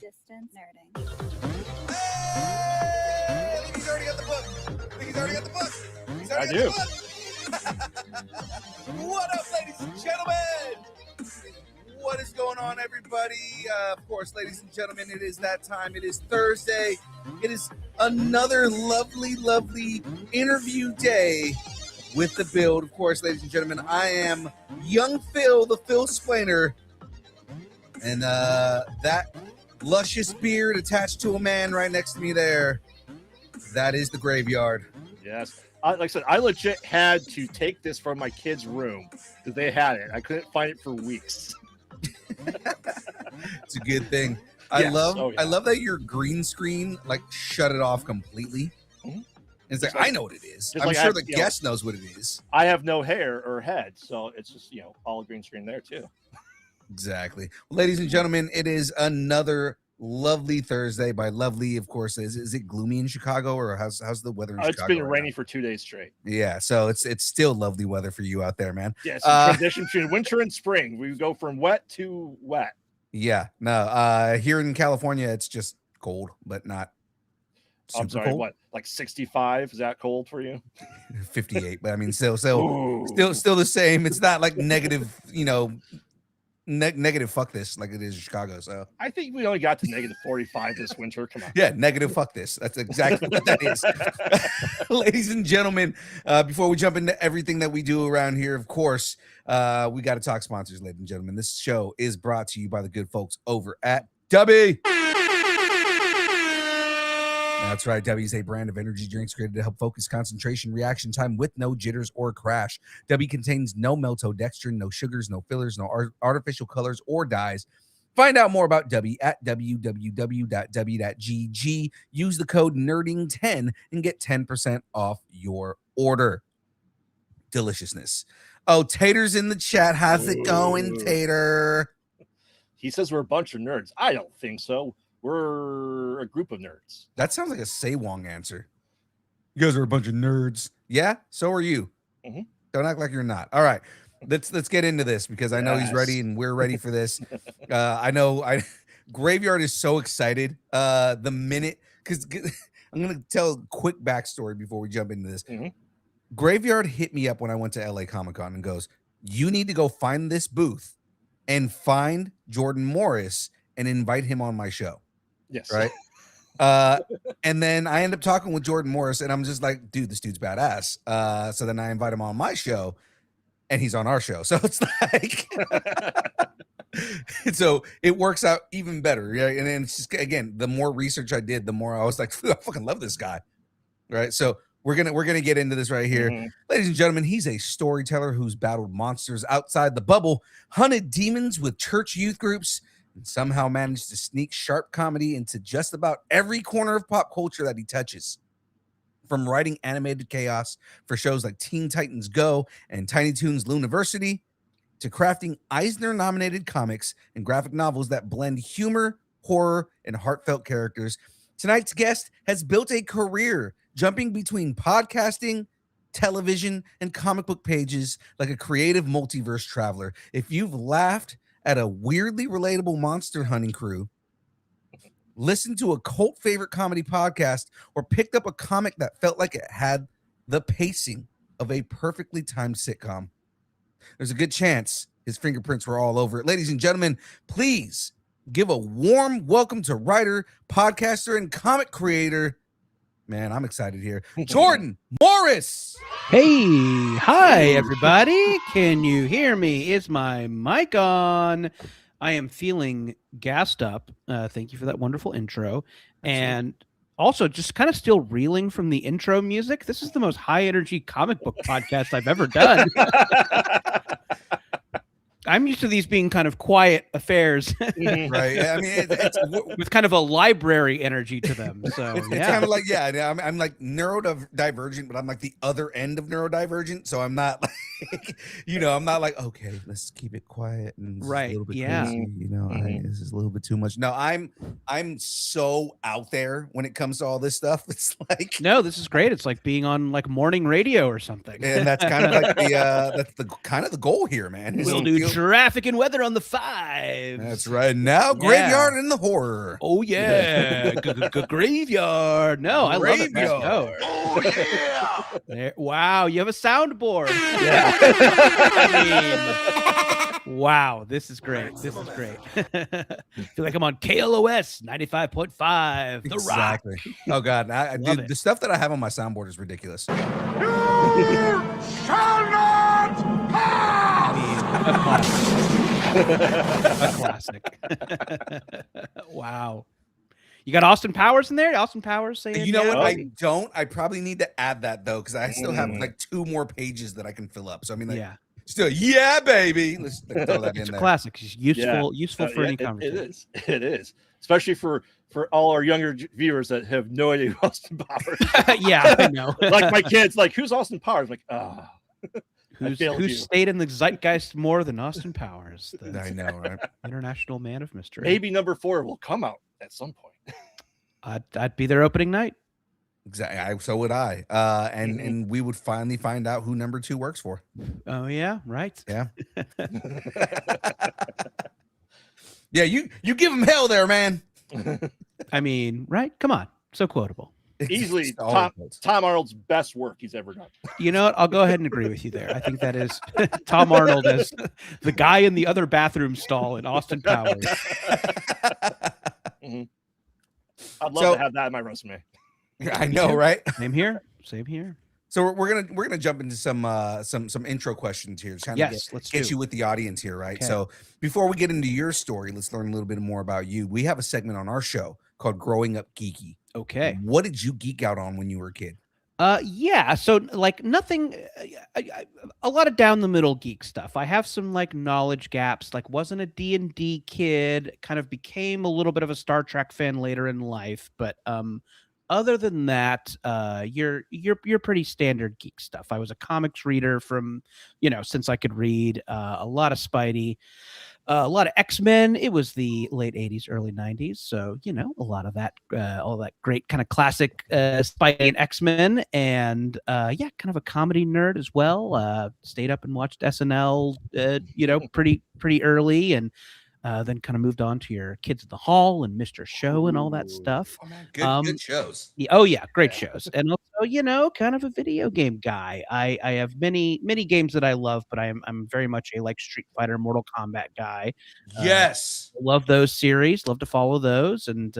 Distance nerding. Hey! He's already got the book. He's already got the book. He's already got the book. What up, ladies and gentlemen? What is going on, everybody? Of course, ladies and gentlemen, it is that time. It is Thursday. It is another lovely, lovely interview day with the Build. Of course, ladies and gentlemen, I am Young Phil, the Phil Splainer. And that luscious beard attached to a man right next to me there, that is the Graveyard. Yes. Like I said, I legit had to take this from my kids' room because they had it. I couldn't find it for weeks. It's a good thing. Yes. I love that your green screen like shut it off completely. Mm-hmm. It's like, I know what it is. I'm like sure the guest knows what it is. I have no hair or head, so it's just all green screen there too. Exactly. Well, ladies and gentlemen, it is another lovely Thursday. By lovely, of course, is it gloomy in Chicago, or how's the weather in Chicago? It's been rainy for 2 days straight. Yeah, so it's still lovely weather for you out there, man. Yes, transition between winter and spring. We go from wet to wet. Yeah, no. Here in California, it's just cold, but not super I'm sorry, cold. what? Like 65? Is that cold for you? 58, but I mean, still the same. It's not like negative, negative fuck this like it is in Chicago. So I think we only got to negative 45 this winter. Come on. Yeah, negative fuck this. That's exactly what that is. Ladies and gentlemen, before we jump into everything that we do around here, of course, we got to talk sponsors, ladies and gentlemen. This show is brought to you by the good folks over at Dubby. That's right. Dubby is a brand of energy drinks created to help focus concentration, reaction time with no jitters or crash. Dubby contains no maltodextrin, no sugars, no fillers, no artificial colors or dyes. Find out more about Dubby at www.dubby.gg. Use the code NERDING10 and get 10% off your order. Deliciousness. Oh, Tater's in the chat. How's it going, Tater? He says we're a bunch of nerds. I don't think so. We're a group of nerds. That sounds like a Saywong answer. You guys are a bunch of nerds. Yeah, so are you. Mm-hmm. Don't act like you're not. All right, let's get into this because I know he's ready and we're ready for this. Graveyard is so excited. The minute, because I'm gonna tell a quick backstory before we jump into this. Mm-hmm. Graveyard hit me up when I went to LA Comic-Con and goes, "You need to go find this booth and find Jordan Morris and invite him on my show." Yes. Right. And then I end up talking with Jordan Morris and I'm just like, dude, this dude's badass. So then I invite him on my show and he's on our show. So it's like, so it works out even better. Yeah. And then it's just, again, the more research I did, the more I was like, I fucking love this guy. Right. So we're going to get into this right here. Mm-hmm. Ladies and gentlemen, he's a storyteller who's battled monsters outside the bubble, hunted demons with church youth groups, and somehow managed to sneak sharp comedy into just about every corner of pop culture that he touches. From writing animated chaos for shows like Teen Titans Go and Tiny Toons Looniversity, to crafting Eisner-nominated comics and graphic novels that blend humor, horror, and heartfelt characters, tonight's guest has built a career jumping between podcasting, television, and comic book pages like a creative multiverse traveler. If you've laughed at a weirdly relatable monster hunting crew, listened to a cult favorite comedy podcast, or picked up a comic that felt like it had the pacing of a perfectly timed sitcom, there's a good chance his fingerprints were all over it. Ladies and gentlemen, please give a warm welcome to writer, podcaster, and comic creator. Man, I'm excited here. Jordan Morris. Hey, hi, everybody. Can you hear me? Is my mic on? I am feeling gassed up. Thank you for that wonderful intro. And also just kind of still reeling from the intro music. This is the most high energy comic book podcast I've ever done. I'm used to these being kind of quiet affairs, right? I mean, it's with kind of a library energy to them. So it's kind of like, I'm like neurodivergent, but I'm like the other end of neurodivergent. So I'm not like, I'm not like, okay, let's keep it quiet and right, a little bit crazy, this is a little bit too much. No, I'm so out there when it comes to all this stuff. It's like, no, this is great. It's like being on like morning radio or something, and that's kind of like that's the kind of the goal here, man. We'll do traffic and weather on the 5. That's right. Now, Graveyard and the Horror. Oh yeah, Graveyard. No, I love it. Let's go. Oh yeah. There, wow, you have a soundboard. Yeah. I mean, wow, this is great. This is great. Feel like I'm on KLOS 95.5. The Rock. Exactly. Oh God, Love dude, it. the stuff that I have on my soundboard is ridiculous. You shall not pass. A classic. Wow. You got Austin Powers in there? Austin Powers saying, You know yeah, what? I baby? don't. I probably need to add that though, because I still have Mm. like 2 more pages that I can fill up. So I mean, like, Yeah, still, yeah, baby. Let's throw that it's in a there. classic. It's useful for Yeah, any it conversation. is. It is, especially for all our younger viewers that have no idea who Austin Powers. Yeah, I know. Like my kids, like who's Austin Powers? Like, ah, Who's failed you. stayed in the zeitgeist more than Austin Powers, the I know, right? international man of mystery? maybe number 4 will come out at some point. I'd be there opening night. Exactly. So would I. Mhm. And we would finally find out who number 2 works for. Oh yeah, right. Yeah. Yeah, you give him hell there, man. I mean, right? Come on, so quotable. Easily It's all top- quotes. Tom Arnold's best work he's ever done. You know what? I'll go ahead and agree with you there. I think that is Tom Arnold as the guy in the other bathroom stall in Austin Powers. I'd love So- to have that in my resume. I know, right? Same here. Same here. So we're gonna jump into some intro questions here, to kind of Yes, let's get do. you with the audience here, right? Okay. So before we get into your story, let's learn a little bit more about you. We have a segment on our show called "Growing Up Geeky." Okay. What did you geek out on when you were a kid? Yeah. So like nothing, a lot of down the middle geek stuff. I have some like knowledge gaps. Like wasn't a D&D kid. Kind of became a little bit of a Star Trek fan later in life, but other than that, you're pretty standard geek stuff. I was a comics reader from, since I could read. A lot of Spidey, a lot of X-Men. It was the late 80s, early 90s. So, a lot of that, all that great kind of classic Spidey and X-Men. And yeah, kind of a comedy nerd as well. Stayed up and watched SNL, pretty early. And then kind of moved on to your Kids in the Hall and Mr. Show and all that Ooh. stuff. Oh man, good shows. Yeah, oh yeah, great shows. And also, kind of a video game guy. I have many games that I love, but I'm very much a like Street Fighter, Mortal Kombat guy. Yes. Love those series. Love to follow those. And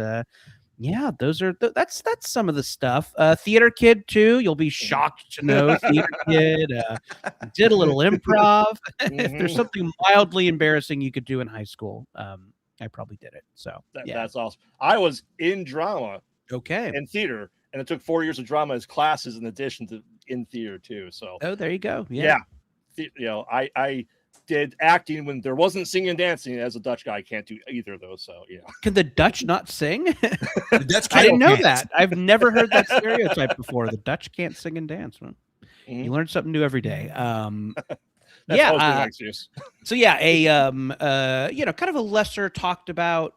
yeah, those are that's some of the stuff. Theater kid too. You'll be shocked to know theater kid. Did a little improv. If there's something wildly embarrassing you could do in high school, I probably did it. So yeah, That's awesome. I was in drama okay. and theater, and it took 4 years of drama as classes in addition to in theater too. So Oh, there you go. yeah, I did acting when there wasn't singing and dancing. As a Dutch guy, I can't do either of those. So yeah, Can the Dutch not sing? The Dutch I didn't know can't. that. I've never heard that stereotype before. The Dutch can't sing and dance. Well, Mhm. You learn something new every day. That's Yeah, always been my excuse. So yeah, kind of a lesser talked about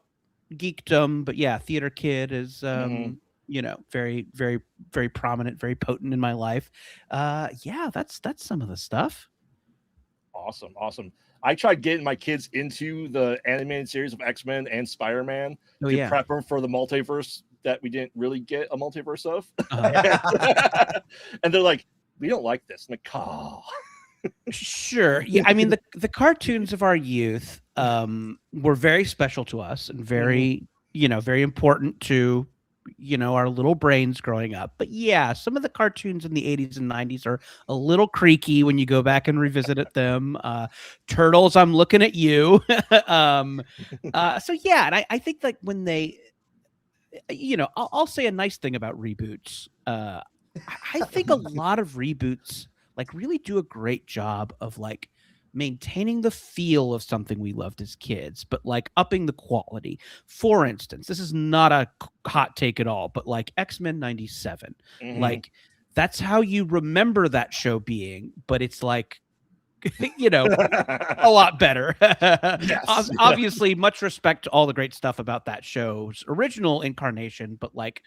geekdom, but yeah, theater kid is very, very, very prominent, very potent in my life. Yeah, that's some of the stuff. Awesome. I tried getting my kids into the animated series of X-Men and Spider-Man Oh to yeah. prep them for the multiverse that we didn't really get a multiverse of. And they're like, we don't like this. I'm like, oh. Sure. Yeah. I mean, the cartoons of our youth were very special to us and very, very important to, our little brains growing up. But yeah, some of the cartoons in the 80s and 90s are a little creaky when you go back and revisit them. Turtles, I'm looking at you. So yeah, and I think like when they, I'll say a nice thing about reboots. I think a lot of reboots like really do a great job of like maintaining the feel of something we loved as kids, but like upping the quality. For instance, this is not a hot take at all, but like X-Men 97, Mhm. like that's how you remember that show being, but it's like, a lot better. Yes. Obviously, much respect to all the great stuff about that show's original incarnation, but like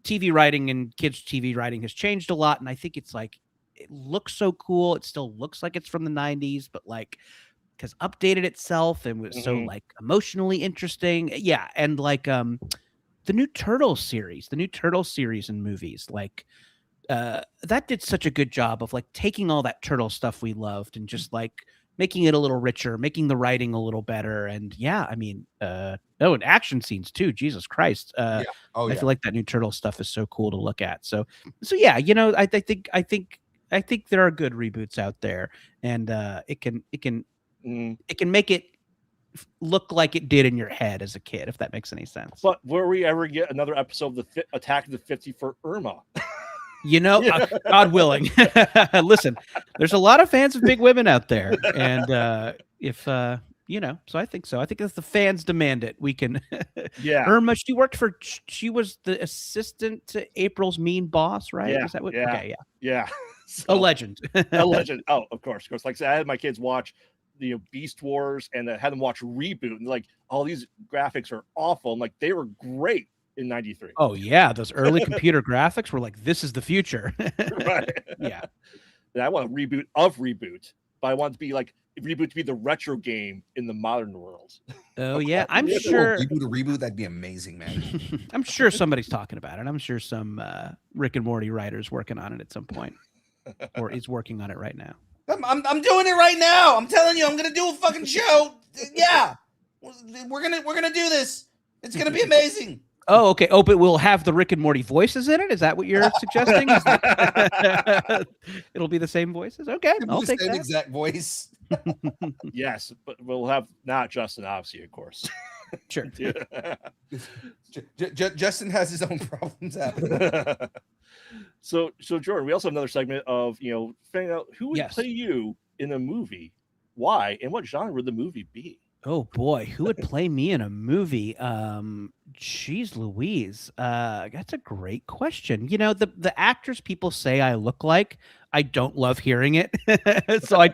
TV writing and kids TV writing has changed a lot, and I think it's like it looks so cool. It still looks like it's from the 90s, but like has updated itself and was so like emotionally interesting. Yeah, and like the new Turtles series in movies, like that did such a good job of like taking all that turtle stuff we loved and just like making it a little richer, making the writing a little better. And yeah, I mean, and action scenes too. Jesus Christ. I feel like that new turtle stuff is so cool to look at. So yeah, you know, I think there are good reboots out there, and it can make it look like it did in your head as a kid, if that makes any sense. But will we ever get another episode of the Attack of the 50 for Irma? You know, God willing. Listen, there's a lot of fans of big women out there, and if you know, so I think so. I think if the fans demand it, we can. Yeah. Irma, she was the assistant to April's mean boss, right? Yeah. Is that what? Yeah. Okay, Yeah. So, a legend. A legend. Oh, of course. Like I said, I had my kids watch the Beast Wars and I had them watch Reboot, and like, all these graphics are awful. And like, they were great in '93. Oh yeah, those early computer graphics were like, this is the future. Right. Yeah. And I want a reboot of Reboot, but I want it to be like Reboot to be the retro game in the modern world. Oh yeah, I'm Yeah, sure. Reboot, that'd be amazing, man. I'm sure somebody's talking about it. I'm sure some Rick and Morty writer's working on it at some point, or is working on it right now. I'm doing it right now. I'm telling you, I'm gonna do a fucking show. Yeah, we're gonna do this. It's gonna be amazing. Oh, okay. Oh, but we'll have the Rick and Morty voices in it. Is that what you're suggesting? It'll be the same voices. Okay, I'll take that. Exact voice. Yes, but we'll have not Justin, obviously, of course. Sure. Justin has his own problems happening. So Jordan, we also have another segment of, you know, finding out who would play you in a movie, why, and what genre would the movie be? Oh boy, who would play me in a movie? Jeez Louise. That's a great question. You know, the actors people say I look like, I don't love hearing it. So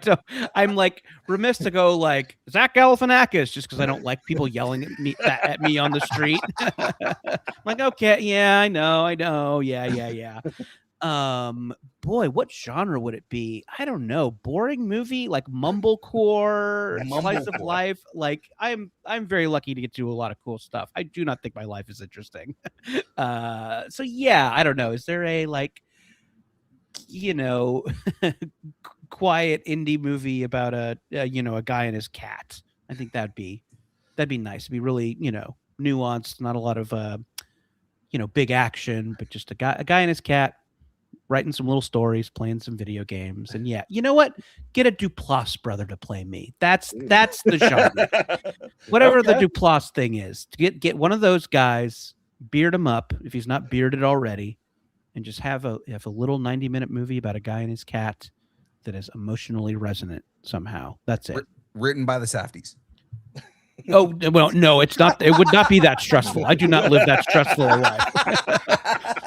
I'm like remiss to go like Zach Galifianakis just because I don't like people yelling at me on the street. I'm like, okay, yeah, I know. Yeah. Boy, what genre would it be? I don't know. Boring movie, like mumblecore, slice of life. Like I'm very lucky to get to do a lot of cool stuff. I do not think my life is interesting. So yeah, I don't know. Is there a like, you know, quiet indie movie about a guy and his cat? I think that'd be nice. It'd be really, you know, nuanced, not a lot of big action, but just a guy and his cat writing some little stories, playing some video games. And yeah, you know what? Get a Duplass brother to play me. That's the genre. Whatever the Duplass thing is, to get one of those guys, beard him up if he's not bearded already, and just have a little 90-minute movie about a guy and his cat that is emotionally resonant somehow. That's it. Written by the Safdies. Oh, well, no, it's not. It would not be that stressful. I do not live that stressful a life.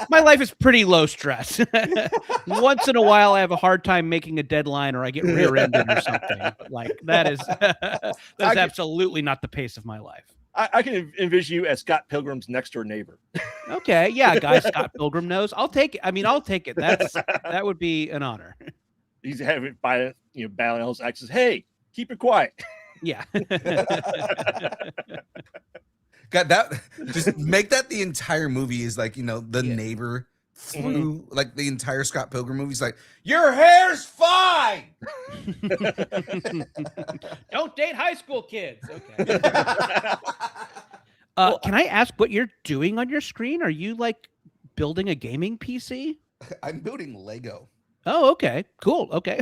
My life is pretty low stress. Once in a while, I have a hard time making a deadline, or I get rear-ended or something. Like that is absolutely not the pace of my life. I can envision you as Scott Pilgrim's next door neighbor. Okay, yeah, guy Scott Pilgrim knows. I'll take it. I mean, I'll take it. That would be an honor. He's having battling all his exes. Hey, keep it quiet. Yeah. Got that. Just make that the entire movie is like, the neighbor through like the entire Scott Pilgrim movie. He's like, your hair's fine. Don't date high school kids. Okay. Can I ask what you're doing on your screen? Are you like building a gaming PC? I'm building Lego. Oh, okay. Cool. Okay.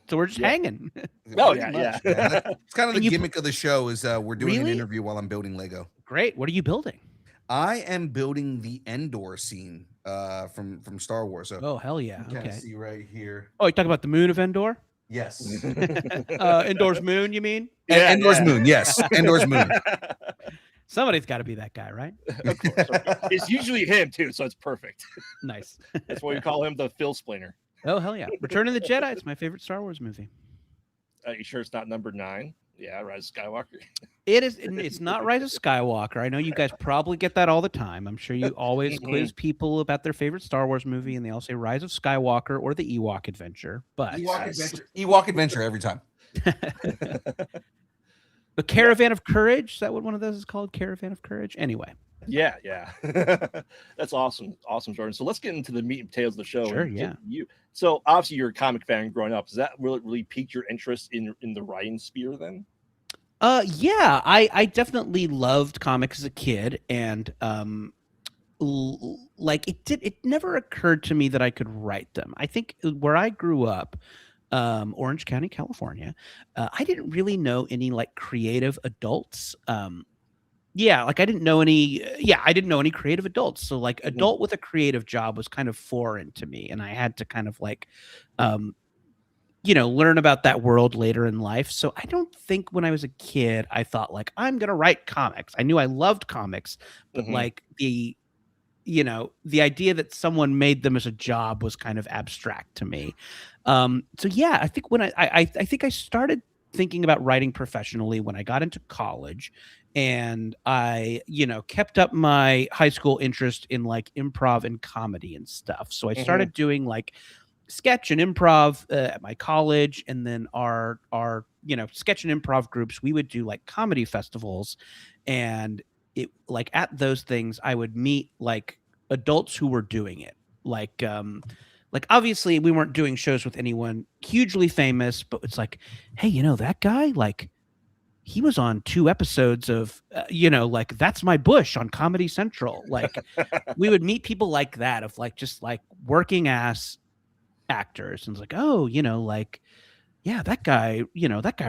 So we're just hanging. Oh, yeah. It's kind of the gimmick of the show is we're doing an interview while I'm building Lego. Great. What are you building? I am building the Endor scene from Star Wars. So oh, hell yeah. You okay. can see right here. Oh, you talking about the moon of Endor? Yes. Endor's moon, you mean? Yeah, Endor's moon. Yes. Endor's moon. Somebody's got to be that guy, right? Of course. It's usually him, too, so it's perfect. Nice. That's why we call him the Phil Splainer. Oh, hell yeah. Return of the Jedi. It's my favorite Star Wars movie. Are you sure it's not number 9? Yeah, Rise of Skywalker. It is. It's not Rise of Skywalker. I know you guys probably get that all the time. I'm sure you always quiz people about their favorite Star Wars movie, and they all say Rise of Skywalker or the Ewok Adventure. But Ewok Adventure every time. The Caravan of Courage. Is that what one of those is called? Caravan of Courage. Anyway. Yeah. That's awesome, Jordan. So let's get into the meat and potatoes of the show. Sure, and yeah. So obviously you're a comic fan growing up. Does that really pique your interest in the writing sphere then? Yeah, I definitely loved comics as a kid, and like it never occurred to me that I could write them. I think where I grew up, Orange County, California, I didn't really know any like creative adults. Yeah, like I didn't know any. I didn't know any creative adults. So like adult with a creative job was kind of foreign to me, and I had to kind of like, learn about that world later in life. So I don't think when I was a kid I thought like I'm gonna write comics. I knew I loved comics, but like the idea that someone made them as a job was kind of abstract to me. So yeah, I think when I think I started thinking about writing professionally when I got into college, and I, kept up my high school interest in like improv and comedy and stuff. So I started doing like sketch and improv at my college, and then our sketch and improv groups, we would do like comedy festivals, and it like at those things I would meet like adults who were doing it, like obviously we weren't doing shows with anyone hugely famous, but it's like, hey, that guy, like he was on 2 episodes of like That's My Bush on Comedy Central. Like we would meet people like that, of like just like working ass actors, and it's like, oh, like, yeah, that guy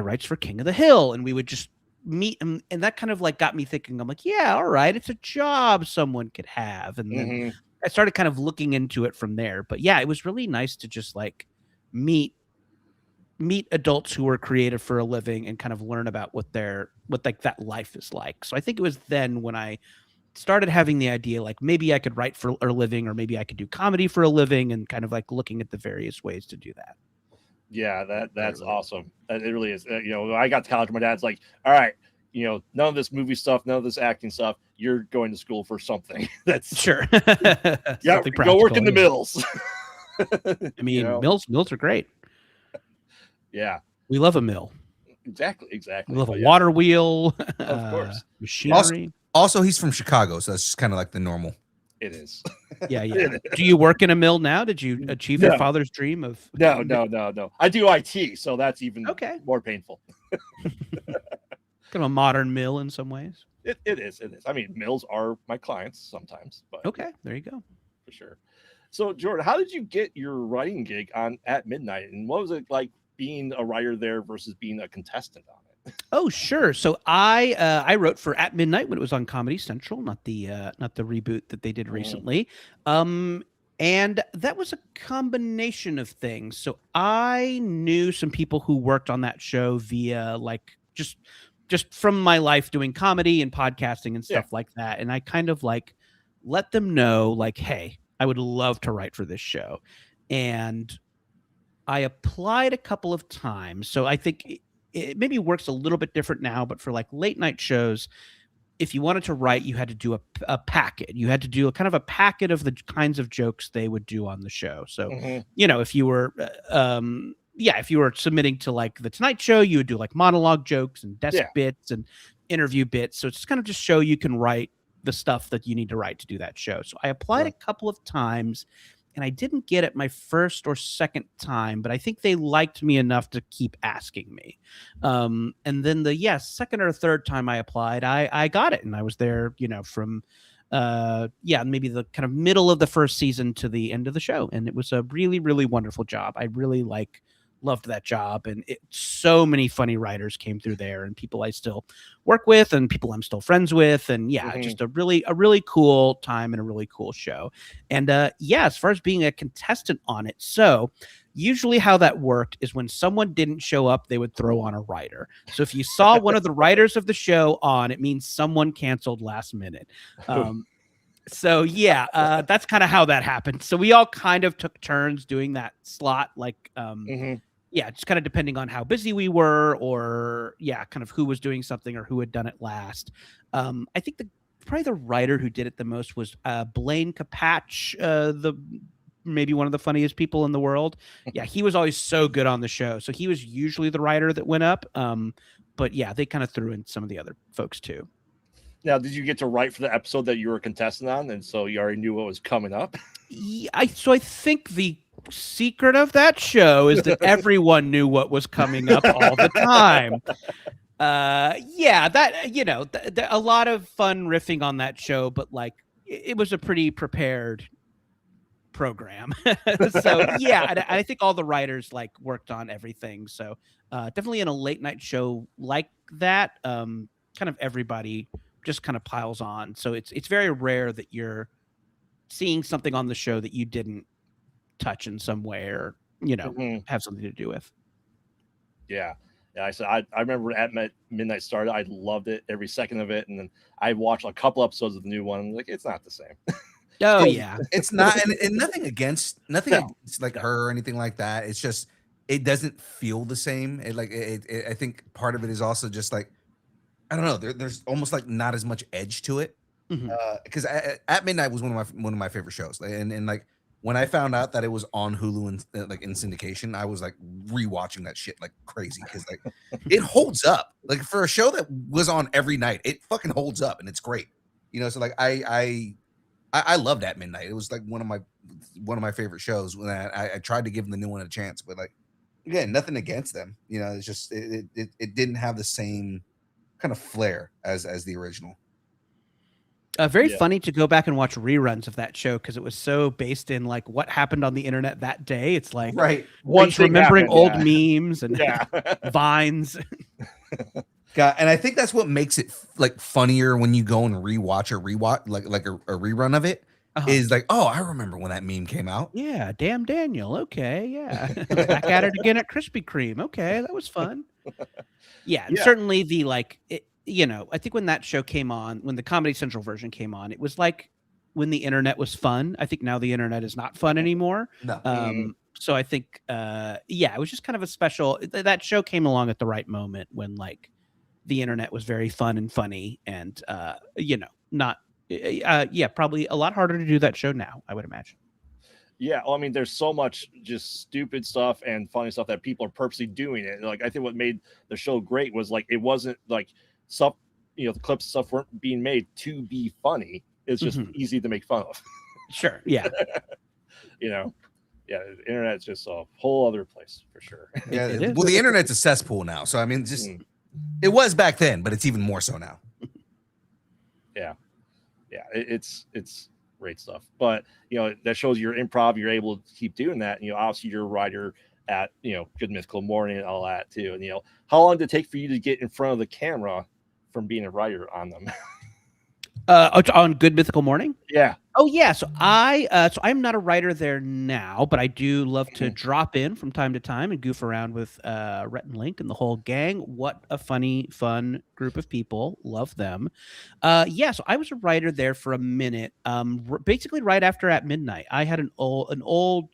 writes for King of the Hill, and we would just meet him, and that kind of like got me thinking. I'm like, yeah, all right, it's a job someone could have. And then I started kind of looking into it from there. But yeah, it was really nice to just like meet adults who were creative for a living and kind of learn about what like that life is like. So I think it was then when I started having the idea like maybe I could write for a living, or maybe I could do comedy for a living, and kind of like looking at the various ways to do that. Yeah, that's awesome. It really is. When I got to college, my dad's like, all right, none of this movie stuff, none of this acting stuff. You're going to school for something. That's sure. Yeah, go work in the mills. I mean, mills are great. Yeah, we love a mill. Exactly. We love a water wheel. Of course, machinery. Also, he's from Chicago, so that's just kind of like the normal. It is. Yeah. Do you work in a mill now? Did you achieve your father's dream of? No. I do IT, so that's even more painful. Kind of a modern mill in some ways. It is. I mean, mills are my clients sometimes, but okay, there you go. For sure. So, Jordan, how did you get your writing gig on At Midnight, and what was it like being a writer there versus being a contestant on it? Oh, sure. So I wrote for At Midnight when it was on Comedy Central, not the reboot that they did recently. And that was a combination of things. So I knew some people who worked on that show via like just from my life doing comedy and podcasting and stuff like that. And I kind of like let them know like, hey, I would love to write for this show. And I applied a couple of times. So I think it maybe works a little bit different now, but for like late night shows, if you wanted to write, you had to do a packet. You had to do a kind of a packet of the kinds of jokes they would do on the show. So, if you were, if you were submitting to like the Tonight Show, you would do like monologue jokes and desk bits and interview bits. So it's kind of just show you can write the stuff that you need to write to do that show. So I applied a couple of times, and I didn't get it my first or second time, but I think they liked me enough to keep asking me. And then the second or third time I applied, I got it, and I was there, from maybe the kind of middle of the first season to the end of the show, and it was a really, really wonderful job. I really loved that job, and so many funny writers came through there, and people I still work with and people I'm still friends with, and just a really cool time and a really cool show. And as far as being a contestant on it, so usually how that worked is when someone didn't show up, they would throw on a writer. So if you saw one of the writers of the show on, it means someone canceled last minute. So that's kind of how that happened. So we all kind of took turns doing that slot, like just kind of depending on how busy we were, or kind of who was doing something or who had done it last. I think probably the writer who did it the most was Blaine Capatch, the maybe one of the funniest people in the world. Yeah, he was always so good on the show. So he was usually the writer that went up. But yeah, they kind of threw in some of the other folks too. Now, did you get to write for the episode that you were a contestant on, and so you already knew what was coming up? So I think the secret of that show is that everyone knew what was coming up all the time. Yeah, that a lot of fun riffing on that show, but like it was a pretty prepared program. So yeah, I think all the writers like worked on everything. So definitely in a late night show like that, kind of everybody just kind of piles on. So it's very rare that you're seeing something on the show that you didn't touch in some way or have something to do with. Yeah. I said I remember at midnight started. I loved it, every second of it, and then I watched a couple episodes of the new one. I'm like, it's not the same. Oh yeah, it's not, and nothing against like her or anything like that. It's just it doesn't feel the same. I think part of it is also just like I don't know. There's almost like not as much edge to it because at midnight was one of my favorite shows, and like when I found out that it was on Hulu and like in syndication, I was like rewatching that shit like crazy because like it holds up. Like for a show that was on every night, it fucking holds up and it's great. So like I loved At Midnight. It was like one of my favorite shows. When I tried to give the new one a chance, but like again, nothing against them. It's just it didn't have the same kind of flair as the original. Very funny to go back and watch reruns of that show because it was so based in like what happened on the internet that day. It's like remembering old memes and vines. God, and I think that's what makes it like funnier when you go and rewatch like a rerun of it. Is like, oh, I remember when that meme came out. Yeah, damn Daniel. Okay, yeah, back at it again at Krispy Kreme. Okay, that was fun. Yeah, and certainly the like. I think when that show came on, when the Comedy Central version came on, it was like when the internet was fun. I think now the internet is not fun anymore. No. So I think, it was just kind of a special. That show came along at the right moment when like the internet was very fun and funny, and not. Probably a lot harder to do that show now, I would imagine. Yeah, well, I mean, there's so much just stupid stuff and funny stuff that people are purposely doing it. Like, I think what made the show great was like it wasn't like stuff, the clips and stuff weren't being made to be funny. It's just easy to make fun of. Sure, yeah. The internet's just a whole other place for sure. Yeah, well, the internet's a cesspool now, so I mean, just it was back then, but it's even more so now. Yeah, it's great stuff. But that shows your improv. You're able to keep doing that, and obviously you're a writer at Good Mythical Morning and all that too. And how long did it take for you to get in front of the camera from being a writer on them? On Good Mythical Morning? Yeah. Oh yeah. So I'm not a writer there now, but I do love to drop in from time to time and goof around with Rhett and Link and the whole gang. What a funny, fun group of people. Love them. So I was a writer there for a minute. Basically right after At Midnight. I had an old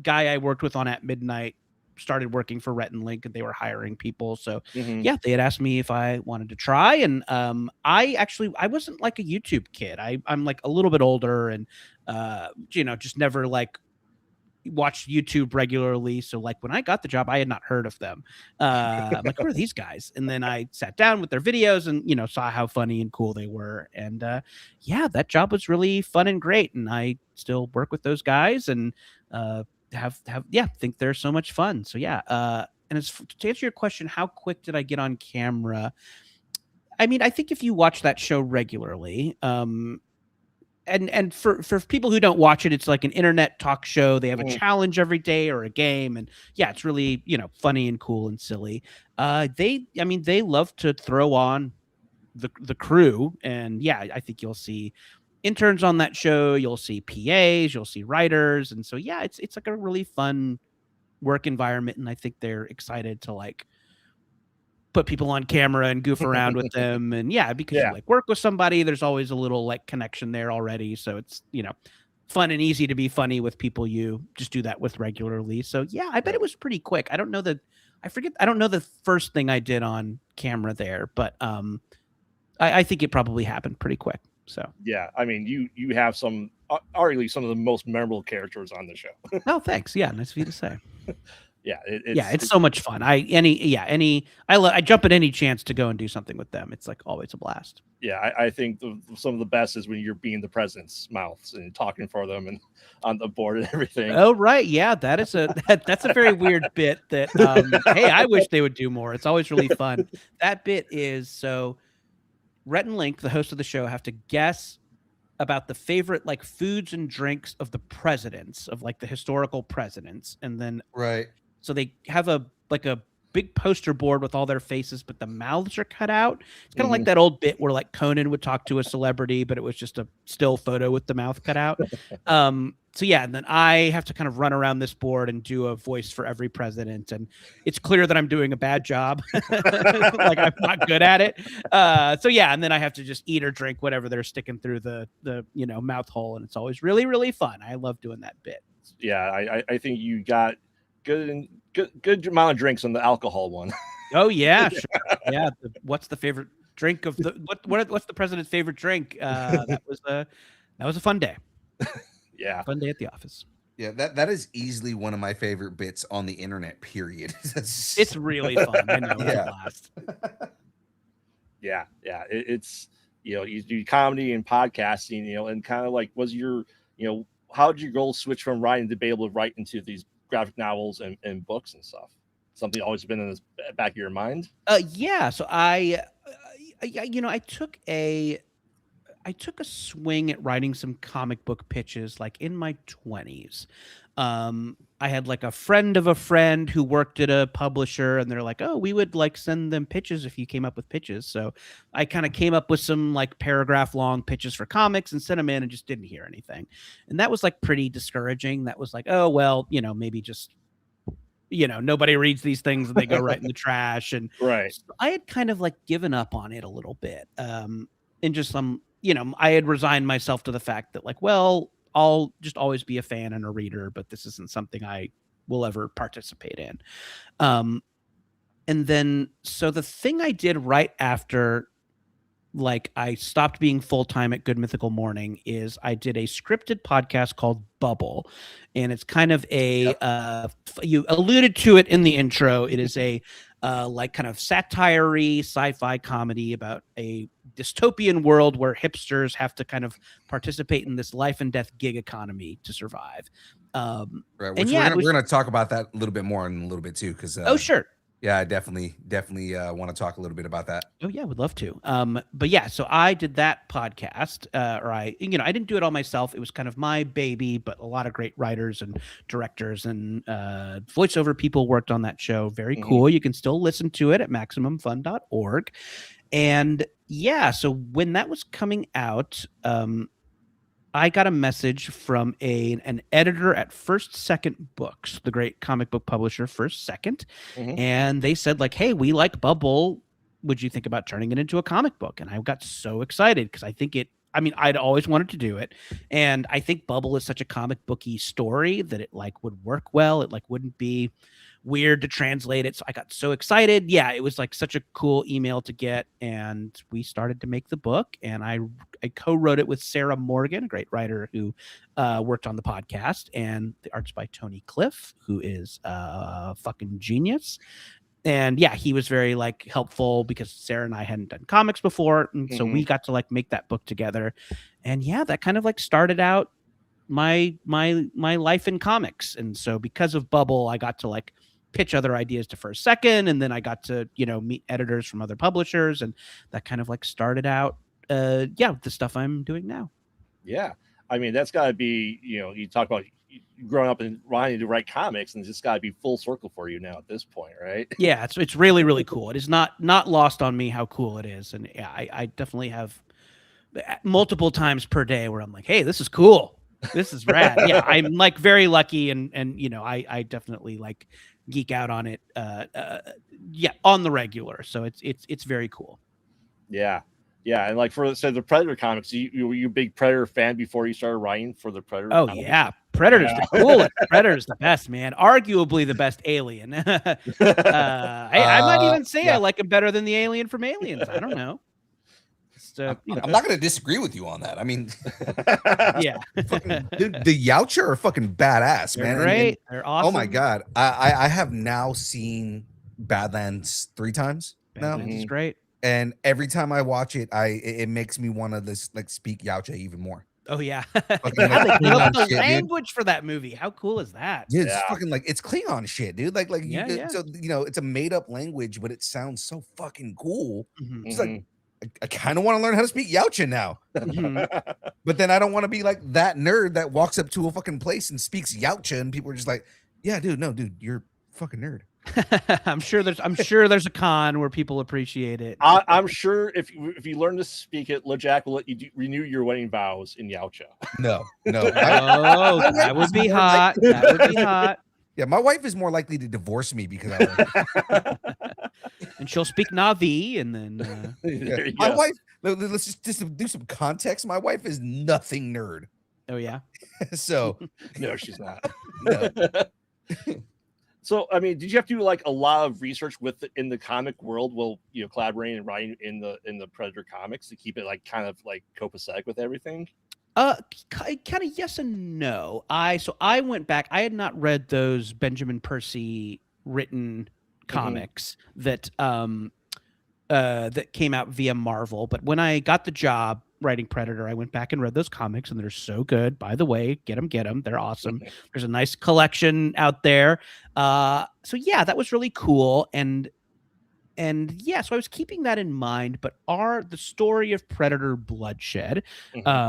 guy I worked with on At Midnight started working for Rhett and Link, and they were hiring people. So they had asked me if I wanted to try, and I wasn't like a YouTube kid. I'm like a little bit older, and just never like watched YouTube regularly. So like when I got the job, I had not heard of them. I'm like, who are these guys? And then I sat down with their videos and saw how funny and cool they were. And that job was really fun and great. And I still work with those guys and think they're so much fun. So and to answer your question, how quick did I get on camera? I mean, I think if you watch that show regularly, and for people who don't watch it, it's like an internet talk show. They have a challenge every day or a game, and it's really funny and cool and silly. They love to throw on the crew, and I think you'll see interns on that show. You'll see PAs, you'll see writers, and so it's like a really fun work environment, and I think they're excited to like put people on camera and goof around with them. And because you like work with somebody, there's always a little like connection there already, so it's fun and easy to be funny with people you just do that with regularly. So I bet it was pretty quick. I don't know the first thing I did on camera there, but I think it probably happened pretty quick. So Yeah, I mean, you have some arguably some of the most memorable characters on the show. oh, thanks. Yeah, nice of you to say. Yeah, It's so much fun. I jump at any chance to go and do something with them. It's like always a blast. yeah. I think some of the best is when you're being the president's mouths and talking for them and on the board and everything. Oh right, yeah, that's a very weird bit that hey, I wish they would do more. It's always really fun. That bit is so Rhett and Link, the host of the show, have to guess about the favorite like foods and drinks of the presidents, of like the historical presidents, and then Right. so they have a big poster board with all their faces, but the mouths are cut out. It's kind of like that old bit where like Conan would talk to a celebrity, but it was just a still photo with the mouth cut out. So yeah, and then I have to kind of run around this board and do a voice for every president, and it's clear that I'm doing a bad job, like I'm not good at it. So yeah, and then I have to just eat or drink whatever they're sticking through the mouth hole, and it's always really really fun. I love doing that bit. Yeah, I think you got good amount of drinks on the alcohol one. Oh yeah, sure. Yeah. What's the favorite drink of the what's the president's favorite drink? That was a fun day. Yeah, Fun day at the office. Yeah, that is easily one of my favorite bits on the internet, period. It's really fun. I know. It's a blast. yeah. It's you do comedy and podcasting, and kind of like was your how did your goal switch from writing to be able to write into these graphic novels and books and stuff? Something always been in the back of your mind? Yeah. So I took a swing at writing some comic book pitches like in my 20s. I had like a friend of a friend who worked at a publisher, and they're like, oh, we would like send them pitches if you came up with pitches. So I kind of came up with some like paragraph long pitches for comics and sent them in and just didn't hear anything. And that was like pretty discouraging. That was like, oh, well, maybe just, nobody reads these things and they go right in the trash. And Right. so I had kind of like given up on it a little bit. And just some, I had resigned myself to the fact that like, well, I'll just always be a fan and a reader, but this isn't something I will ever participate in. And then, so the thing I did right after, like, I stopped being full-time at Good Mythical Morning is I did a scripted podcast called Bubble. And it's kind of a, you alluded to it in the intro. It is a, like kind of satire-y sci-fi comedy about a dystopian world where hipsters have to kind of participate in this life and death gig economy to survive. Right. And Which yeah, we're gonna talk about that a little bit more in a little bit too, because oh sure. Yeah, I definitely want to talk a little bit about that. Oh yeah, would love to. But yeah, so I did that podcast, or I didn't do it all myself. It was kind of my baby, but a lot of great writers and directors and voiceover people worked on that show. Very cool. You can still listen to it at MaximumFun.org. And yeah, so when that was coming out, I got a message from an editor at First Second Books, the great comic book publisher First Second, and they said like, "Hey, we like Bubble. Would you think about turning it into a comic book?" And I got so excited because I think I'd always wanted to do it, and I think Bubble is such a comic booky story that it like would work well. It like wouldn't be weird to translate it. So I got so excited. Yeah, it was like such a cool email to get. And we started to make the book. And I co-wrote it with Sarah Morgan, a great writer who worked on the podcast. And the art's by Tony Cliff, who is a fucking genius. And yeah, he was very like helpful because Sarah and I hadn't done comics before. And so we got to like make that book together. And yeah, that kind of like started out my life in comics. And so because of Bubble, I got to like pitch other ideas to First Second, and then I got to meet editors from other publishers, and that kind of like started out the stuff I'm doing now. Yeah, I mean that's got to be you talk about growing up and wanting to write comics, and it's just got to be full circle for you now at this point, right? Yeah, it's really really cool. It is not lost on me how cool it is, and yeah, I definitely have multiple times per day where I'm like, hey, this is cool. This is rad. Yeah, I'm like very lucky, and I definitely like geek out on it on the regular, so it's very cool. Yeah, and like for the Predator comics, were you a big Predator fan before you started writing for the Predator comics? Yeah, Predator's the coolest. Predator's the best, man. Arguably the best Alien. I might even say I like him better than the Alien from Aliens. I don't know. just you know, I'm not going to disagree with you on that. I mean, yeah, dude, the Yautja are fucking badass, they're man. great. They're awesome. Oh my god, I have now seen Badlands 3 times now, Badlands is great. and every time I watch it, it makes me want to like speak Yautja even more. Oh yeah, Fucking, how like, they built Klingon the shit, dude. language for that movie. How cool is that? Yeah, it's Yeah. fucking like it's Klingon shit, dude. Like Yeah, yeah. so you know, it's a made up language, but it sounds so fucking cool. Mhm. It's like I kind of want to learn how to speak Yautja now, Mhm. but then I don't want to be like that nerd that walks up to a fucking place and speaks Yautja, and people are just like, "Yeah, dude, no, dude, you're a fucking nerd." I'm sure there's a con where people appreciate it. I'm sure if you learn to speak it, LeJack will let you renew your wedding vows in Yautja. No. Oh, that would be hot. That would be hot. Yeah, my wife is more likely to divorce me because I And she'll speak Navi, and then There you my go. wife. Let's just do some context. My wife is nothing nerd, oh yeah, so No, she's not. no. So, I mean, did you have to do like a lot of research in the comic world while collaborating and writing in the Predator comics to keep it like kind of like copacetic with everything? kind of yes and no. I went back. I had not read those Benjamin Percy written comics that came out via Marvel. But when I got the job writing Predator, I went back and read those comics, and they're so good. By the way, get them. They're awesome. There's a nice collection out there. So yeah, that was really cool. And yeah, so I was keeping that in mind. But the story of Predator Bloodshed,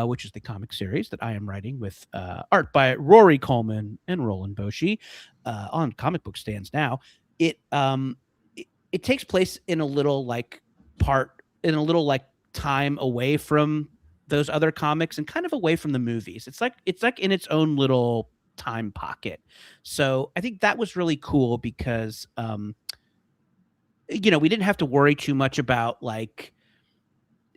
which is the comic series that I am writing with art by Rory Coleman and Roland Boshi on comic book stands now. It takes place in a little time away from those other comics and kind of away from the movies. It's like in its own little time pocket. So I think that was really cool because we didn't have to worry too much about like,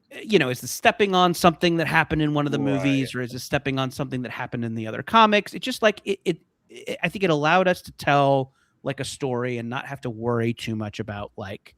is this stepping on something that happened in one of the movies, or is this stepping on something that happened in the other comics? It's just like I think it allowed us to tell like a story and not have to worry too much about like,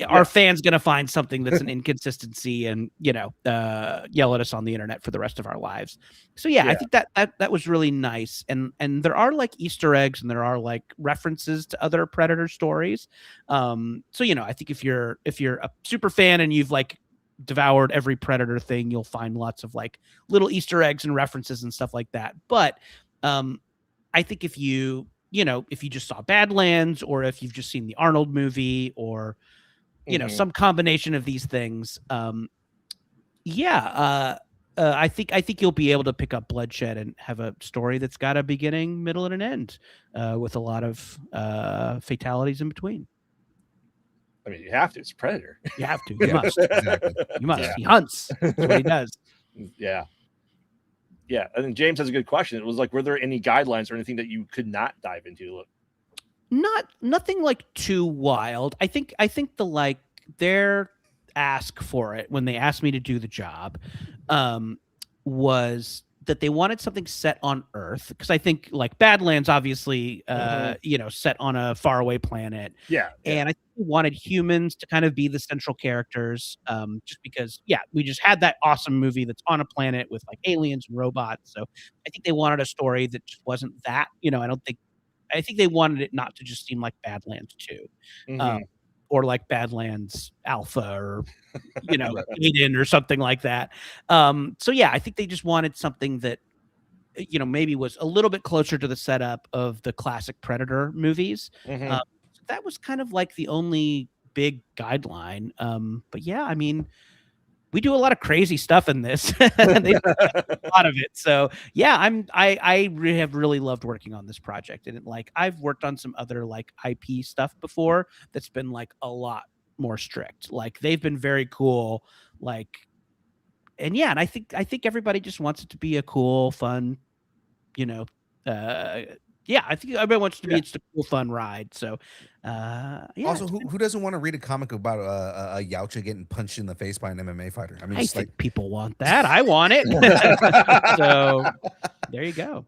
are fans going to find something that's an inconsistency and, yell at us on the internet for the rest of our lives. So, I think that was really nice. And there are like Easter eggs and there are like references to other Predator stories. So, I think if you're a super fan and you've like devoured every Predator thing, you'll find lots of like little Easter eggs and references and stuff like that. But I think if you just saw Badlands, or if you've just seen the Arnold movie, or, some combination of these things, I think you'll be able to pick up Bloodshed and have a story that's got a beginning, middle, and an end, with a lot of fatalities in between. I mean, you have to. It's Predator. You have to. You must. Exactly. You must. Yeah. He hunts. That's what he does. Yeah. Yeah. And then James has a good question. It was like, were there any guidelines or anything that you could not dive into? Nothing like too wild. I think their ask for it when they asked me to do the job was that they wanted something set on Earth, because I think like Badlands obviously set on a faraway planet. Yeah. And I think we wanted humans to kind of be the central characters, just because we just had that awesome movie that's on a planet with like aliens and robots. So I think they wanted a story that just wasn't that. I think they wanted it not to just seem like Badlands 2, or like Badlands Alpha, or Eden or something like that. So I think they just wanted something that maybe was a little bit closer to the setup of the classic Predator movies. So that was kind of like the only big guideline. But I mean, we do a lot of crazy stuff in this. They do a lot of it. So I have really loved working on this project. And I've worked on some other like IP stuff before that's been like a lot more strict. Like they've been very cool. And I think everybody just wants it to be a cool, fun, I think everybody wants it to be it's a cool, fun ride. So, Also, who doesn't want to read a comic about a Yautja getting punched in the face by an MMA fighter? I mean, I it's think like people want that. I want it. So there you go.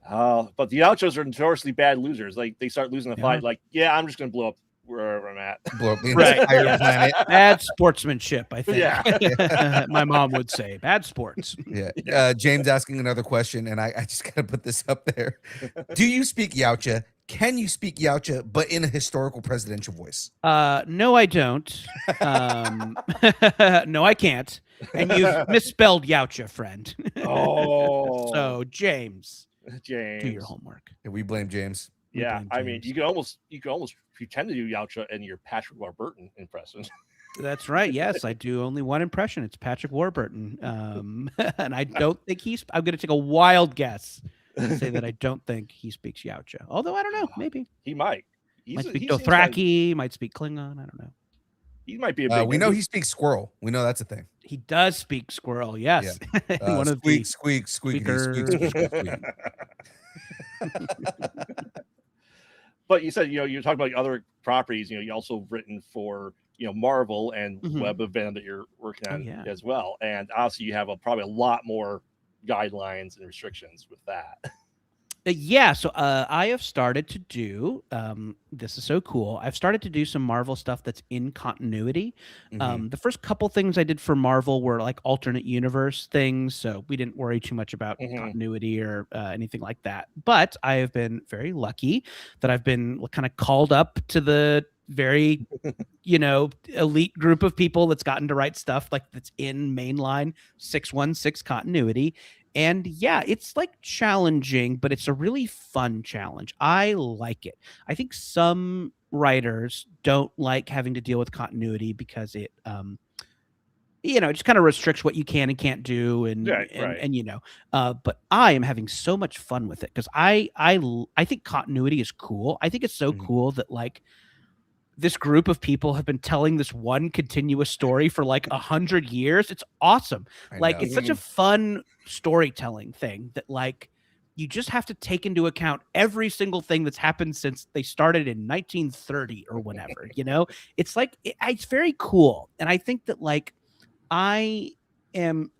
But the Yautjas are notoriously bad losers. Like they start losing the fight. Like, I'm just going to blow up wherever I'm at. Blow up the Right, entire yeah. planet. Bad sportsmanship, I think. Yeah. My mom would say bad sports. Yeah. James asking another question, and I just gotta put this up there. Do you speak Yautja? Can you speak Yautja, but in a historical presidential voice? No, I don't. No, I can't. And you've misspelled Yautja, friend. Oh, So James, James. do your homework. Yeah, we blame James. We Yeah, blame I mean, James. you can almost pretend to do Yautja and you're Patrick Warburton impression. That's right. Yes, I do only one impression. It's Patrick Warburton. And I don't think I'm going to take a wild guess and say that I don't think he speaks Yautja. Although I don't know. Maybe. He might. Might speak he seems like- Dothraki, might speak Klingon. I don't know. He might be a big. We know he speaks squirrel. We know that's a thing. He does speak squirrel. Yes. One of Squeak, the squeak, squeak, squeak, speakers. squeak, squeak. But you said you're talking about other properties. You also written for Marvel and Mhm. Web of Venom that you're working Oh, on yeah. as well. And obviously, you have probably a lot more guidelines and restrictions with that. Yeah, so I have started to do this is so cool. I've started to do some Marvel stuff that's in continuity. Mhm. The first couple things I did for Marvel were like alternate universe things, so we didn't worry too much about Mhm. continuity or anything like that. But I have been very lucky that I've been kind of called up to the very elite group of people that's gotten to write stuff like that's in mainline 616 continuity. And yeah, it's like challenging, but it's a really fun challenge. I like it. I think some writers don't like having to deal with continuity because it it just kind of restricts what you can and can't do and Right. but I am having so much fun with it because I think continuity is cool. I think it's so Mhm. cool that like this group of people have been telling this one continuous story for like 100 years. It's awesome. I Like know. it's such a fun storytelling thing that like you just have to take into account every single thing that's happened since they started in 1930 or whatever. It's like it's very cool. And I think that like I am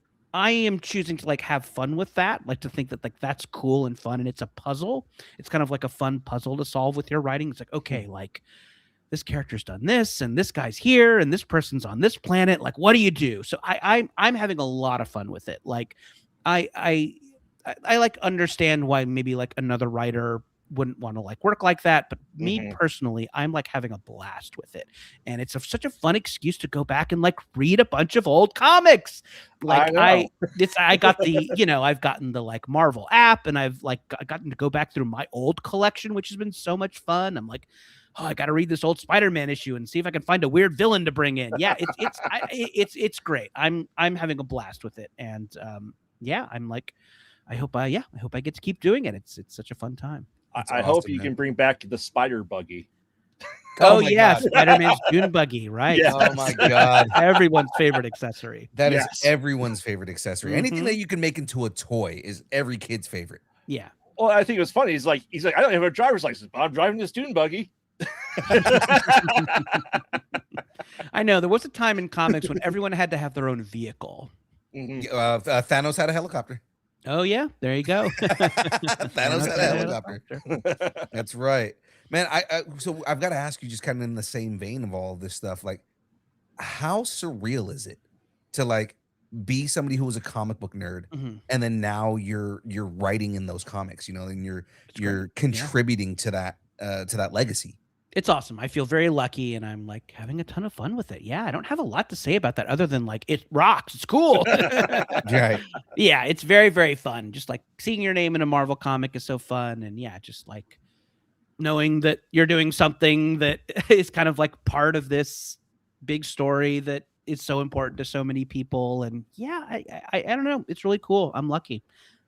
choosing to like have fun with that, like to think that like that's cool and fun and it's a puzzle. It's kind of like a fun puzzle to solve with your writing. It's like, okay, like this character's done this and this guy's here and this person's on this planet. Like, what do you do? So I'm having a lot of fun with it. Like I like understand why maybe like another writer wouldn't want to like work like that. But me Mhm. personally, I'm like having a blast with it. And it's such a fun excuse to go back and like read a bunch of old comics. Like I got the, I've gotten the like Marvel app and I've like gotten to go back through my old collection, which has been so much fun. I'm like, oh, I got to read this old Spider-Man issue and see if I can find a weird villain to bring in. Yeah, it's great. I'm having a blast with it. And yeah, I'm like, I hope I get to keep doing it. It's such a fun time. I That's hope awesome, you man. can bring back the spider buggy. Oh, my yeah, God. Spider-Man's Dune buggy, right? Yeah. Oh my God. Everyone's favorite accessory. That is Yes. everyone's favorite accessory. Anything Mhm. that you can make into a toy is every kid's favorite. Yeah. Well, I think it was funny. He's like, I don't have a driver's license, but I'm driving this Dune buggy. I know there was a time in comics when everyone had to have their own vehicle. Mhm. Thanos had a helicopter. Oh yeah, there you go. Thanos had a helicopter. That's right, man. So I've got to ask you, just kind of in the same vein of all of this stuff, like, how surreal is it to like be somebody who was a comic book nerd, Mhm. and then now you're writing in those comics, and you're great. contributing to that legacy. It's awesome. I feel very lucky and I'm like having a ton of fun with it. Yeah, I don't have a lot to say about that other than like it rocks. It's cool. Right. Yeah, it's very, very fun. Just like seeing your name in a Marvel comic is so fun. And yeah, just like knowing that you're doing something that is kind of like part of this big story that is so important to so many people. And yeah, I don't know. It's really cool. I'm lucky.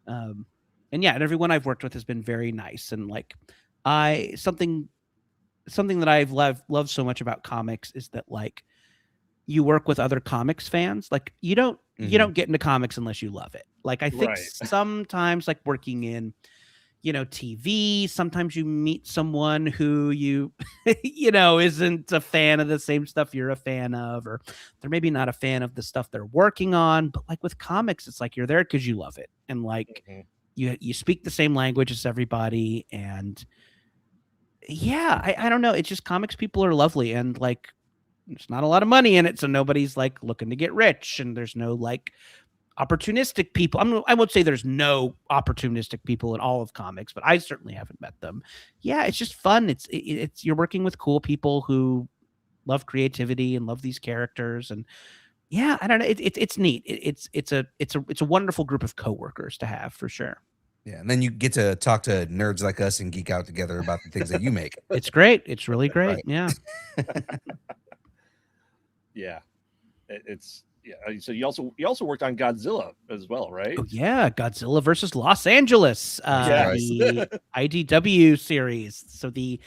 And yeah, and everyone I've worked with has been very nice. And like something that I've loved so much about comics is that like you work with other comics fans. Like you don't get into comics unless you love it. Like I think Right. sometimes like working in TV, sometimes you meet someone who you isn't a fan of the same stuff you're a fan of, or they're maybe not a fan of the stuff they're working on. But like with comics, it's like you're there because you love it. And like Mhm. you speak the same language as everybody, and yeah, I don't know. It's just comics people are lovely, and like there's not a lot of money in it, so nobody's like looking to get rich, and there's no like opportunistic people. I won't say there's no opportunistic people in all of comics, but I certainly haven't met them. Yeah, it's just fun. It's you're working with cool people who love creativity and love these characters, and yeah, I don't know. It's neat. It's a wonderful group of coworkers to have for sure. Yeah, and then you get to talk to nerds like us and geek out together about the things that you make. It's great. It's really great. Right. Yeah. Yeah, it's yeah. So you also worked on Godzilla as well, right? Oh yeah, Godzilla versus Los Angeles, Yes. the IDW series. So the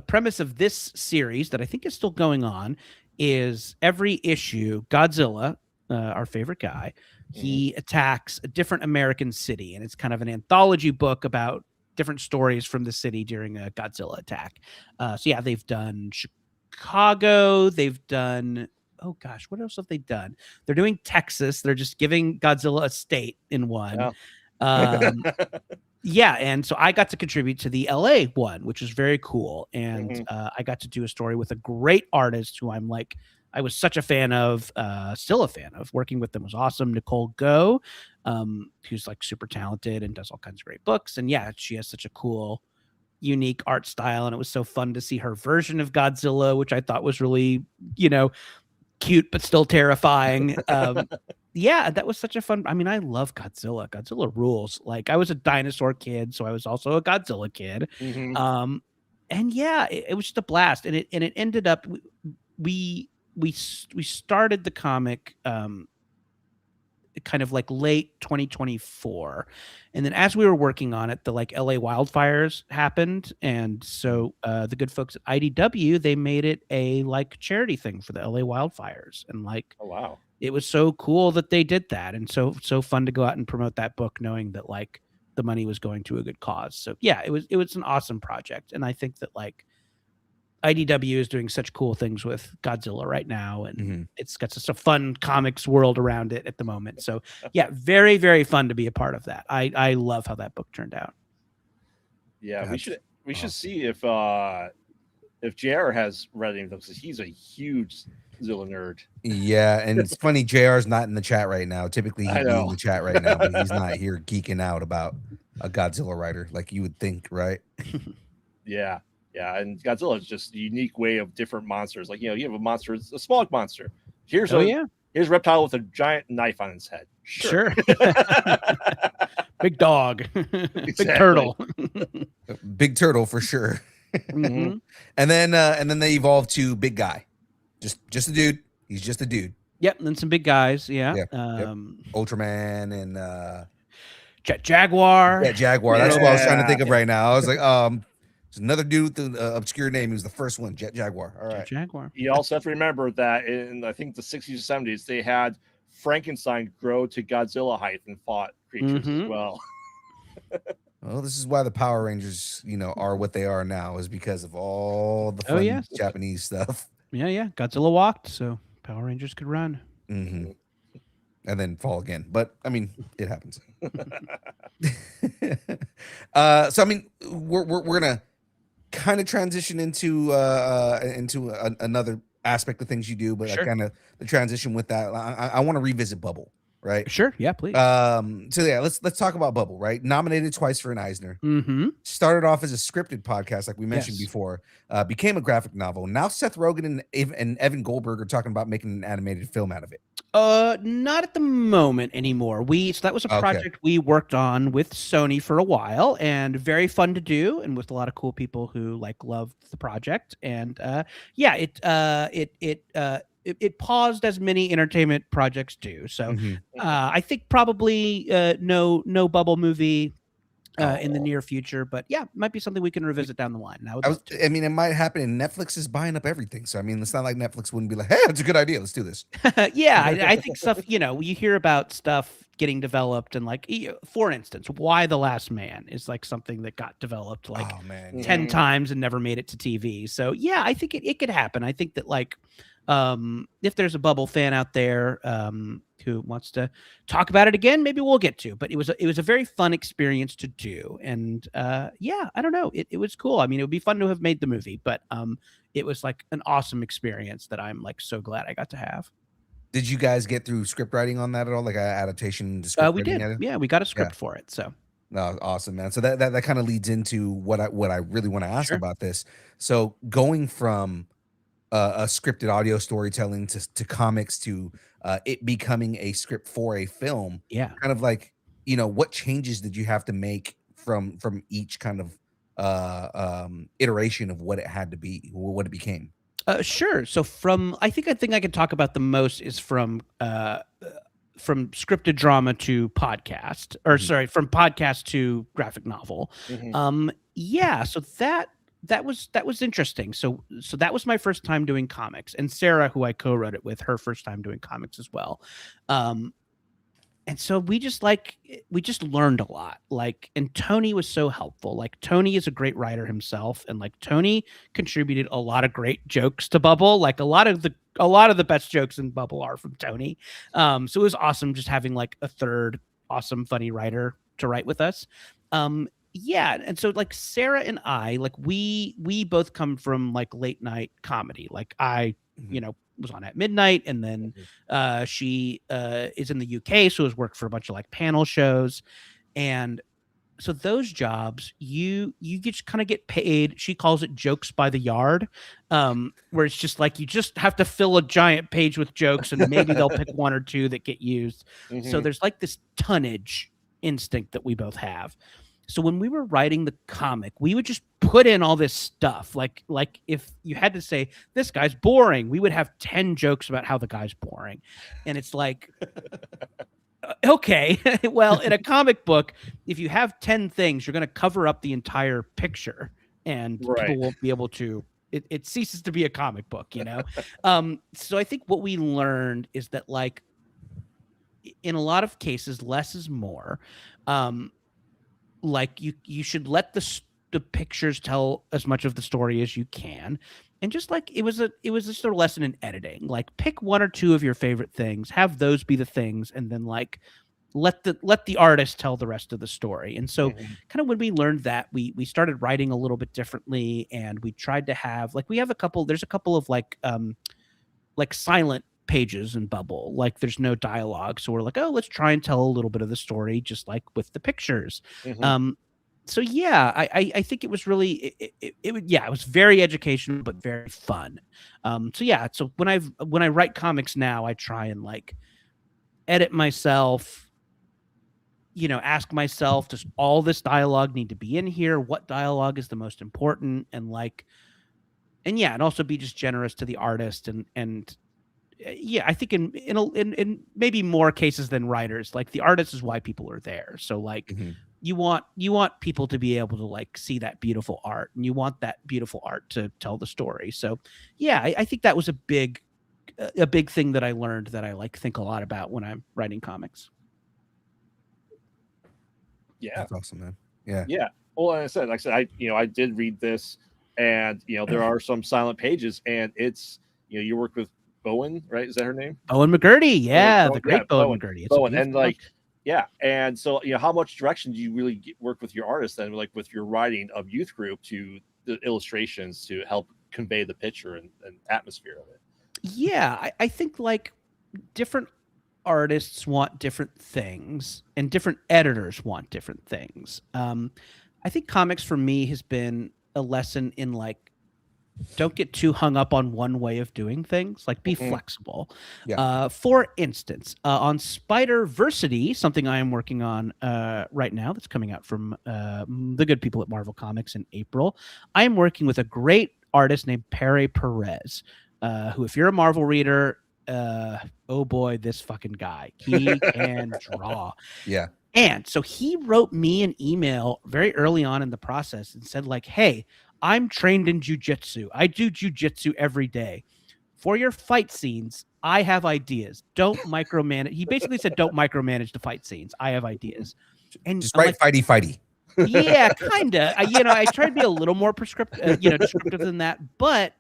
premise of this series that I think is still going on is every issue Godzilla, our favorite guy, he attacks a different American city, and it's kind of an anthology book about different stories from the city during a Godzilla attack. So yeah, they've done Chicago, they've done, oh gosh, what else have they done? They're doing Texas. They're just giving Godzilla a state in one. Yeah. Yeah, and so I got to contribute to the LA one, which is very cool. And I got to do a story with a great artist who I was such a fan of, still a fan of. Working with them was awesome. Nicole Go, who's like super talented and does all kinds of great books. And yeah, she has such a cool, unique art style. And it was so fun to see her version of Godzilla, which I thought was really, cute but still terrifying. Yeah, that was such a fun. I mean, I love Godzilla. Godzilla rules. Like, I was a dinosaur kid, so I was also a Godzilla kid. And yeah, it was just a blast. And it ended up we started the comic kind of like late 2024, and then as we were working on it, the like LA wildfires happened, and so the good folks at IDW, they made it a like charity thing for the LA wildfires, and like, Oh wow. it was so cool that they did that, and so fun to go out and promote that book knowing that like the money was going to a good cause. So yeah, it was an awesome project, and I think that like IDW is doing such cool things with Godzilla right now, and it's got such a fun comics world around it at the moment. So yeah, very, very fun to be a part of that. I love how that book turned out. Yeah, That's we should awesome. see if JR has read any of them, because he's a huge Zilla nerd. Yeah, and it's funny, JR's not in the chat right now. Typically, I he'd be in know. the chat right now, but he's not here geeking out about a Godzilla writer like you would think, right? Yeah, and Godzilla is just a unique way of different monsters. Like, you have a monster, it's a small monster. Here's a reptile with a giant knife on its head. Sure. Big dog. Big Exactly. turtle. Big turtle for sure. Mhm. And then they evolved to big guy, just a dude. He's just a dude. Yep, and then some big guys. Yeah. Yep. Ultraman and Jet Jaguar. yeah, Jaguar. That's what I was trying to think of right now. I was like, there's another dude with the obscure name. He was the first one, Jet Jaguar. All Jet right. Jaguar. You also have to remember that in, I think, the 60s or 70s, they had Frankenstein grow to Godzilla height and fought creatures as well. Well, this is why the Power Rangers, are what they are now, is because of all the fun yes. Japanese stuff. Yeah. Godzilla walked, so Power Rangers could run. And then fall again. But I mean, it happens. So I mean, we're gonna kind of transition into another aspect of things you do, but Sure. kind of the transition with that. I want to revisit Bubble, right? Sure. Yeah, please. So yeah, let's talk about Bubble, right? Nominated twice for an Eisner. Started off as a scripted podcast, like we mentioned Yes. before. Became a graphic novel. Now Seth Rogen and Evan Goldberg are talking about making an animated film out of it. Not at the moment anymore. So that was a Okay. project we worked on with Sony for a while, and very fun to do, and with a lot of cool people who like loved the project. And yeah, it paused as many entertainment projects do. So I think probably no Bubble movie in the near future, but yeah, might be something we can revisit down the line. And I mean, it might happen, and Netflix is buying up everything. So I mean, it's not like Netflix wouldn't be like, "Hey, it's a good idea. Let's do this." yeah, I think stuff. You hear about stuff getting developed, and like, for instance, Why the Last Man is like something that got developed like Oh man, 10 times and never made it to TV. So yeah, I think it could happen. I think that like If there's a Bubble fan out there who wants to talk about it again, maybe we'll get to. But it was a very fun experience to do, and yeah, I don't know, it was cool. I mean, it would be fun to have made the movie, but it was like an awesome experience that I'm like so glad I got to have. Did you guys get through script writing on that at all, like adaptation to script We writing did, at it? yeah, we got a script for it, so. No, awesome, man. So that kind of leads into what I really want to ask Sure. about this. So going from a scripted audio storytelling to comics to it becoming a script for a film, Yeah. kind of like, you know, what changes did you have to make from each kind of iteration of what it had to be, what it became? Sure. So I think I could talk about the most is from scripted drama to podcast, or sorry, from podcast to graphic novel. Yeah. So that was interesting. So that was my first time doing comics, and Sarah, who I co-wrote it with, her first time doing comics as well. And so we just learned a lot. Like, and Tony was so helpful. Like, Tony is a great writer himself, and like Tony contributed a lot of great jokes to Bubble. Like a lot of the best jokes in Bubble are from Tony. So it was awesome just having like a third awesome funny writer to write with us. Yeah, and so like Sarah and I, like we both come from like late night comedy. Like I, you know, was on At Midnight, and then she is in the UK, so has worked for a bunch of like panel shows, and so those jobs you just kind of get paid. She calls it jokes by the yard, where it's just like you just have to fill a giant page with jokes, and maybe they'll pick one or two that get used. So there's like this tonnage instinct that we both have. So when we were writing the comic, we would just put in all this stuff. Like if you had to say, this guy's boring, we would have 10 jokes about how the guy's boring. And it's like, okay, well, in a comic book, if you have 10 things, you're going to cover up the entire picture, and people won't be able to, it ceases to be a comic book, you know? So I think what we learned is that, like, in a lot of cases, less is more. Like you should let the pictures tell as much of the story as you can, and just like it was just a lesson in editing. Like, pick one or two of your favorite things, have those be the things, and then like let the artist tell the rest of the story. And so kind of when we learned that, we started writing a little bit differently, and we tried to have like there's a couple of like silent pages in Bubble. Like, there's no dialogue, so we're like, oh, let's try and tell a little bit of the story just like with the pictures. So yeah, I think it was really it was very educational but very fun. So yeah, so when I write comics now, I try and like edit myself, you know, ask myself, does all this dialogue need to be in here? What dialogue is the most important? And like, and yeah, and also be just generous to the artist, and yeah, I think in maybe more cases than writers, like the artist is why people are there. So like you want people to be able to like see that beautiful art, and you want that beautiful art to tell the story. So yeah, I think that was a big thing that I learned, that I like think a lot about when I'm writing comics. Yeah, that's awesome, man. Yeah. Well, like I said, I did read this, and there are some silent pages, and it's you work with Bowen, right? Is that her name? Bowen McGurty. Yeah, the great Bowen McGurty. Bowen, and like, yeah, and so how much direction do you really work with your artist then, like with your writing of Youth Group, to the illustrations to help convey the picture and atmosphere of it? Yeah, I think like different artists want different things, and different editors want different things. I think comics for me has been a lesson in like, don't get too hung up on one way of doing things. Like, be flexible. For instance, on Spider-Versity, something I am working on right now that's coming out from the good people at Marvel Comics in April, I am working with a great artist named Pere Perez, who, if you're a Marvel reader, oh boy, this fucking guy, he can draw. Yeah. And so he wrote me an email very early on in the process and said like, hey, I'm trained in jujitsu. I do jujitsu every day. For your fight scenes, I have ideas. Don't micromanage. He basically said, don't micromanage the fight scenes. I have ideas. And just write like, fighty. Yeah, kind of. I try to be a little more descriptive than that. But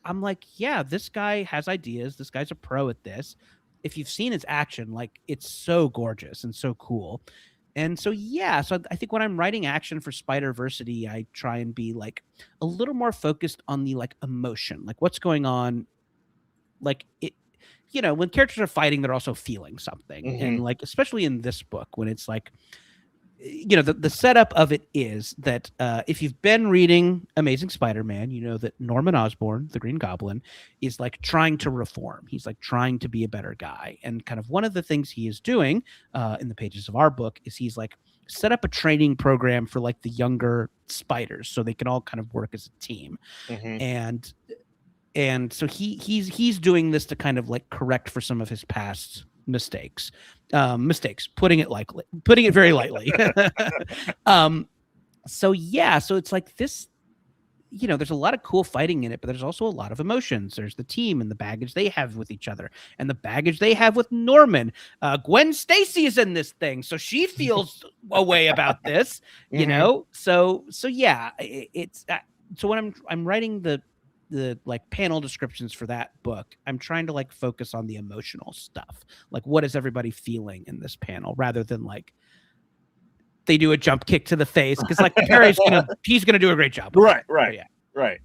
I'm like, yeah, this guy has ideas. This guy's a pro at this. If you've seen his action, like it's so gorgeous and so cool. And so, yeah, so I think when I'm writing action for Spider-Versity, I try and be like a little more focused on the like emotion, like what's going on. Like it, when characters are fighting, they're also feeling something. And like, especially in this book, when it's like, the setup of it is that if you've been reading Amazing Spider-Man, you know that Norman Osborn, the Green Goblin, is like trying to reform. He's like trying to be a better guy. And kind of one of the things he is doing in the pages of our book is he's like set up a training program for like the younger spiders so they can all kind of work as a team. And so he's doing this to kind of like correct for some of his past mistakes, putting it very lightly. So it's like this, there's a lot of cool fighting in it, but there's also a lot of emotions. There's the team and the baggage they have with each other and the baggage they have with Norman. Gwen Stacy is in this thing, so she feels a way about this, so yeah, it's so when I'm writing the like panel descriptions for that book, I'm trying to like focus on the emotional stuff. Like, what is everybody feeling in this panel, rather than like they do a jump kick to the face, because like he's gonna do a great job. Right. Yeah. Right.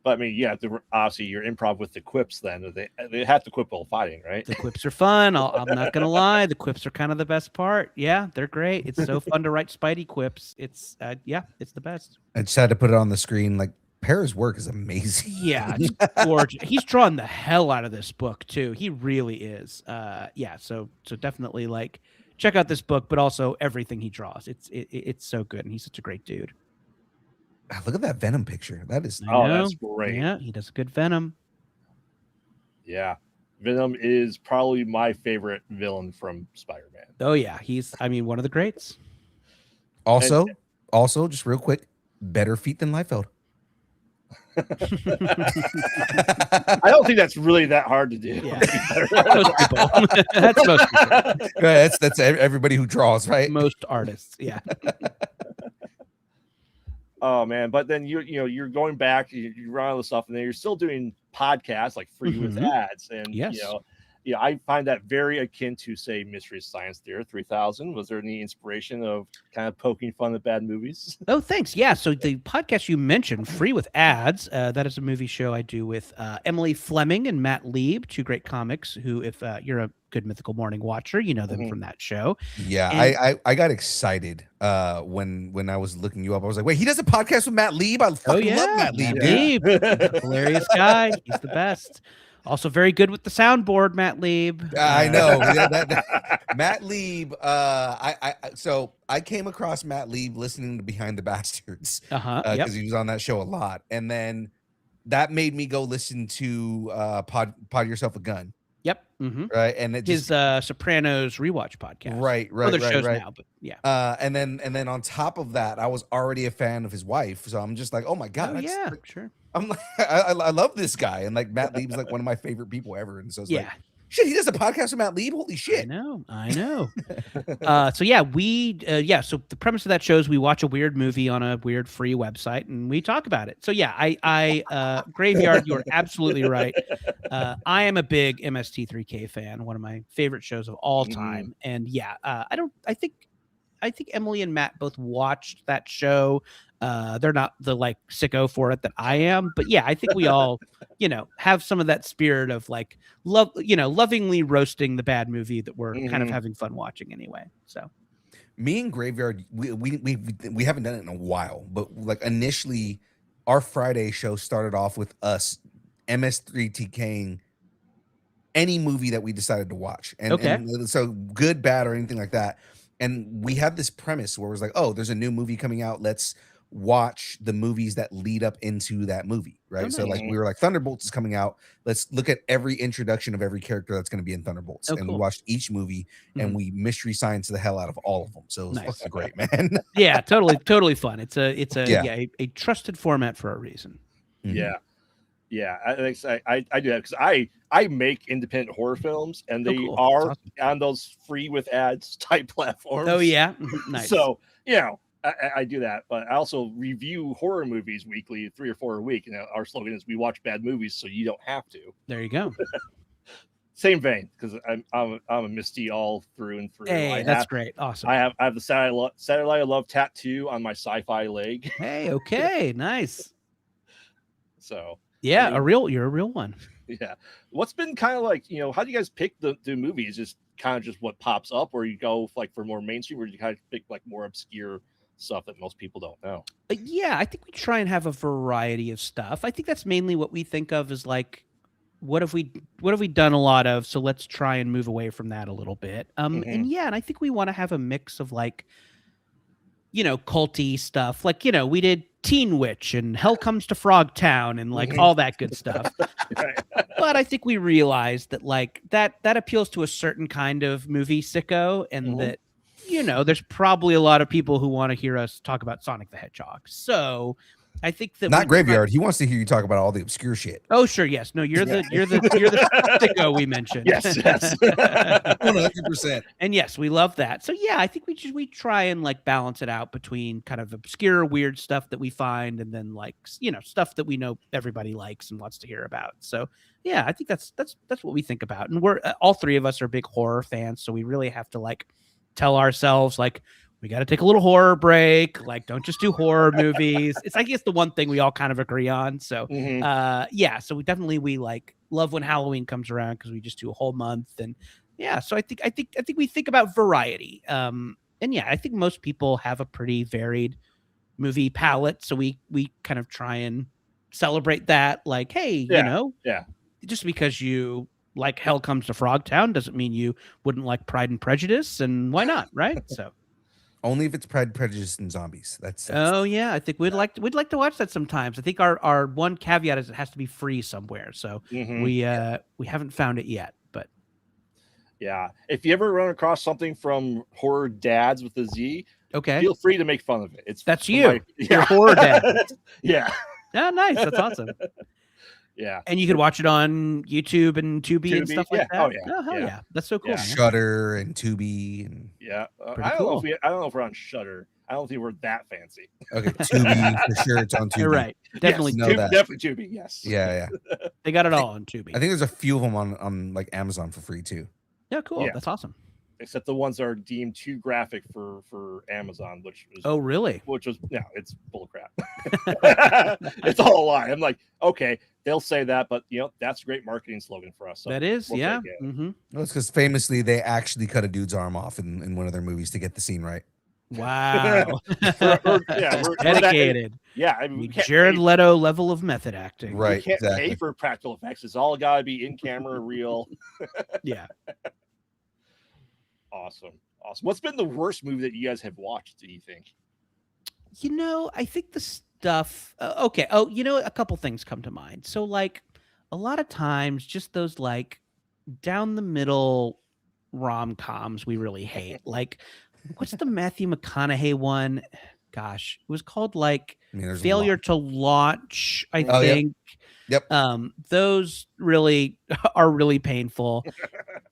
But I mean, yeah, obviously your improv with the quips. Then they have to quip while fighting, right? The quips are fun. I'm not gonna lie, the quips are kind of the best part. Yeah, they're great. It's so fun to write Spidey quips. It's it's the best. I just had to put it on the screen. Like, Para's work is amazing. Yeah, it's gorgeous. He's drawn the hell out of this book too. He really is. So definitely like check out this book, but also everything he draws. It's so good, and he's such a great dude. Look at that Venom picture. That is that's great. Yeah, he does a good Venom. Yeah, Venom is probably my favorite villain from Spider-Man. Oh yeah, he's one of the greats. Also, just real quick, better feet than Liefeld. I don't think that's really that hard to do. Yeah. Most people. That's most people. That's everybody who draws, right? Most artists, yeah. Oh man, but then you're going back, you run all the stuff, and then you're still doing podcasts like Free with Ads, and yes. I find that very akin to, say, Mystery Science Theater 3000. Was there any inspiration of kind of poking fun at bad movies? Oh, thanks. Yeah. So the podcast you mentioned, Free with Ads, that is a movie show I do with Emily Fleming and Matt Lieb, two great comics who, if you're a good Mythical Morning watcher, you know them from that show. Yeah, and I got excited when I was looking you up. I was like, wait, he does a podcast with Matt Lieb? I fucking love Matt Lieb, dude. Hilarious guy. He's the best. Also very good with the soundboard, Matt Lieb. I know. Matt Lieb, so I came across Matt Lieb listening to Behind the Bastards because he was on that show a lot. And then that made me go listen to Pod Yourself a Gun. Yep. Mm-hmm. Right. And it his Sopranos rewatch podcast. Right. Other shows now, but yeah. And then on top of that, I was already a fan of his wife. So I'm just like, oh my God. Sure. I'm like, I love this guy. And like Matt Lieb's like one of my favorite people ever. And so it's like, shit, he does a podcast with Matt Lieb. Holy shit. I know. So the premise of that show is we watch a weird movie on a weird free website and we talk about it. So yeah, I Graveyard, you're absolutely right. I am a big MST3K fan, one of my favorite shows of all time. And yeah, I think Emily and Matt both watched that show. They're not the like sicko for it that I am, but yeah, I think we all, have some of that spirit of like lovingly roasting the bad movie that we're kind of having fun watching anyway. So me and Graveyard, we haven't done it in a while, but like initially our Friday show started off with us MS3TKing any movie that we decided to watch. And so good, bad, or anything like that. And we had this premise where it was like, oh, there's a new movie coming out. Let's watch the movies that lead up into that movie, right? So like we were like, Thunderbolts is coming out. Let's look at every introduction of every character that's going to be in Thunderbolts. We watched each movie and we mystery science the hell out of all of them. So it was fucking great, man. Yeah, totally fun. It's a trusted format for a reason. Yeah. I do that because I make independent horror films, and they are on those Free with Ads type platforms. Oh yeah, nice. So I do that, but I also review horror movies weekly, 3 or 4 a week. And our slogan is "We watch bad movies, so you don't have to." There you go. Same vein, because I'm a Misty all through and through. Hey, that's great. Awesome. I have the Satellite of Love tattoo on my sci-fi leg. Hey, okay, nice. So Yeah, I mean, you're a real one. yeah. What's been kind of like, how do you guys pick the movies? Just kind of just what pops up, or you go like for more mainstream, or you kind of pick like more obscure stuff that most people don't know? Yeah, I think we try and have a variety of stuff. I think that's mainly what we think of as like, what have we done a lot of? So let's try and move away from that a little bit. And yeah, and I think we want to have a mix of like, culty stuff. Like, we did Teen Witch and Hell Comes to Frogtown and like all that good stuff. Right. But I think we realized that like that appeals to a certain kind of movie sicko, and that there's probably a lot of people who want to hear us talk about Sonic the Hedgehog. So I think that Not Graveyard. He wants to hear you talk about all the obscure shit. Oh sure, yes. No, you're the sicko we mentioned. Yes. 100%. And yes, we love that. So yeah, I think we try and like balance it out between kind of obscure, weird stuff that we find, and then like stuff that we know everybody likes and wants to hear about. So yeah, I think that's what we think about. And we're all three of us are big horror fans, so we really have to like tell ourselves like, we got to take a little horror break. Like, don't just do horror movies. It's I guess the one thing we all kind of agree on. So, yeah. So we like love when Halloween comes around because we just do a whole month, and yeah. So I think we think about variety. And yeah, I think most people have a pretty varied movie palette. So we kind of try and celebrate that. Like, hey, just because you like Hell Comes to Frogtown doesn't mean you wouldn't like Pride and Prejudice, and why not, right? So. Only if it's Pride, Prejudice, and Zombies. That's oh yeah, I think we'd like to watch that sometimes. I think our one caveat is it has to be free somewhere. So we haven't found it yet, but yeah. If you ever run across something from Horror Dads with a Z, okay, feel free to make fun of it. That's you. You're Horror Dad. Yeah. Yeah, nice. That's awesome. Yeah. And you could watch it on YouTube and Tubi and stuff like that. Oh yeah. Oh hell yeah. That's so cool. Yeah. Shudder and Tubi and Yeah. Pretty I don't cool. know if we're on Shudder. I don't think we're that fancy. okay, Tubi for sure. It's on Tubi. You're right. Definitely. Yes, Tubi, that. definitely Tubi. Yes. Yeah. They got it all on Tubi. I think there's a few of them on like Amazon for free too. Yeah, cool. Yeah. That's awesome. Except the ones that are deemed too graphic for Amazon, which was really? It's bull crap. It's all a lie. I'm like, okay, they'll say that, but that's a great marketing slogan for us. So that is, we'll yeah. take it. Mm-hmm. Well, it's because famously they actually cut a dude's arm off in one of their movies to get the scene right. Wow. We're Dedicated. I mean, we can't Jared pay, Leto level of method acting. Right. we can't exactly. pay for practical effects. It's all got to be in camera, real. Yeah. Awesome. What's been the worst movie that you guys have watched, do you think? I think the stuff. Okay. Oh, a couple things come to mind. So, like, a lot of times, just those like down the middle rom-coms we really hate. Like, what's the Matthew McConaughey one? Gosh, it was called like there's a Failure lot. to Launch, I Oh, yep. think. Yep. Those really are really painful.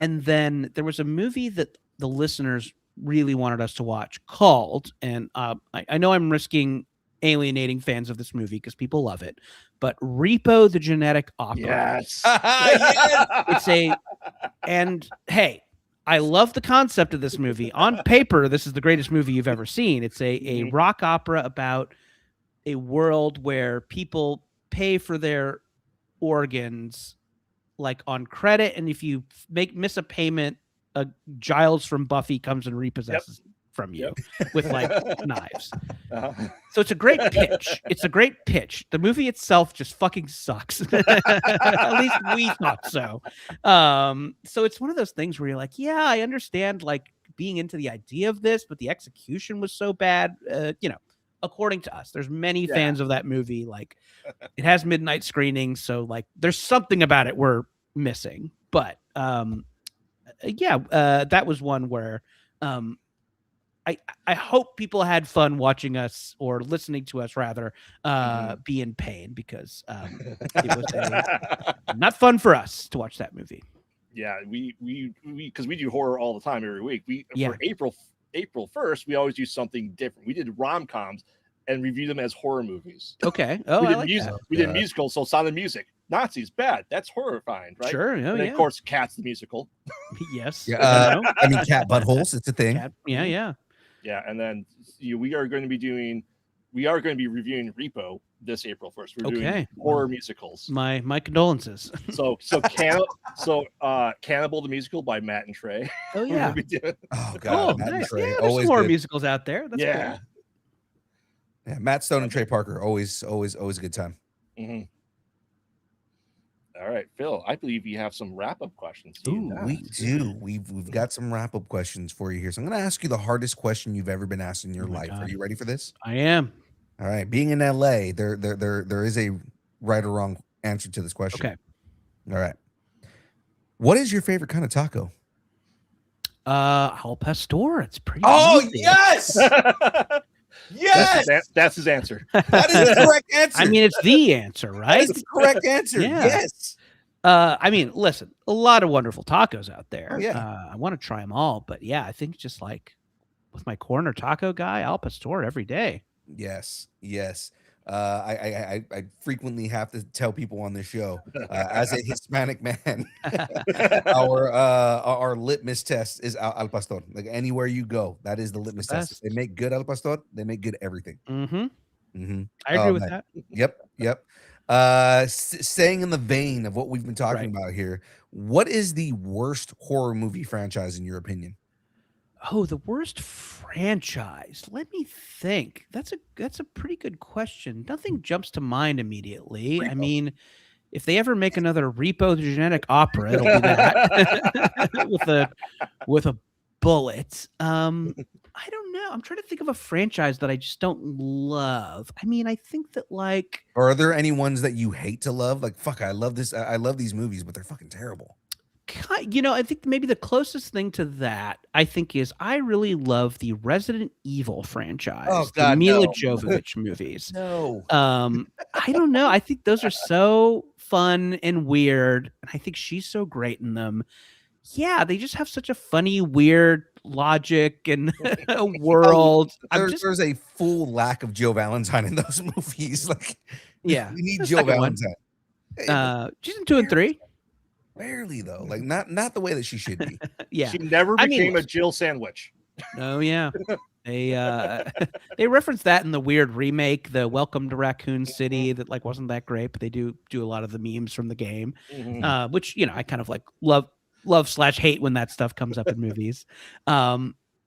And then there was a movie that the listeners really wanted us to watch called, and I know I'm risking alienating fans of this movie because people love it, but Repo the Genetic Opera. Yes. It's and hey, I love the concept of this movie. On paper, this is the greatest movie you've ever seen. It's a rock opera about a world where people pay for their organs like on credit, and if you miss a payment, Giles from Buffy comes and repossesses from you with like knives. So it's a great pitch. The movie itself just fucking sucks. At least we thought so. So it's one of those things where you're like, yeah, I understand like being into the idea of this, but the execution was so bad. According to us, there's many fans of that movie. Like, it has midnight screenings, so like there's something about it we're missing. But that was one where I hope people had fun watching us or listening to us rather be in pain, because it was not fun for us to watch that movie. Yeah, we because we do horror all the time every week. For April 1st, we always do something different. We did rom-coms and review them as horror movies. Okay. Oh, we I did like music. that. We did musicals. So Sound of Music, Nazis, bad. That's horrifying, right? Sure. Oh, And then, yeah. of course, Cats the musical. Yes. Yeah, I mean, cat buttholes. It's a thing. Yeah. Yeah. Yeah, and then we are going to be reviewing Repo this April 1st. We're doing horror musicals. My condolences. So Cannibal the Musical by Matt and Trey. Oh yeah. Oh Cool. god, Matt and Nice. Trey, Yeah, there's always some more good. musicals out there. That's Yeah. cool. Yeah, Matt Stone and Trey Parker, always a good time. Mm-hmm. All right, Phil, I believe you have some wrap-up questions. Ooh, we do. We've got some wrap-up questions for you here. So I'm going to ask you the hardest question you've ever been asked in your life. God. Are you ready for this? I am. All right. Being in LA, there is a right or wrong answer to this question. Okay. All right. What is your favorite kind of taco? Al pastor. It's pretty. Oh easy. yes, yes. That's his answer. That is the correct answer. I mean, it's the answer, that right? is the correct answer. Yeah. Yes. I mean, listen, a lot of wonderful tacos out there. Oh, yeah. I want to try them all, but yeah, I think just like with my corner taco guy, Al pastor every day. Yes. Yes. I frequently have to tell people on this show, as a Hispanic man, our litmus test is al pastor. Like anywhere you go, that is the litmus test. If they make good al pastor, they make good everything. Mm-hmm. Mm-hmm. I agree with man. that. Yep. Staying in the vein of what we've been talking about here, what is the worst horror movie franchise in your opinion? Oh, the worst franchise. Let me think. That's a pretty good question. Nothing jumps to mind immediately. I mean, if they ever make another Repo the Genetic Opera, it'll be that with a bullet. I don't know. I'm trying to think of a franchise that I just don't love. I mean, I think that like, Or are there any ones that you hate to love? Like, fuck, I love this. I love these movies, but they're fucking terrible. I think maybe the closest thing to that, I think, is I really love the Resident Evil franchise. Oh, God, the Mila no. Jovovich movies. No. I don't know. I think those are so fun and weird, and I think she's so great in them. Yeah, they just have such a funny, weird logic and a world. There's a full lack of Joe Valentine in those movies. Like, Yeah, we need the Joe second one. Valentine. She's in 2 and 3. Barely though, like not the way that she should be. Yeah. She never I mean, became a Jill sandwich. Oh yeah. They referenced that in the weird remake, the Welcome to Raccoon City, that like wasn't that great, but they do a lot of the memes from the game, Mhm. which I kind of like love/hate when that stuff comes up in movies.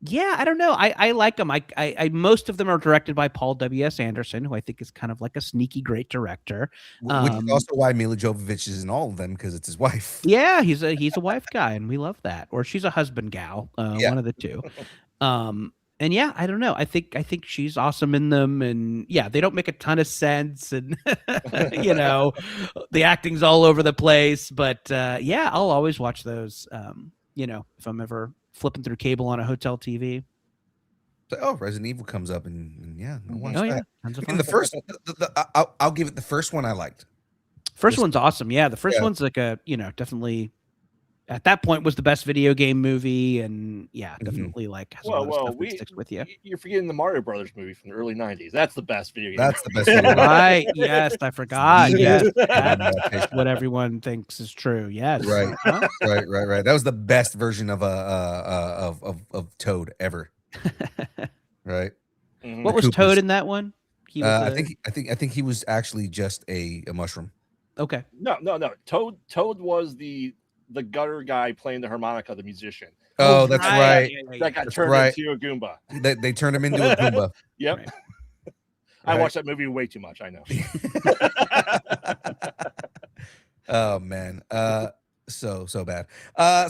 Yeah, I don't know. I like them. I most of them are directed by Paul W.S. Anderson, who I think is kind of like a sneaky great director. Which is also why Mila Jovovich is in all of them, because it's his wife. Yeah, he's a wife guy, and we love that. Or she's a husband gal, one of the two. And yeah, I don't know. I think she's awesome in them, and yeah, they don't make a ton of sense, and the acting's all over the place. But yeah, I'll always watch those. If I'm ever flipping through cable on a hotel TV. So, Resident Evil comes up, and yeah, I'll watch Oh yeah, that. tons of I mean, the fun. first, I'll give it the first one I liked. First one's awesome. Yeah, the first Yeah. one's like definitely at that point was the best video game movie, and yeah, definitely like has a lot of stuff that sticks with you. You're forgetting the Mario Brothers movie from the early '90s. That's the best video game. That's the best. Video. Right? Yes, I forgot. The Yes, best that's adaptation. what everyone thinks is true. Yes, Right. Huh? Right. That was the best version of Toad ever. Right. Mhm. What was Koopas. Toad in that one? He was I think he was actually just a mushroom. okay. No. Toad was the gutter guy playing the harmonica, the musician. Oh, that's right. That got That's turned right. into a Goomba. They turned him into a Goomba. Yep. Right. I Right. watched that movie way too much. I know. Oh man. So bad.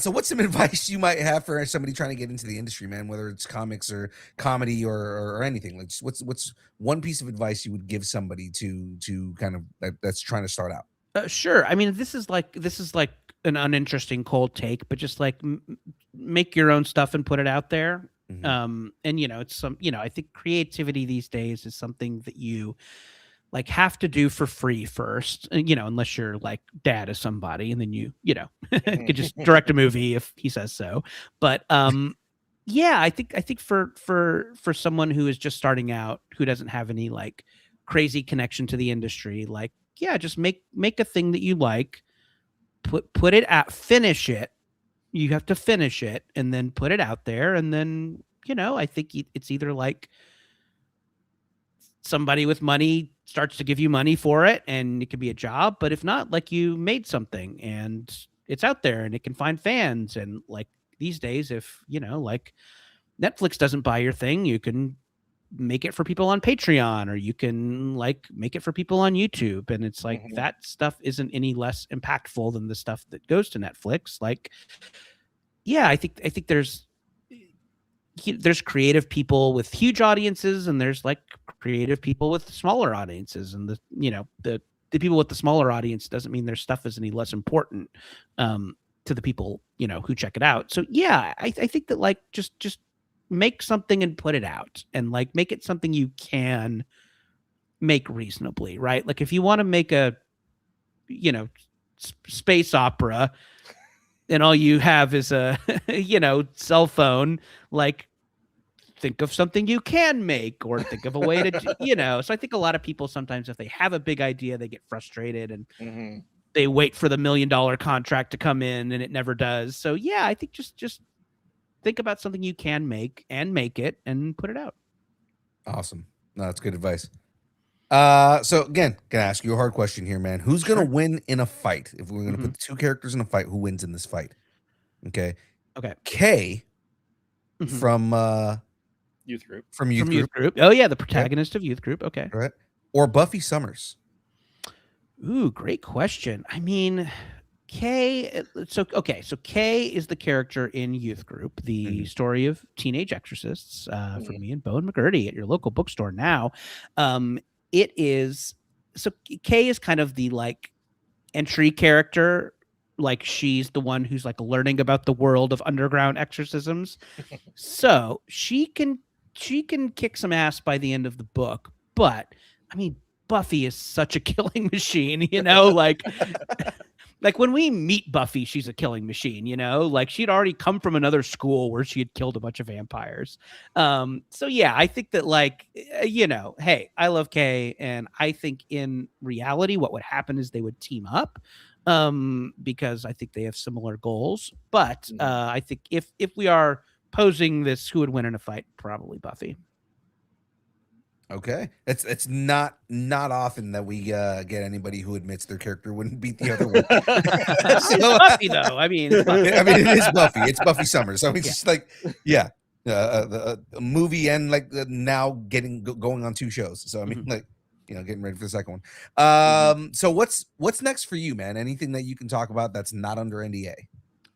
So what's some advice you might have for somebody trying to get into the industry, man, whether it's comics or comedy or anything? Like what's one piece of advice you would give somebody to kind of that's trying to start out? Sure. I mean, this is like an uninteresting cold take, but just like make your own stuff and put it out there. Mhm. And it's I think creativity these days is something that you like have to do for free first, unless you're like dad of somebody, and then you could just direct a movie if he says so. But yeah, I think for someone who is just starting out, who doesn't have any like crazy connection to the industry, like yeah, just make a thing that you like, put it out, finish it. You have to finish it and then put it out there, and then I think it's either like somebody with money starts to give you money for it and it could be a job, but if not, like you made something and it's out there and it can find fans. And like these days, if like Netflix doesn't buy your thing, you can make it for people on Patreon, or you can like make it for people on YouTube. And it's like that stuff isn't any less impactful than the stuff that goes to Netflix. Like, yeah, I think there's creative people with huge audiences, and there's like creative people with smaller audiences. And the people with the smaller audience doesn't mean their stuff is any less important to the people who check it out. So yeah, I think that like just make something and put it out, and like make it something you can make reasonably, right? Like if you want to make a space opera and all you have is a cell phone, like think of something you can make, or think of a way to so I think a lot of people sometimes, if they have a big idea, they get frustrated and they wait for the $1 million contract to come in, and it never does. So yeah, I think just think about something you can make and make it and put it out. Awesome. No, that's good advice. So again, gonna ask you a hard question here, man. Who's gonna win in a fight? If we're gonna put two characters in a fight, who wins in this fight? Okay. Kay from Youth Group. From Youth Group. Oh yeah, the protagonist of Youth Group. Okay. Right. Or Buffy Summers. Ooh, great question. I mean, Kay. So Kay is the character in Youth Group, the story of teenage exorcists, from me and Bowen McGurty at your local bookstore now. It is, so Kay is kind of the like entry character. Like she's the one who's like learning about the world of underground exorcisms. So she can kick some ass by the end of the book. But I mean, Buffy is such a killing machine, like when we meet Buffy, she's a killing machine, like she'd already come from another school where she had killed a bunch of vampires. So yeah, I think that like, hey, I love Kay. And I think in reality, what would happen is they would team up, because I think they have similar goals. But I think if we are posing this, who would win in a fight? Probably Buffy. Okay, it's not often that we get anybody who admits their character wouldn't beat the other one. It's Buffy, though. I mean, it is Buffy. It's Buffy Summers. So it's just like, yeah, the movie and like now going on 2 shows. So I mean, like, getting ready for the second one. So what's next for you, man? Anything that you can talk about that's not under NDA?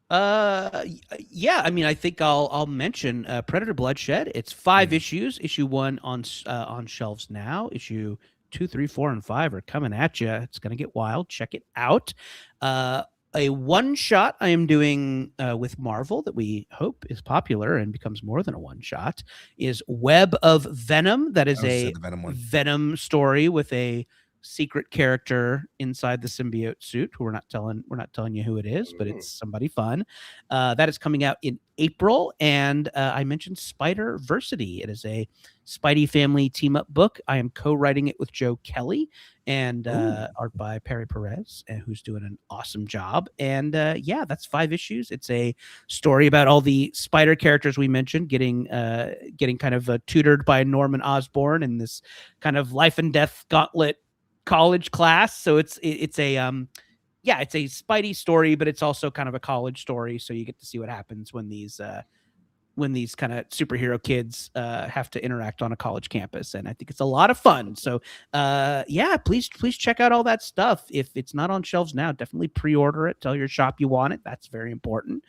Yeah, I mean, I think I'll mention Predator Bloodshed. It's 5 issues. Issue 1 on shelves now. Issue 2, 3, 4, and 5 are coming at you. It's gonna get wild. Check it out. A one-shot I am doing with Marvel that we hope is popular and becomes more than a one-shot is Web of Venom. That is a Venom story with a secret character inside the symbiote suit, who we're not telling you who it is, but it's somebody fun. That is coming out in April. And I mentioned Spider-Versity. It is a Spidey family team up book. I am co-writing it with Joe Kelly, and art by Perry Perez, who's doing an awesome job. And yeah, that's 5 issues. It's a story about all the Spider characters we mentioned getting kind of tutored by Norman Osborn in this kind of life and death gauntlet college class. So it's a it's a Spidey story, but it's also kind of a college story. So you get to see what happens when these kind of superhero kids have to interact on a college campus. And I think it's a lot of fun. So yeah, please check out all that stuff. If it's not on shelves now, definitely pre-order it. Tell your shop you want it. That's very important.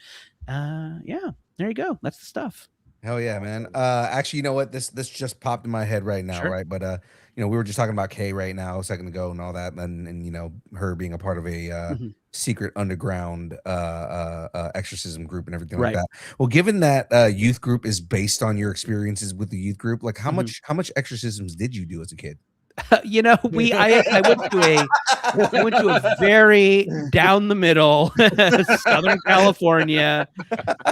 Yeah, there you go. That's the stuff. Hell yeah, man. Actually, you know what? This just popped in my head right now, Sure. right? But we were just talking about Kay right now a second ago and all that, and her being a part of a secret underground exorcism group and everything like Right. that. Well, given that Youth Group is based on your experiences with the Youth Group, like how much exorcisms did you do as a kid? I went to a very down the middle Southern California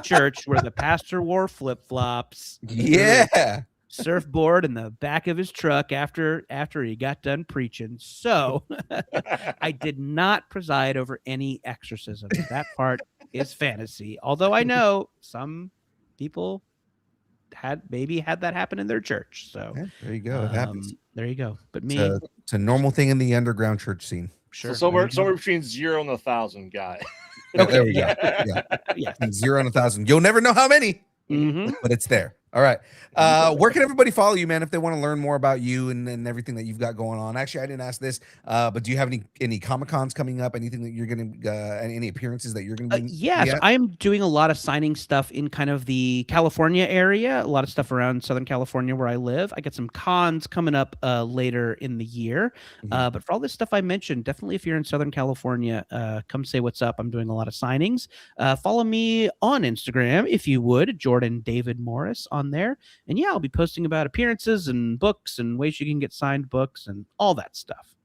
church where the pastor wore flip-flops. Yeah. Surfboard in the back of his truck after he got done preaching. So I did not preside over any exorcism. That part is fantasy. Although I know some people had that happen in their church. So Yeah, there you go. It happens. There you go. But me, It's a normal thing in the underground church scene. sure. So somewhere between 0 and 1,000 guy. Okay, there we go. Yeah. Yeah. 0 and 1,000. You'll never know how many, Mhm. but it's there. All right. Where can everybody follow you, man, if they want to learn more about you and everything that you've got going on? Actually, I didn't ask this, but do you have any Comic Cons coming up? Anything that you're going to, any appearances that you're going to be? Yes, at? I'm doing a lot of signing stuff in kind of the California area, a lot of stuff around Southern California where I live. I got some cons coming up later in the year. Mhm. But for all this stuff I mentioned, definitely if you're in Southern California, come say what's up. I'm doing a lot of signings. Follow me on Instagram, if you would, Jordan David Morris on there. And yeah, I'll be posting about appearances and books and ways you can get signed books and all that stuff.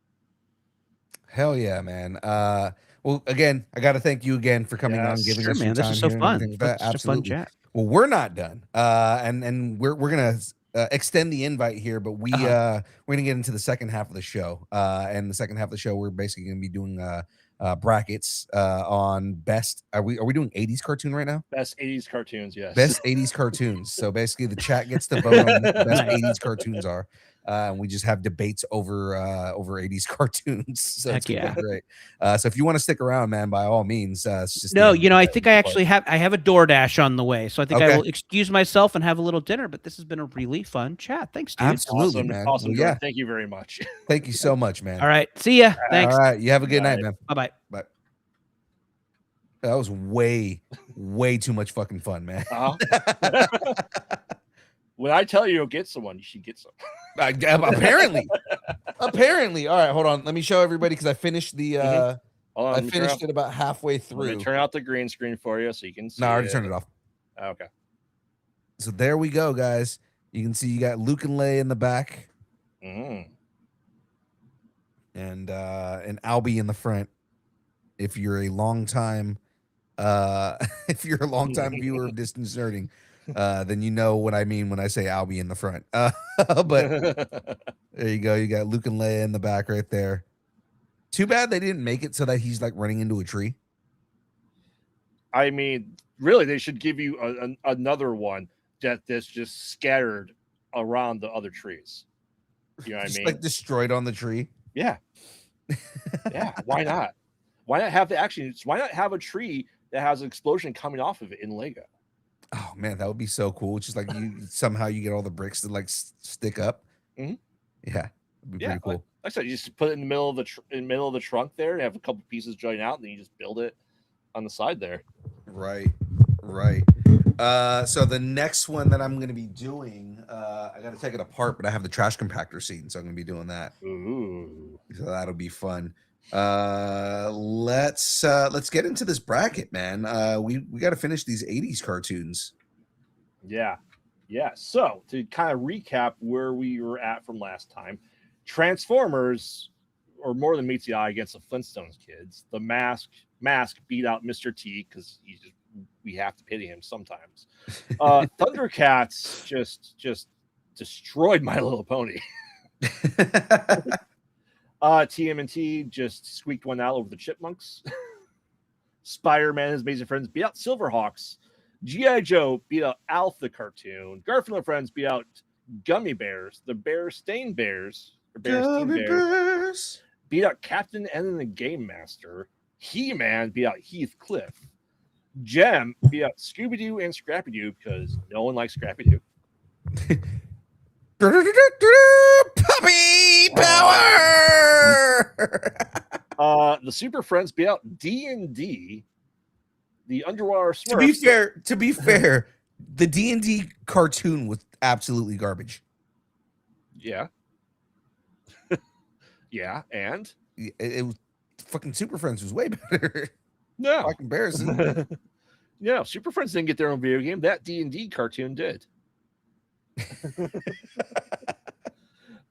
Hell yeah, man. Well, again, I got to thank you again for coming on, giving Sure, us man. your This time is so here and fun. everything like that. Such a fun Absolutely. chat. Well, we're not done, and we're gonna extend the invite here, but we're gonna get into the second half of the show. And the second half of the show, we're basically gonna be doing brackets on best. Are we doing 80s cartoon right now? Best 80s cartoons, yes. Best 80s cartoons. So basically, the chat gets to vote on what the best Nice. 80s cartoons are. And we just have debates over 80s cartoons. So it's Heck gonna yeah. be great. So if you want to stick around, man, by all means. It's just No, the I think I actually have a DoorDash on the way, so I think Okay. I will excuse myself and have a little dinner. But this has been a really fun chat. Thanks, dude. Absolutely, Awesome, man. awesome. Well, Jordan. yeah. Thank you very much. Thank you so much, man. All right, see ya. Thanks. All right. You have a good Bye. night, man. Bye bye. Bye. That was way too much fucking fun, man. When I tell you you'll get someone, you should get some. Apparently. All right, hold on. Let me show everybody because I finished the Hold on, I let me turn finished it about halfway out- let me through. turn out the green screen for you so you can see. No, I already turned it off. Okay. So there we go, guys. You can see you got Luke and Leia in the back Mhm. and Albie in the front. If you're a long time if you're a long time viewer of Distance Nerding, then you know what I mean when I say Albie in the front. But there you go. You got Luke and Leia in the back right there. Too bad they didn't make it so that he's like running into a tree. I mean, really, they should give you another one that's just scattered around the other trees. You know what Just I mean? like destroyed on the tree. Yeah. Yeah. Why not? Why not have the action? Why not have a tree that has an explosion coming off of it in Lego? Oh man, that would be so cool. It's just like you somehow you get all the bricks to like stick up. Mhm. Yeah, it'd be Yeah, pretty cool. Like I said, you just put it in the middle of the trunk there, and have a couple pieces join out, and then you just build it on the side there. Right. So the next one that I'm gonna be doing, I gotta take it apart, but I have the trash compactor scene, so I'm gonna be doing that. Ooh. So that'll be fun. Let's get into this bracket, man. We gotta finish these 80s cartoons. Yeah. So to kind of recap where we were at from last time, Transformers, or More Than Meets the Eye against the Flintstones kids. The Mask beat out Mr. T because we have to pity him sometimes. Thundercats just destroyed My Little Pony. TMNT just squeaked one out over the Chipmunks. Spider-Man and his amazing friends beat out Silverhawks. G.I. Joe beat out Alf the cartoon. Garfield and Friends beat out Gummy Bears. The Bear-Stained Bears, beat out Captain N and the Game Master. He-Man beat out Heathcliff. Gem beat out Scooby-Doo and Scrappy-Doo because no one likes Scrappy-Doo. Puppy power. The Super Friends beat out D&D. The Underwater Smurfs. To be fair, the D&D cartoon was absolutely garbage. Yeah. Yeah, and It was fucking Super Friends was way better no. by comparison. Yeah, Super Friends didn't get their own video game. That D&D cartoon did.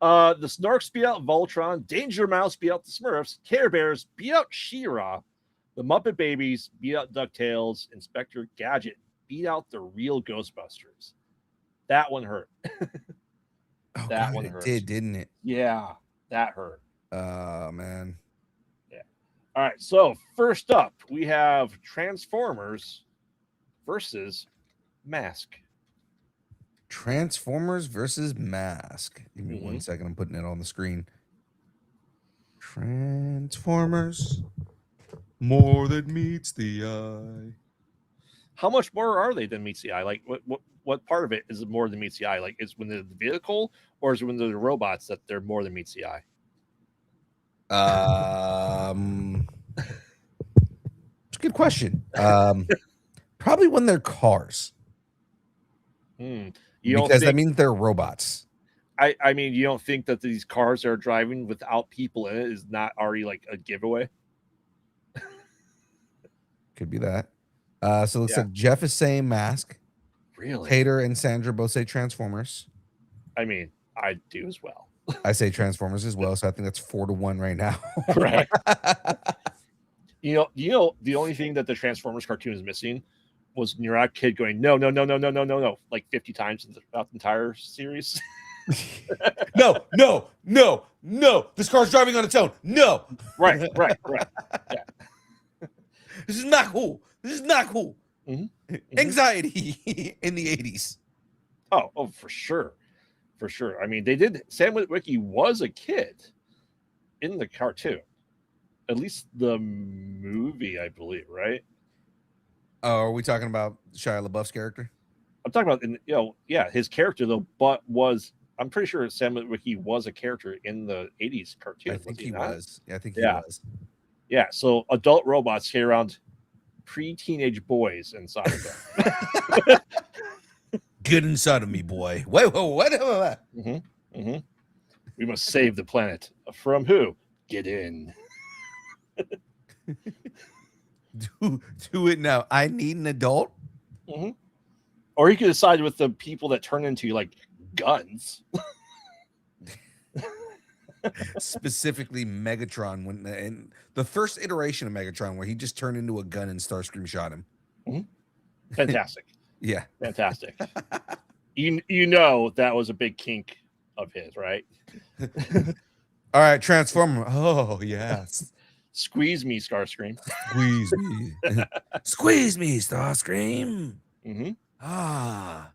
The Snarks beat out Voltron. Danger Mouse beat out the Smurfs. Care Bears beat out She-Ra. The Muppet Babies beat out DuckTales. Inspector Gadget beat out the real Ghostbusters. That one hurt. Oh, That God, one it hurts. didn't it? Yeah, that hurt. Oh, man. All right, so first up, we have Transformers versus Mask. Transformers versus Mask. Give me 1 Mhm. second. I'm putting it on the screen. Transformers. More than meets the eye. How much more are they than meets the eye? Like, what part of it is more than meets the eye? Like, is when they're the vehicle, or is it when they're the robots that they're more than meets the eye? It's a good question. Probably when they're cars, You don't because that think? means they're robots. I mean, you don't think that these cars are driving without people in it is not already like a giveaway? Could be that. So it looks Yeah. like Jeff is saying Mask. Really? Tater and Sandra both say Transformers. I mean, I do as well. I say Transformers as well. So I think that's 4-1 right now. Right. You know, the only thing that the Transformers cartoon is missing was Neurotic Kid going no, like 50 times throughout the entire series. No. This car's driving on its own. No. right. This is not cool. Mhm. Anxiety in the 80s. Oh, for sure. I mean, they did. Sam Witwicky was a kid in the cartoon, at least the movie, I believe. Right? Oh, are we talking about Shia LaBeouf's character? I'm talking about, his character though, but I'm pretty sure Sam Witwicky was a character in the 80s cartoon. I think he not? was. Yeah, I think he Yeah. was. Yeah, so adult robots carry around pre-teenage boys inside of them. Get inside of me, boy. Wait. We must save the planet. From who? Get in. Do it now. I need an adult. Or you could decide with the people that turn into like guns. Specifically Megatron, when in the first iteration of Megatron, where he just turned into a gun and Starscream shot him. Fantastic. Yeah. Fantastic. You know that was a big kink of his, right? All right, Transformer. Oh yes. Squeeze me, Starscream. Squeeze me. Squeeze me, Starscream. Mm-hmm. Ah.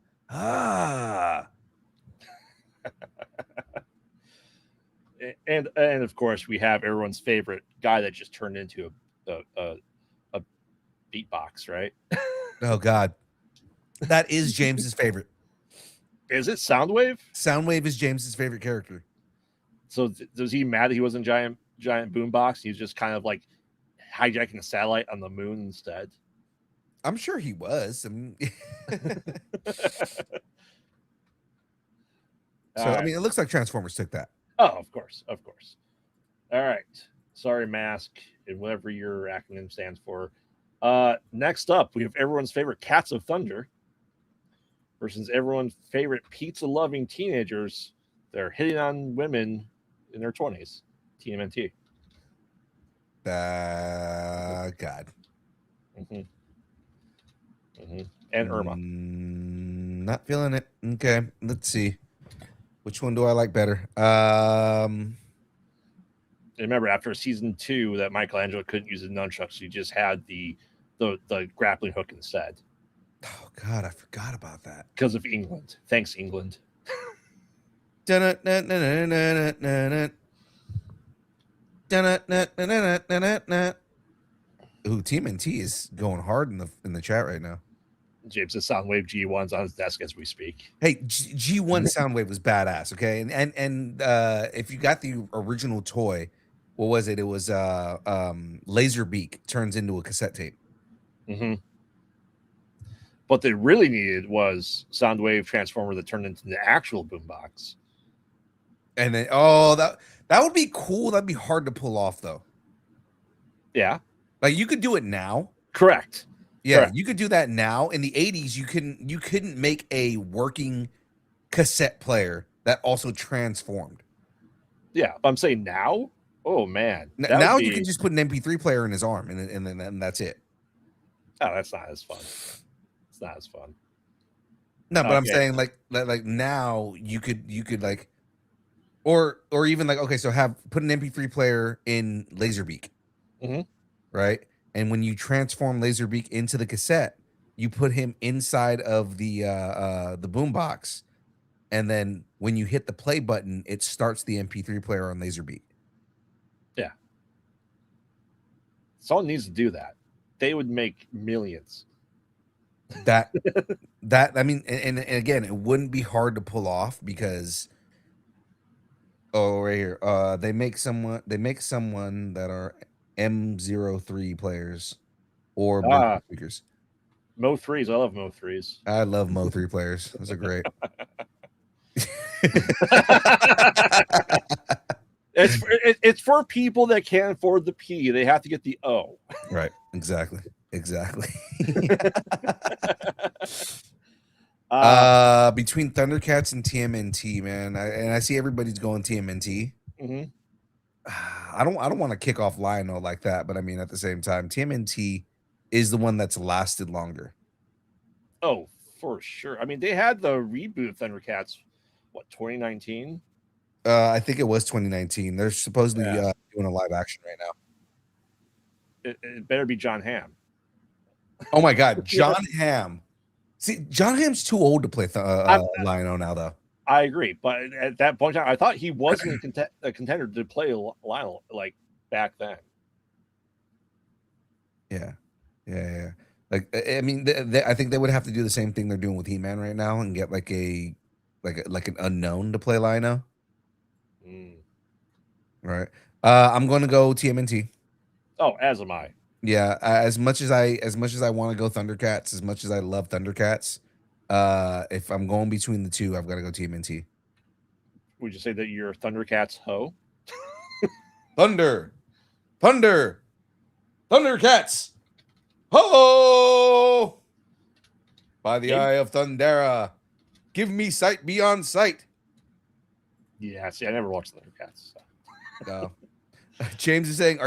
And of course we have everyone's favorite guy that just turned into a beatbox, right? Oh God. That is James's favorite. Is it Soundwave? Soundwave is James's favorite character. So was he mad that he wasn't giant boombox? He was just kind of like hijacking a satellite on the moon instead. I'm sure he was. I mean, I mean, it looks like Transformers took that. Oh, of course. All right. Sorry, Mask, and whatever your acronym stands for. Next up, we have everyone's favorite Cats of Thunder versus everyone's favorite pizza-loving teenagers that are hitting on women in their 20s. TMNT. God. And Irma. Not feeling it. Okay, let's see. Which one do I like better? Remember, after season 2, that Michelangelo couldn't use the nunchucks. He just had the grappling hook instead. Oh God, I forgot about that. Because of England. Thanks, England. Ooh, TMNT is going hard in the chat right now. James' Soundwave G1's on his desk as we speak. Hey, G1 Soundwave was badass. Okay, and if you got the original toy, what was it? It was Laserbeak turns into a cassette tape. What they really needed was Soundwave Transformer that turned into the actual boombox. And then that would be cool. That'd be hard to pull off though. Yeah, like you could do it now. Correct. Yeah, Correct. you could do that now. In the 80s, you couldn't make a working cassette player that also transformed. Yeah, but I'm saying now. Oh man, that would Now be, you can just put an MP3 player in his arm, and that's it. Oh, that's not as fun. It's not as fun. No, but I'm Okay. saying like now you could like, or even like, okay, so put an MP3 player in Laserbeak, Mhm. right? And when you transform Laserbeak into the cassette, you put him inside of the boombox, and then when you hit the play button, it starts the MP3 player on Laserbeak. Someone needs to do that. They would make millions. That I mean, and again, it wouldn't be hard to pull off because right here, they make someone that are M03 players or Bluetooth speakers. Mo 3s. I love Mo 3s. I love Mo 3 players. Those are great. It's for people that can't afford the P. They have to get the O. Right. Exactly. Between Thundercats and TMNT, man, I see everybody's going TMNT. Mhm. I don't want to kick off Lionel like that, but I mean at the same time, TMNT is the one that's lasted longer. Oh, for sure. I mean, they had the reboot of Thundercats, what, 2019? I think it was 2019. They're supposedly Yeah. doing a live action right now. It better be John Hamm. Oh my God, John Hamm. See, John Hamm's too old to play Lionel now, though. I agree, but at that point in time, I thought he wasn't a contender to play Lionel like back then. Yeah. Like, I mean, I think they would have to do the same thing they're doing with He-Man right now and get like an unknown to play Lionel. Right. I'm going to go TMNT. Oh, as am I. Yeah, as much as I want to go Thundercats, as much as I love Thundercats, if I'm going between the two, I've got to go TMNT. Would you say that you're Thundercats ho? Thundercats, ho! By the eye of Thundera, give me sight beyond sight. Yeah, see, I never watched Thundercats. So. No. James is saying,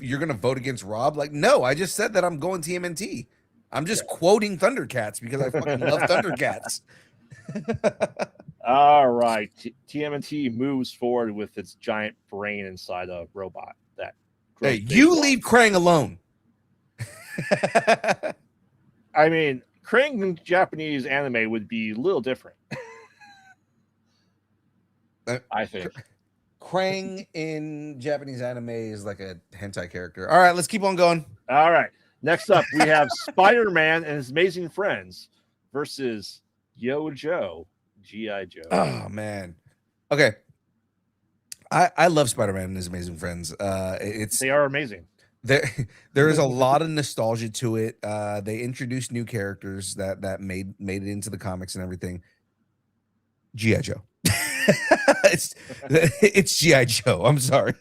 you're gonna vote against Rob? Like, no, I just said that I'm going TMNT. I'm just quoting Thundercats because I fucking love Thundercats. All right, TMNT moves forward with its giant brain inside a robot. Hey, you leave Krang alone. I mean, Krang in Japanese anime would be a little different. I think. Krang in Japanese anime is like a hentai character. All right, let's keep on going. All right. Next up, we have Spider-Man and his amazing friends versus Yo Joe, G.I. Joe. Oh man. Okay. I love Spider-Man and his amazing friends. They are amazing. There is a lot of nostalgia to it. They introduced new characters that made it into the comics and everything. G.I. Joe. it's G.I. Joe. I'm sorry.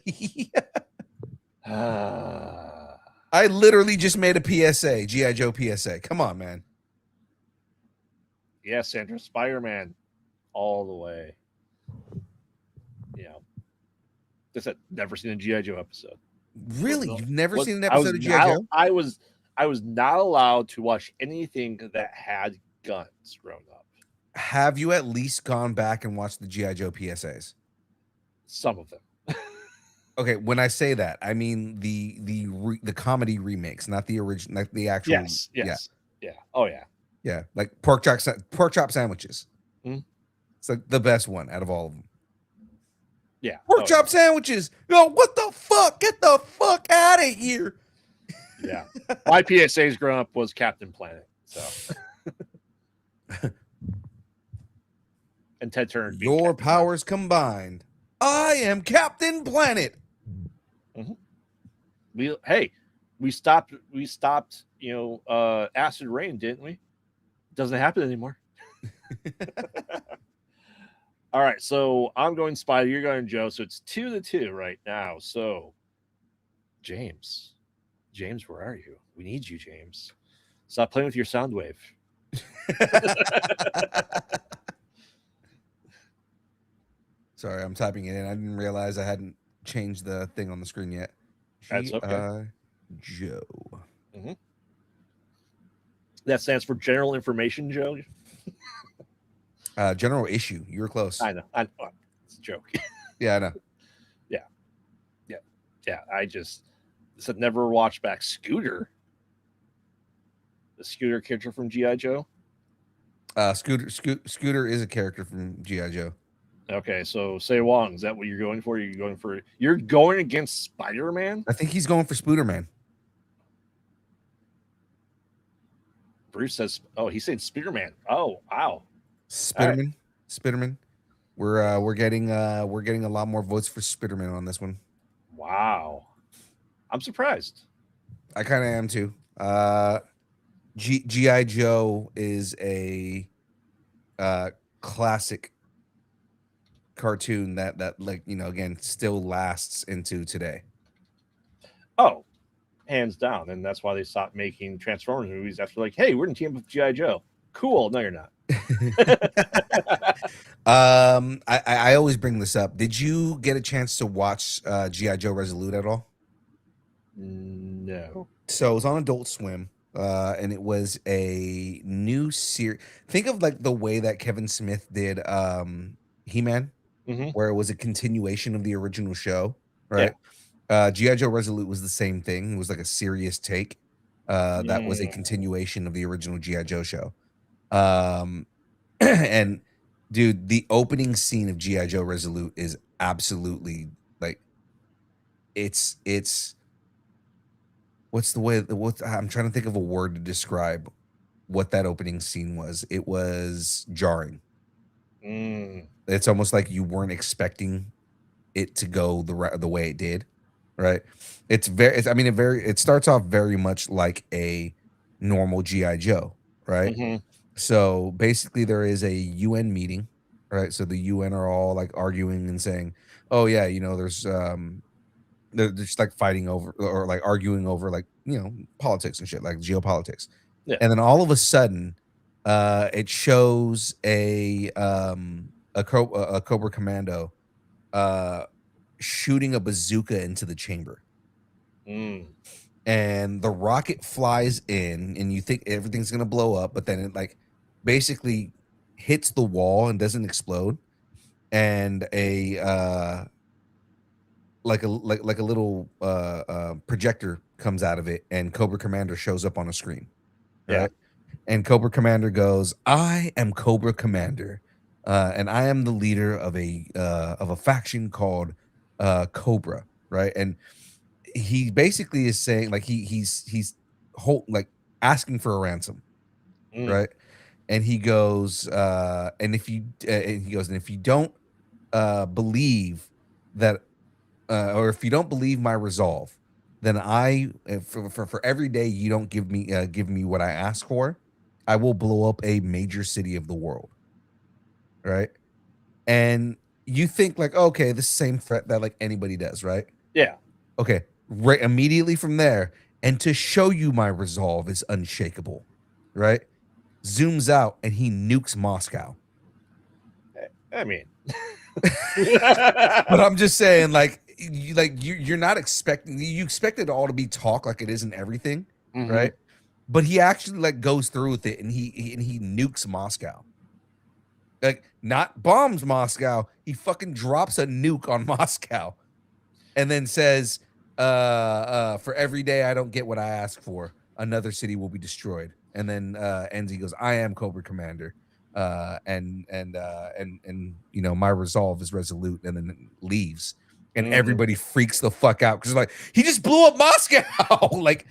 I literally just made a PSA, G.I. Joe PSA. Come on, man. Yes, Sandra, Spider-Man all the way. Yeah. Just said, never seen a G.I. Joe episode. Really? You've never seen an episode of G.I. Joe? I was not allowed to watch anything that had guns growing up. Have you at least gone back and watched the G.I. Joe PSAs? Some of them. Okay, when I say that, I mean the comedy remakes, not the original, not the actual. Yes. Yeah. Oh yeah. Yeah, like pork chop sandwiches. Mm-hmm. It's like the best one out of all of them. Yeah. Pork chop sandwiches. Yo, what the fuck? Get the fuck out of here. Yeah. My PSAs growing up was Captain Planet. So. And Ted Turner. Your Captain powers combined. I am Captain Planet. Mm-hmm. We stopped, acid rain, didn't we? Doesn't happen anymore. All right, so I'm going Spider, you're going Joe, so it's 2-2 right now. So James, where are you? We need you, James. Stop playing with your sound wave. Sorry, I'm typing it in. I didn't realize I hadn't changed the thing on the screen yet. That's okay. Joe. That stands for General Information, Joe. General issue. You were close. I know. It's a joke. Yeah, I know. Yeah. I just said never watch back Scooter. The Scooter character from G.I. Joe. Scooter is a character from G.I. Joe. Okay, so Say Wong, is that what you're going for? You're going against Spider-Man? I think he's going for Spooderman. Bruce says, oh, he said Spider-Man. Oh, wow. Spiderman. We're getting a lot more votes for Spiderman on this one. Wow. I'm surprised. I kind of am too. G.I. Joe is a classic cartoon that like, you know, again, still lasts into today. Oh, hands down. And that's why they stopped making Transformers movies after like, hey, we're in team with G.I. Joe. Cool. No, you're not. I always bring this up. Did you get a chance to watch G.I. Joe Resolute at all? No. So it was on Adult Swim, and it was a new series. Think of like the way that Kevin Smith did He-Man, where it was a continuation of the original show, right? G.I. Joe Resolute was the same thing. It was like a serious take that was a continuation of the original G.I. Joe show. And dude, the opening scene of G.I. Joe Resolute is absolutely like it's I'm trying to think of a word to describe what that opening scene was. It was jarring. It's almost like you weren't expecting it to go the way it did, right? It starts off very much like a normal G.I. Joe, right? So basically there is a UN meeting, right? So the UN are all like arguing and saying, oh yeah, you know, there's they're just like fighting over or like arguing over like, you know, politics and shit, like geopolitics. Yeah. And then all of a sudden, it shows a Cobra Commando shooting a bazooka into the chamber. And the rocket flies in and you think everything's gonna blow up, but then it like basically hits the wall and doesn't explode. And a little projector comes out of it, and Cobra Commander shows up on a screen. Right? Yeah. And Cobra Commander goes, "I am Cobra Commander, and I am the leader of a faction called Cobra." Right? And he basically is saying like he's asking for a ransom, right? And he goes, and if you don't believe that. Or if you don't believe my resolve, then for every day you don't give me what I ask for, I will blow up a major city of the world. Right? And you think like, okay, the same threat that like anybody does, right? Yeah. Okay. Right. Immediately from there, and to show you my resolve is unshakable, right? Zooms out and he nukes Moscow. I mean, but I'm just saying, like you're not expecting, you expect it all to be talk like it isn't everything, right? But he actually like goes through with it, and he nukes Moscow. Like, not bombs Moscow, he fucking drops a nuke on Moscow, and then says, for every day I don't get what I ask for, another city will be destroyed. And then Enzi goes, I am Cobra Commander. And you know, my resolve is resolute, and then leaves, and everybody freaks the fuck out because like, he just blew up Moscow. like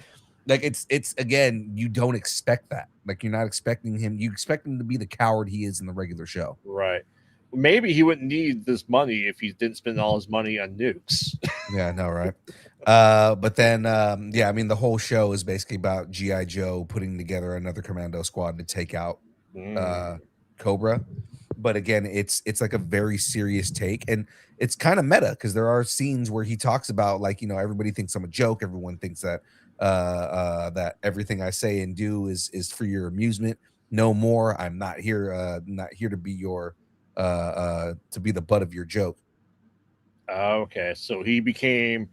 it's again, you don't expect that. Like, you're not expecting him. You expect him to be the coward he is in the regular show, right? Maybe he wouldn't need this money if he didn't spend all his money on nukes. Yeah, I know, right? But then yeah, I mean, the whole show is basically about G.I. Joe putting together another commando squad to take out Cobra. But again, it's like a very serious take, and it's kind of meta because there are scenes where he talks about, like, you know, everybody thinks I'm a joke, everyone thinks that that everything I say and do is for your amusement. No more. I'm not here to be your to be the butt of your joke. Okay, so he became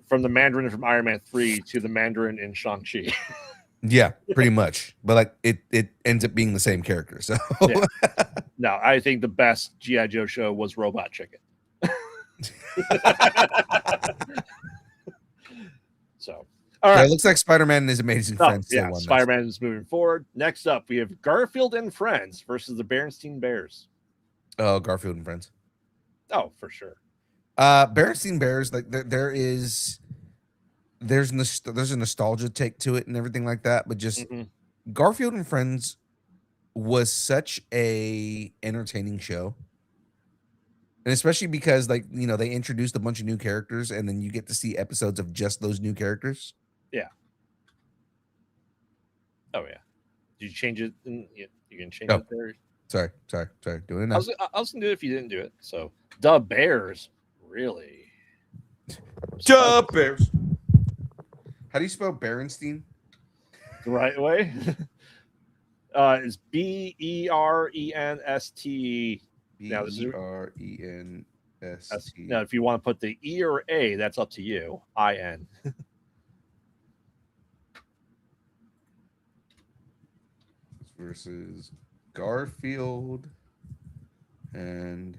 from the Mandarin from Iron Man 3 to the Mandarin in Shang-Chi. Yeah, pretty much. But like it ends up being the same character. So Yeah. No, I think the best G.I. Joe show was Robot Chicken. So, all yeah, right. it looks like Spider-Man and his amazing friends. Yeah, Spider-Man is moving forward. Next up, we have Garfield and Friends versus the Berenstein Bears. Oh, Garfield and Friends. Oh, for sure. Berenstein Bears, like there's a nostalgia take to it and everything like that, but just Garfield and Friends was such a entertaining show. And especially because they introduced a bunch of new characters and then you get to see episodes of just those new characters. Yeah. Oh yeah. Did you change it? You can change Oh. it there. Sorry. Doing it now. I was gonna do it if you didn't do it. So the Bears, really. Duh, Bears. How do you spell Berenstein? The right way. It's Berenst. Now, this is Berenst. Now, if you want to put the E or A, that's up to you. IN. Versus Garfield and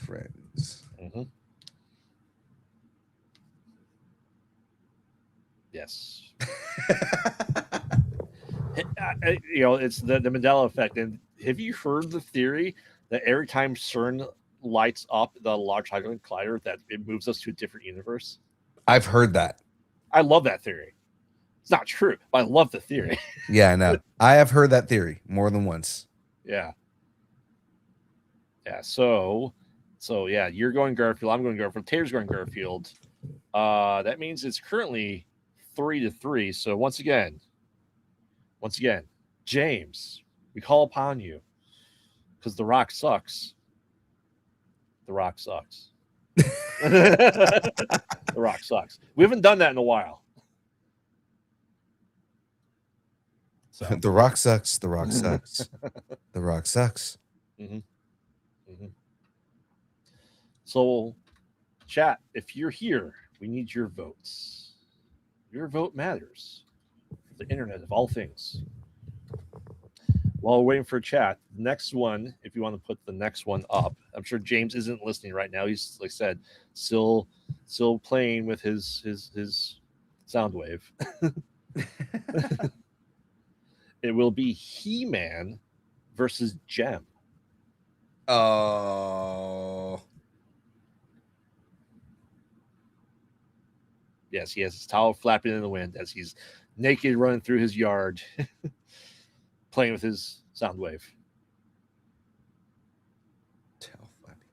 Friends. Yes. It's the Mandela effect. And have you heard the theory that every time CERN lights up the Large Hadron Collider, that it moves us to a different universe? I've heard that. I love that theory. It's not true, but I love the theory. Yeah, I know. I have heard that theory more than once. Yeah. Yeah. So yeah, you're going Garfield. I'm going Garfield. Taylor's going Garfield. That means it's currently 3-3. So once again, James, we call upon you because The Rock sucks. The Rock sucks. The Rock sucks. We haven't done that in a while. So. The Rock sucks. The Rock sucks. The Rock sucks. So, chat, if you're here, we need your votes. Your vote matters for the internet of all things. While we're waiting for chat, the next one, if you want to put the next one up, I'm sure James isn't listening right now. He's, like I said, still playing with his sound wave. It will be He-Man versus Gem. Oh. Yes, he has his towel flapping in the wind as he's naked running through his yard, playing with his sound wave. Towel flapping.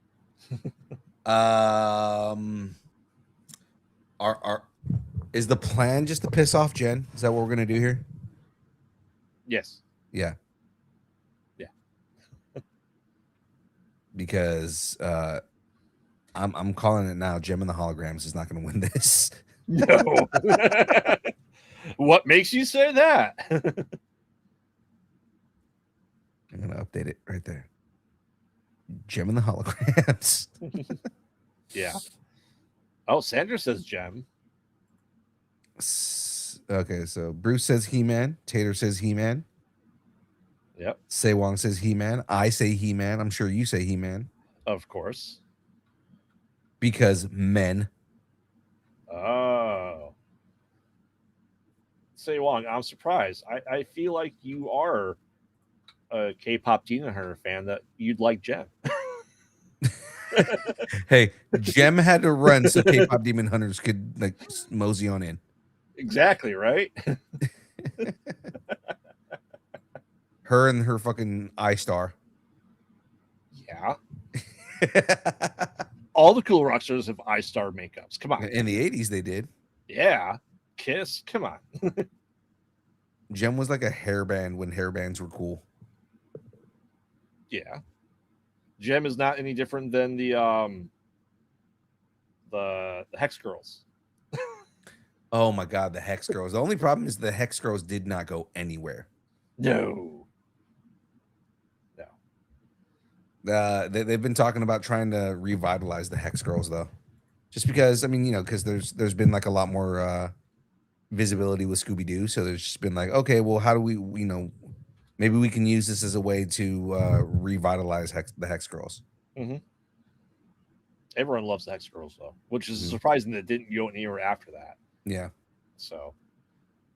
Is the plan just to piss off Jen? Is that what we're gonna do here? Yes. Yeah. Yeah. Because I'm calling it now. Gem and the Holograms is not going to win this. No. What makes you say that? I'm going to update it right there. Gem and the Holograms. Yeah. Oh, Sandra says Gem. Okay, so Bruce says He-Man. Tater says He-Man. Yep. Say Wong says He-Man. I say He-Man. I'm sure you say He-Man. Of course. Because men. Oh. Say Wong, I'm surprised. I feel like you are a K-pop Demon Hunter fan that you'd like Gem. Hey, Gem had to run so K-pop Demon Hunters could like mosey on in. Exactly, right? Her and her fucking iStar. Yeah. All the cool rock stars have iStar makeups. Come on. In the 80s, they did. Yeah. Kiss. Come on. Gem was like a hairband when hairbands were cool. Yeah. Gem is not any different than the Hex Girls. Oh my god, the Hex Girls. The only problem is the Hex Girls did not go anywhere. No. They've been talking about trying to revitalize the Hex Girls though, just because I mean, you know, because there's been like a lot more visibility with Scooby Doo, so there's just been like, okay, well, how do we, you know, maybe we can use this as a way to revitalize the Hex Girls. Mm-hmm. Everyone loves the Hex Girls though, which is Mhm. surprising that it didn't go anywhere after that. Yeah. So,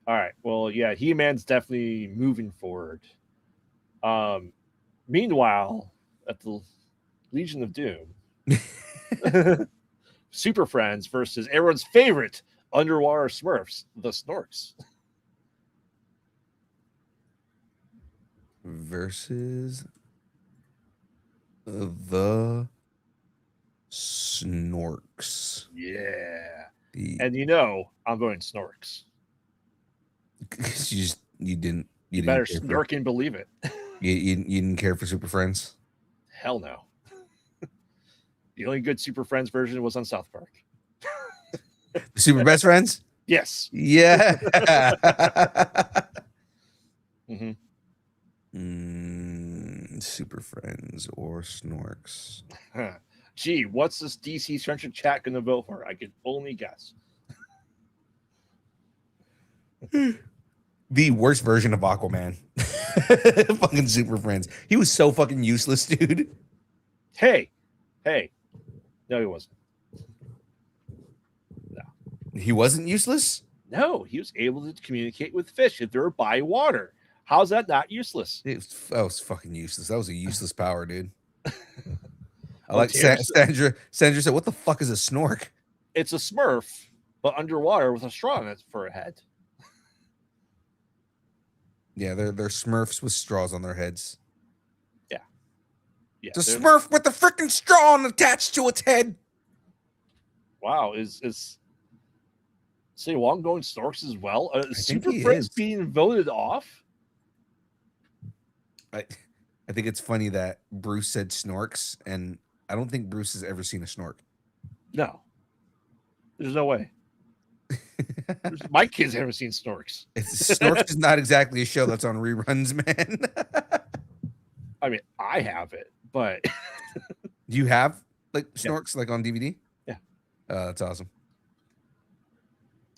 all right. Well, yeah, He-Man's definitely moving forward. Meanwhile, at the Legion of Doom, Super Friends versus everyone's favorite underwater Smurfs, the Snorks. Versus the Snorks. Yeah. The And you know, I'm going Snorks. you didn't Better care for, snork and believe it. you didn't care for Super Friends. Hell no. The only good Super Friends version was on South Park. The Super Best Friends. Yes. Yeah. Super Friends or Snorks. Gee, what's this DC Central chat going to vote for? I can only guess. The worst version of Aquaman. Fucking Super Friends. He was so fucking useless, dude. Hey. No, he wasn't. He wasn't useless? No, he was able to communicate with fish if they were by water. How's that not useless? That was fucking useless. That was a useless power, dude. I Oh, like Tanner Sandra said, what the fuck is a snork? It's a Smurf, but underwater with a straw in it for a head. Yeah, they're Smurfs with straws on their heads. Yeah, it's a Smurf with a freaking straw attached to its head. Wow, is Say Wong going Snorks as well? Super he Friends is. being voted off? I think it's funny that Bruce said Snorks, and I don't think Bruce has ever seen a snork. No. There's no way. My kids haven't seen Snorks. Snorks is not exactly a show that's on reruns, man. I mean, I have it, but Do you have like Snorks like on DVD? Yeah. That's awesome.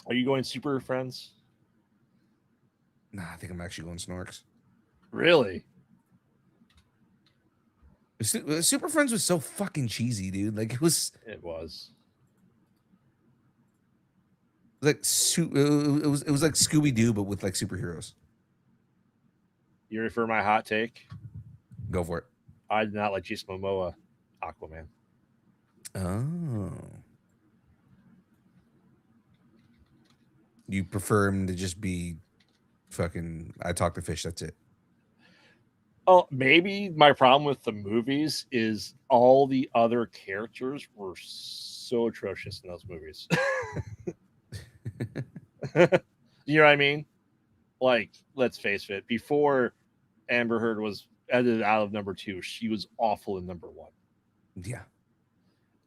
Are you going Super Friends? Nah, I think I'm actually going Snorks. Really? Super Friends was so fucking cheesy, dude. Like it was like it was like Scooby Doo, but with like superheroes. You ready for my hot take? Go for it. I did not like Jason Momoa Aquaman. Oh. You prefer him to just be fucking I talk to fish, that's it. Oh, maybe my problem with the movies is all the other characters were so atrocious in those movies. You know what I mean? Like, let's face it, before Amber Heard was edited out of number 2, she was awful in number 1. Yeah.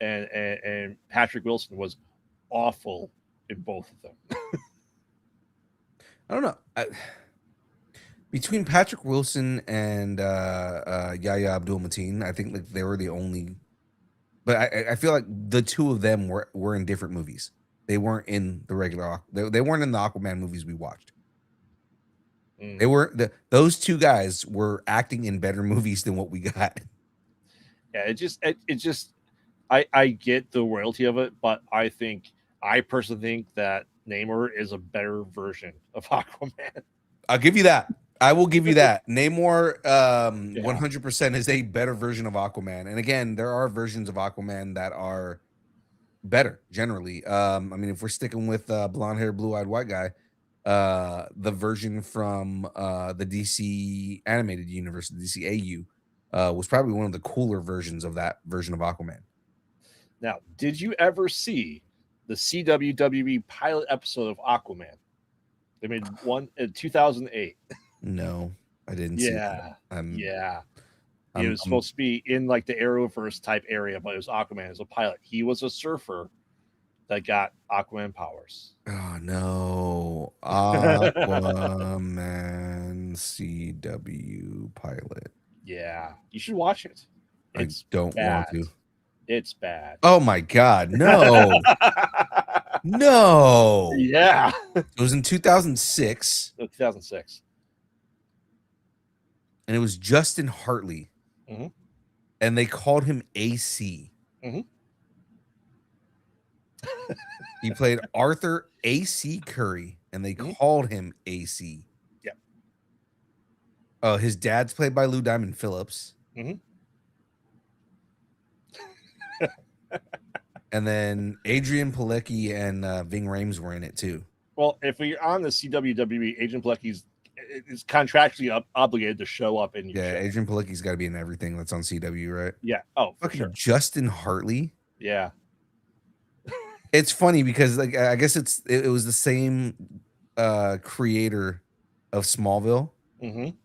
And Patrick Wilson was awful in both of them. I don't know. Between Patrick Wilson and Yahya Abdul-Mateen, I think like they were the only. But I feel like the two of them were in different movies. They weren't in the regular. They weren't in the Aquaman movies we watched. They were those two guys were acting in better movies than what we got. Yeah, it just I get the royalty of it, but I personally think that Namor is a better version of Aquaman. I'll give you that. I will give you that. Namor 100% is a better version of Aquaman. And again, there are versions of Aquaman that are better generally. I mean, if we're sticking with blonde hair, blue-eyed white guy, the version from the DC animated universe, the DC AU, was probably one of the cooler versions of that version of Aquaman. Now, did you ever see the CWWE pilot episode of Aquaman? They made one in 2008. No, I didn't see that. It was supposed to be in like the Arrowverse type area, but it was Aquaman as a pilot. He was a surfer that got Aquaman powers. Oh no, Aquaman CW pilot. Yeah, you should watch it. It's don't bad. want to. It's bad. Oh my God, no, no. Yeah. It was in 2006, 2006. and it was Justin Hartley, Mhm. and they called him AC. Mhm. He played Arthur AC Curry, and they Mhm. called him AC. Yep. His dad's played by Lou Diamond Phillips. Mhm. And then Adrian Pilecki and Ving Rhames were in it too. Well, if we're on the CWWE, Agent Pilecki's is contractually obligated to show up in your Yeah, show. Adrian Pilecki's got to be in everything that's on CW, right? Yeah. Oh, for Fucking sure. Justin Hartley. Yeah. It's funny because like I guess it was the same creator of Smallville, Mm-hmm.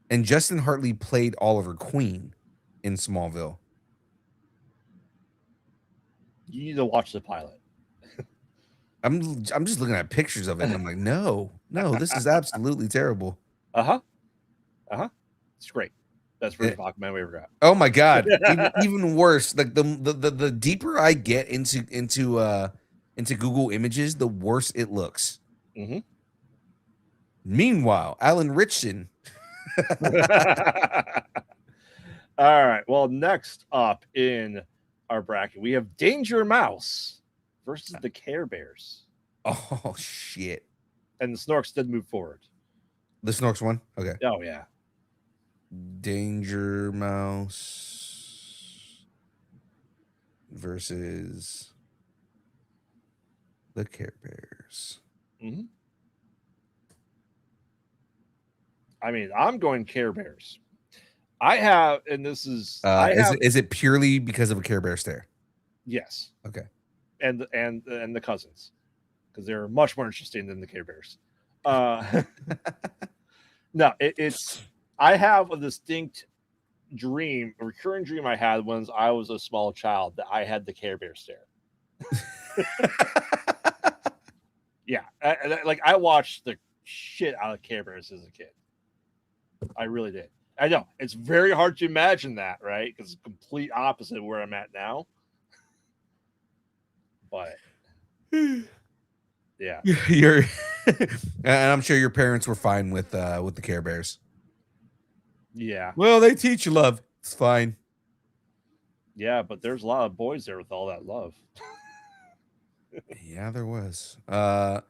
and Justin Hartley played Oliver Queen in Smallville. You need to watch the pilot. I'm just looking at pictures of it, and I'm like, no, this is absolutely terrible. Uh-huh. It's great. Best version of Aquaman we ever got. Oh my God, even worse. Like the deeper I get into Google Images, the worse it looks. Mm-hmm. Meanwhile, Alan Ritchson. All right. Well, next up in our bracket, we have Danger Mouse versus the Care Bears. Oh shit! And the Snorks did move forward. The Snorks one. Okay. Oh yeah. Danger Mouse versus the Care Bears. Mm-hmm. I mean, I'm going Care Bears. I have, and this is is it purely because of a Care Bear stare? Yes. Okay. And the cousins, because they're much more interesting than the Care Bears. No, it's I have a distinct dream, a recurring dream I had when I was a small child that I had the Care Bear stare. Yeah, I watched the shit out of Care Bears as a kid. I really did. I know it's very hard to imagine that, right? Because it's complete opposite of where I'm at now. But yeah, you're, and I'm sure your parents were fine with the Care Bears. Yeah. Well, they teach you love. It's fine. Yeah, but there's a lot of boys there with all that love. Yeah, there was. Not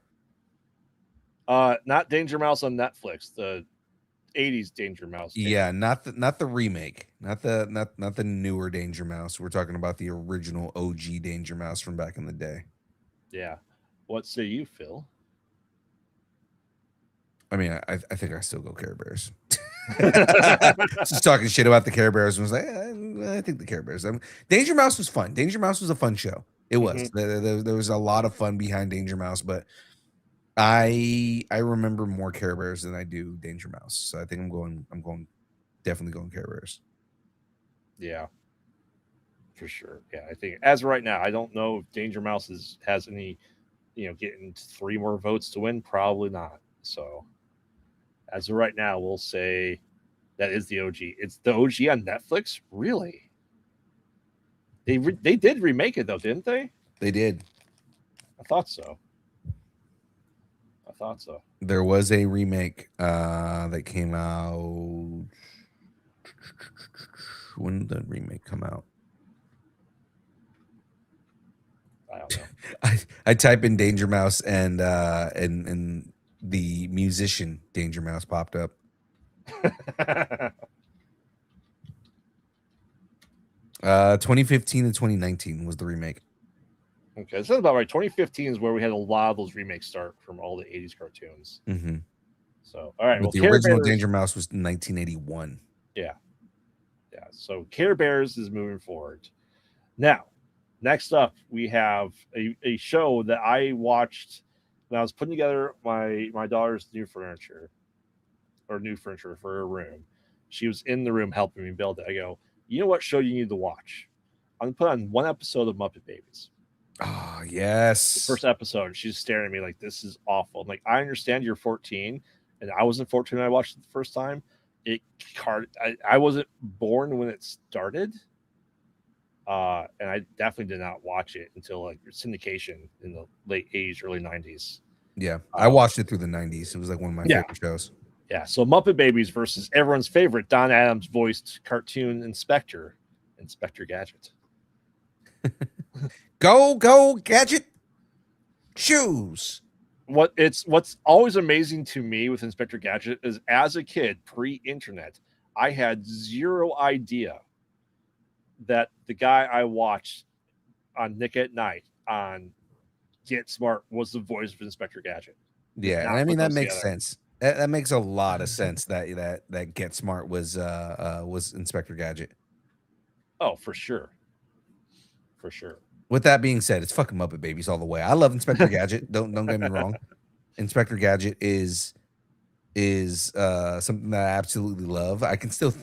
Danger Mouse on Netflix. The 80s Danger Mouse. Yeah, not the remake, not the newer Danger Mouse. We're talking about the original OG Danger Mouse from back in the day. Yeah. What say you, Phil? I mean, I think I still go Care Bears. Just talking shit about the Care Bears and was like, I think the Care Bears. Danger Mouse was fun. Danger Mouse was a fun show. It was. There was a lot of fun behind Danger Mouse, but I remember more Care Bears than I do Danger Mouse. So I think I'm definitely going Care Bears. Yeah. For sure. Yeah, I think as of right now, I don't know if Danger Mouse has any, getting 3 more votes to win. Probably not. So as of right now, we'll say that is the OG. It's the OG on Netflix? Really? They did remake it though, didn't they? They did. I thought so. There was a remake that came out. When did the remake come out? I don't know. I type in Danger Mouse and the musician Danger Mouse popped up. 2015 to 2019 was the remake. Okay, that sounds about right. 2015 is where we had a lot of those remakes start from all the 80s cartoons. Mm-hmm. So, all right. But the original Danger Mouse was 1981. Yeah. So Care Bears is moving forward. Now, next up, we have a show that I watched when I was putting together my daughter's new furniture for her room. She was in the room helping me build it. I go, you know what show you need to watch? I'm going to put on one episode of Muppet Babies. Oh, yes. The first episode, she's staring at me like, this is awful. I'm like, I understand you're 14, and I wasn't 14 when I watched it the first time. I wasn't born when it started, And I definitely did not watch it until like syndication in the late 80s, early 90s. Yeah, I watched it through the 90s. It was like one of my favorite shows. Yeah, so Muppet Babies versus everyone's favorite Don Adams voiced cartoon Inspector Gadget. Go Gadget shoes. What's always amazing to me with Inspector Gadget is as a kid, pre-internet, I had zero idea that the guy I watched on Nick at Night on Get Smart was the voice of Inspector Gadget. Yeah, and I mean that makes sense. That makes a lot of sense that Get Smart was Inspector Gadget. Oh, for sure. For sure. With that being said, it's fucking Muppet Babies all the way. I love Inspector Gadget. Don't get me wrong. Inspector Gadget is something that I absolutely love. I can still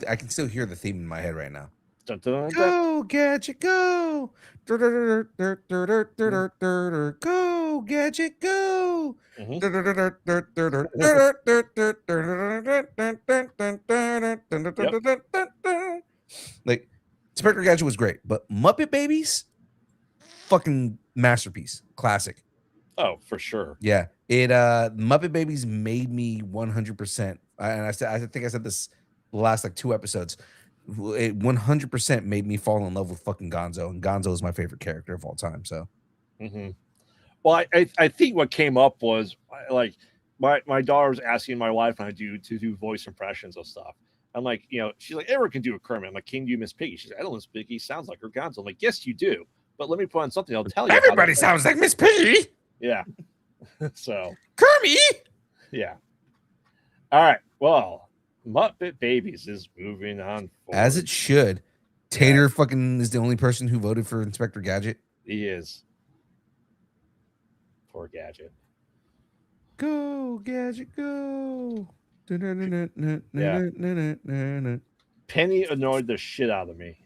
hear the theme in my head right now. Dun, dun, dun, dun. Go Gadget, go! Go Gadget, go! Like Inspector Gadget was great, but Muppet Babies, fucking masterpiece, classic. Oh, for sure. Yeah, it Muppet Babies made me 100%. And I think I said this the last like 2 episodes. It 100% made me fall in love with fucking Gonzo, and Gonzo is my favorite character of all time. So, well, I think what came up was like my daughter was asking my wife and I to do voice impressions of stuff. I'm like, she's like, everyone can do a Kermit. I'm like, can you do Miss Piggy? She's like, I don't know Miss Piggy sounds like her Gonzo. I'm like, yes, you do. But let me put on something. I'll tell you. Everybody sounds like Miss Piggy. Yeah. So Kermit. Yeah. All right. Well, Muppet Babies is moving on forward. As it should. Tater fucking is the only person who voted for Inspector Gadget. He is. Poor Gadget. Go Gadget, go. Penny annoyed the shit out of me.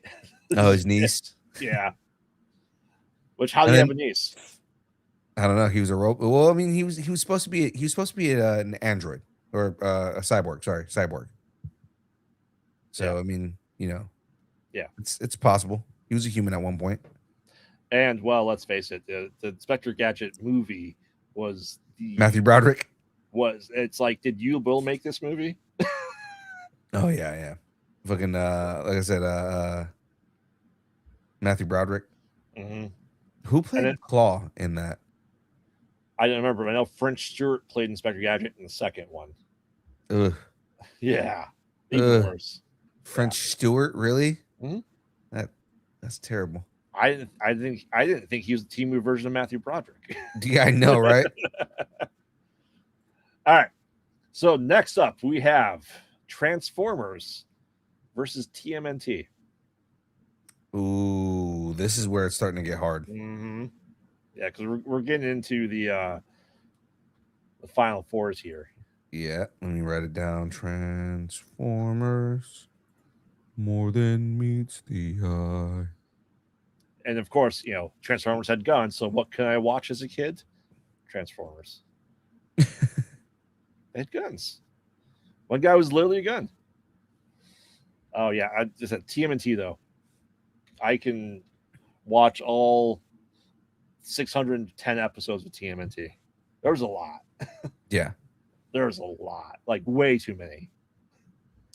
Oh, his niece. Yeah. Which how do you have a niece? I don't know. He was a robot. Well, I mean, he was supposed to be an android or a cyborg. Sorry, cyborg. So I mean, yeah, it's possible. He was a human at one point. And well, let's face it, the Inspector Gadget movie was Matthew Broderick. It's like, did you Bill make this movie? Oh yeah. Fucking like I said, Matthew Broderick. Mm-hmm. Who played Claw in that? I don't remember. I know French Stewart played Inspector Gadget in the second one. Ugh. Yeah. Even worse. French Stewart, really? Mm-hmm. That's terrible. I didn't think he was the Temu version of Matthew Broderick. Yeah, I know, right? All right. So next up, we have Transformers versus TMNT. Ooh, this is where it's starting to get hard. Mm-hmm. Yeah, because we're getting into the final fours here. Yeah, let me write it down. Transformers, more than meets the eye. And of course, Transformers had guns. So what can I watch as a kid? Transformers. They had guns. One guy was literally a gun. Oh yeah, I just said TMNT though. I can watch all 610 episodes of TMNT. There's a lot. Yeah. There's a lot. Like way too many.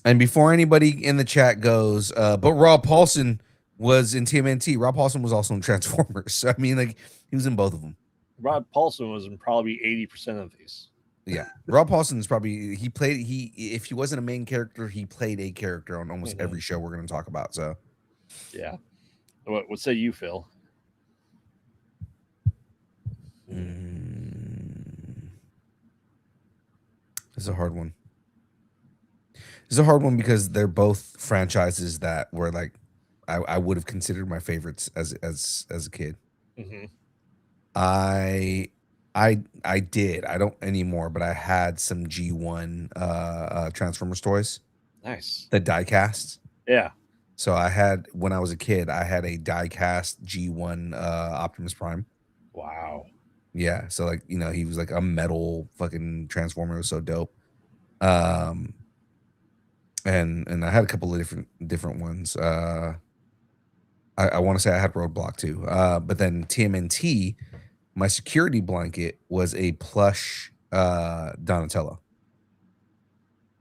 And before anybody in the chat goes, but Rob Paulson was in TMNT. Rob Paulson was also in Transformers. So, I mean, like, he was in both of them. Rob Paulson was in probably 80% of these. Yeah. Rob Paulson's probably, if he wasn't a main character, he played a character on almost every show we're going to talk about. So, yeah. What say you, Phil? It's a hard one. It's a hard one because they're both franchises that were like I would have considered my favorites as a kid. Mm-hmm. I did. I don't anymore, but I had some G1 Transformers toys. Nice. The die cast. Yeah. So I had, when I was a kid, I had a die cast G1 Optimus Prime. Wow. Yeah. So like, he was like a metal fucking Transformer. It was so dope. And I had a couple of different ones. I want to say I had Roadblock too. But then TMNT, my security blanket was a plush Donatello.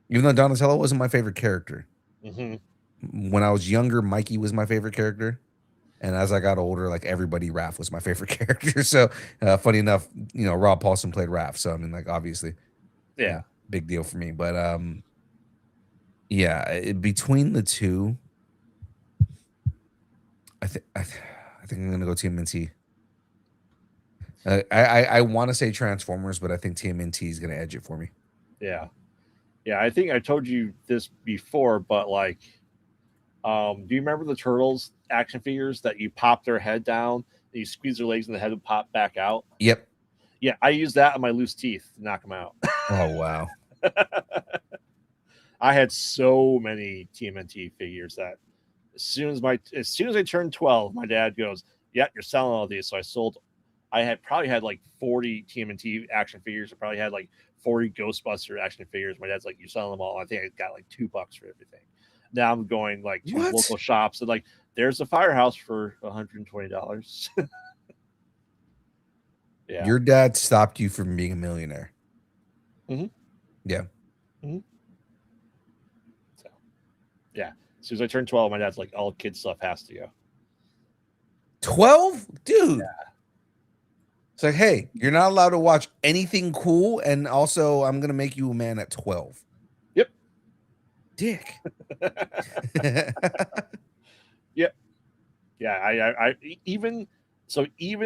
Even though Donatello wasn't my favorite character. Mm-hmm. When I was younger, Mikey was my favorite character. And as I got older, like everybody, Raph was my favorite character. So funny enough, Rob Paulson played Raph. So I mean, like obviously, Yeah. big deal for me. But between the two, I think I'm gonna go TMNT. I want to say Transformers, but I think TMNT is gonna edge it for me. Yeah. Yeah, I think I told you this before, but like, do you remember the Turtles action figures that you pop their head down, and you squeeze their legs, and the head would pop back out? Yep. Yeah, I use that on my loose teeth to knock them out. Oh wow. I had so many TMNT figures that as soon as I turned 12, my dad goes, "Yeah, you're selling all these." So I probably had like 40 TMNT action figures. I probably had like 40 Ghostbuster action figures. My dad's like, "You're selling them all." I think I got like $2 for everything. Now I'm going like to local shops and like, there's a Firehouse for $120. Yeah. Your dad stopped you from being a millionaire. Mm-hmm. Yeah. Mm-hmm. So, yeah. As soon as I turned 12, my dad's like, all kid stuff has to go. 12? Dude. Yeah. It's like, hey, you're not allowed to watch anything cool. And also, I'm going to make you a man at 12. Yep. Dick. Yep. Yeah. I even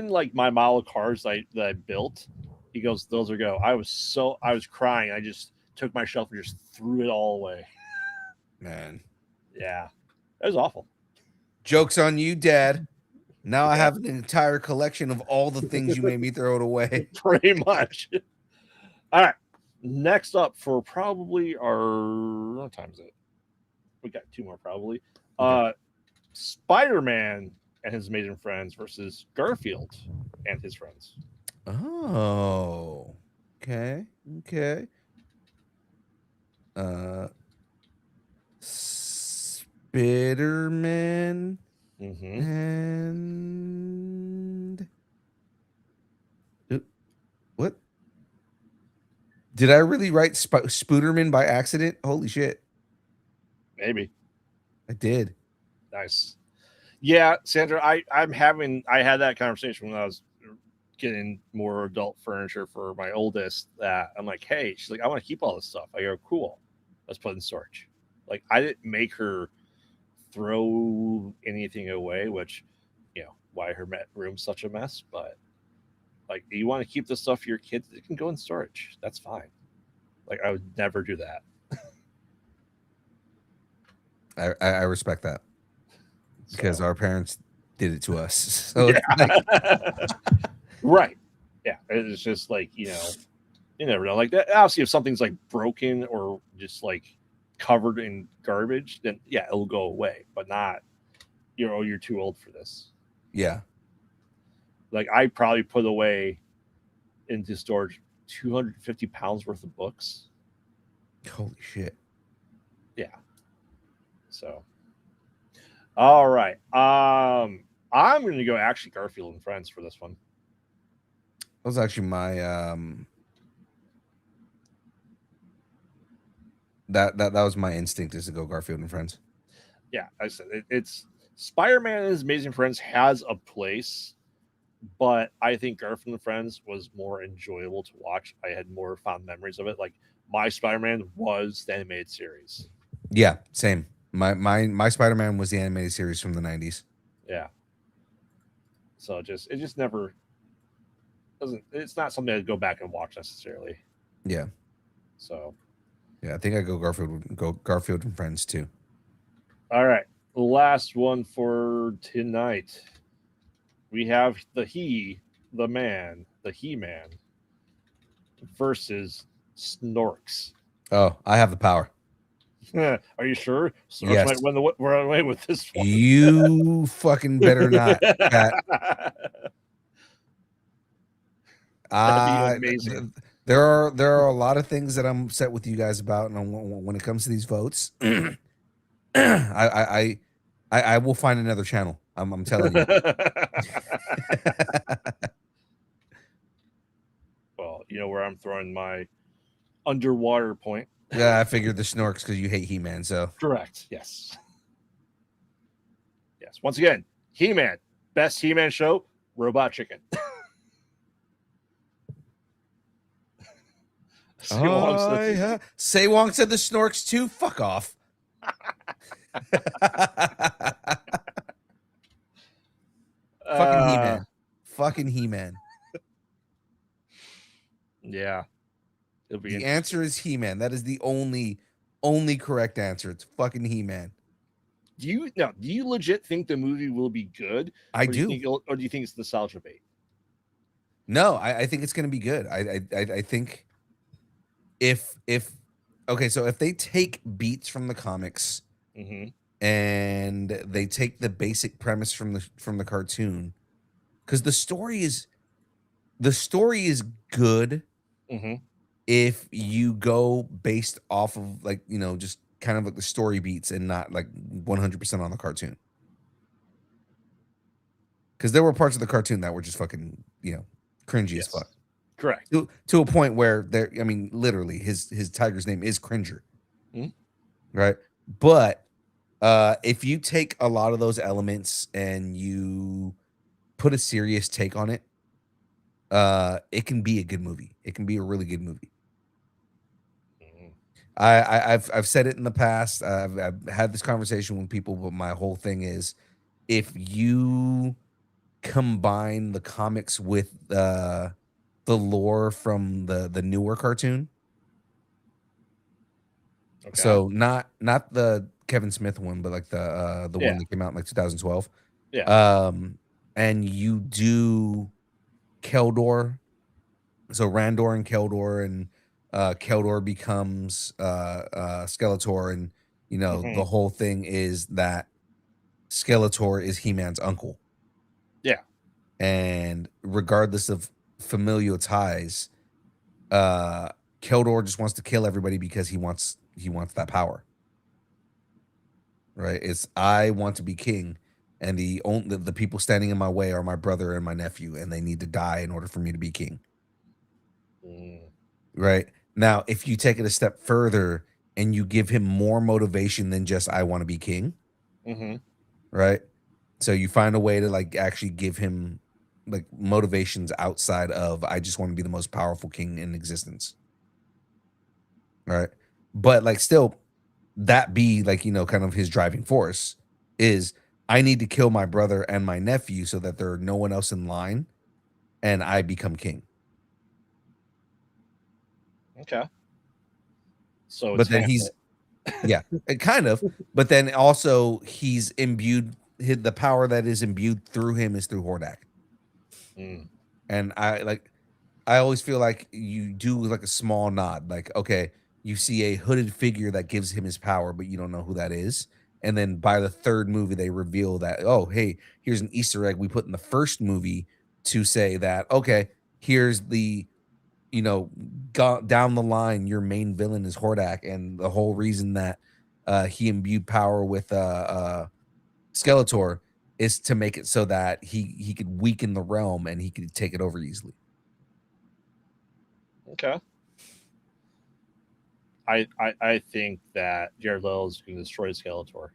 like my model cars that I built, he goes, those are go. I was crying. I just took my shelf and just threw it all away. Man. Yeah. That was awful. Joke's on you, Dad. Now I have an entire collection of all the things you made me throw it away. Pretty much. All right. Next up for probably what time is it? We got 2 more probably. Spider-Man and his amazing friends versus Garfield and his friends. Oh. Okay. Spider-Man and what? Did I really write Spooderman by accident? Holy shit. Maybe. I did. Nice. Yeah, Sandra, I had that conversation when I was getting more adult furniture for my oldest, that I'm like, hey, she's like, I want to keep all this stuff. I go, cool. Let's put it in storage. Like, I didn't make her throw anything away, which, why her room's such a mess. But like, you want to keep the stuff for your kids, it can go in storage. That's fine. Like, I would never do that. I respect that, because our parents did it to us. So yeah. Right. Yeah. It's just like, you never know. Like that. Obviously, if something's like broken or just like covered in garbage, then yeah, it'll go away. But not, you're too old for this. Yeah. Like, I probably put away into storage 250 pounds worth of books. Holy shit. Yeah. So, all right. I'm going to go actually Garfield and Friends for this one. That was actually my that was my instinct, is to go Garfield and Friends. Yeah, I said it's Spider-Man and His Amazing Friends has a place, but I think Garfield and Friends was more enjoyable to watch. I had more fond memories of it. Like, my Spider-Man was the animated series. Yeah, same. My Spider-Man was the animated series from the 90s. Yeah. So it just never doesn't. It's not something I'd go back and watch necessarily. Yeah. So. Yeah, I think I go Garfield and Friends too. All right, the last one for tonight. We have the He-Man versus Snorks. Oh, I have the power. Are you sure? Snorks Yes. might run away with this one. You fucking better not. That'd be amazing. There are a lot of things that I'm upset with you guys about, and when it comes to these votes, I I will find another channel. I'm telling you. Well, you know where I'm throwing my underwater point. Yeah, I figured the Snorks because you hate He-Man. So Correct. Yes. Yes. Once again, He-Man, best He-Man show, Robot Chicken. Say Wong said the Snorks too. Fuck off. Fucking He-Man. Fucking He-Man. Yeah. It'll be The answer is He-Man. That is the only correct answer. It's fucking He-Man. Do you legit think the movie will be good? I or do. Or do you think it's nostalgia bait? No, I think it's gonna be good. I think if okay, so if they take beats from the comics Mm-hmm. and they take the basic premise from the cartoon, because the story is good Mm-hmm. if you go based off of like, you know, just kind of like the story beats and not like 100% on the cartoon. Because there were parts of the cartoon that were just fucking, you know, cringy as fuck. Correct. To a point where there, I mean, literally his tiger's name is Cringer. Mhm. Right. But if you take a lot of those elements and you put a serious take on it, it can be a good movie. It can be a really good movie. Mhm. I've said it in the past. I've had this conversation with people, but my whole thing is if you combine the comics with the lore from the newer cartoon. Okay. So not the Kevin Smith one, but like the Yeah. one that came out in like 2012. Yeah. And you do Keldor. So Randor and Keldor, and Keldor becomes Skeletor, and you know Mhm. the whole thing is that Skeletor is He-Man's uncle. Yeah. And regardless of familial ties, Keldor just wants to kill everybody because he wants that power. Right? It's I want to be king, and the people standing in my way are my brother and my nephew, and they need to die in order for me to be king. Mm. Right? Now, if you take it a step further and you give him more motivation than just I want to be king, Mm-hmm. right? So you find a way to like actually give him like motivations outside of I just want to be the most powerful king in existence. Right? But like still that be like, you know, kind of his driving force is I need to kill my brother and my nephew so that there are no one else in line and I become king. Okay. So But then he's yeah, kind of. But then also he's imbued the power that is imbued through him is through Hordak. Mm. And I always feel like you do like a small nod, like, okay, you see a hooded figure that gives him his power, but you don't know who that is. And then by the third movie, they reveal that, oh, hey, here's an Easter egg we put in the first movie to say that, okay, here's the, you know, down the line, your main villain is Hordak. And the whole reason that he imbued power with Skeletor is to make it so that he could weaken the realm and he could take it over easily. Okay. I think that Jared Leto is going to destroy Skeletor.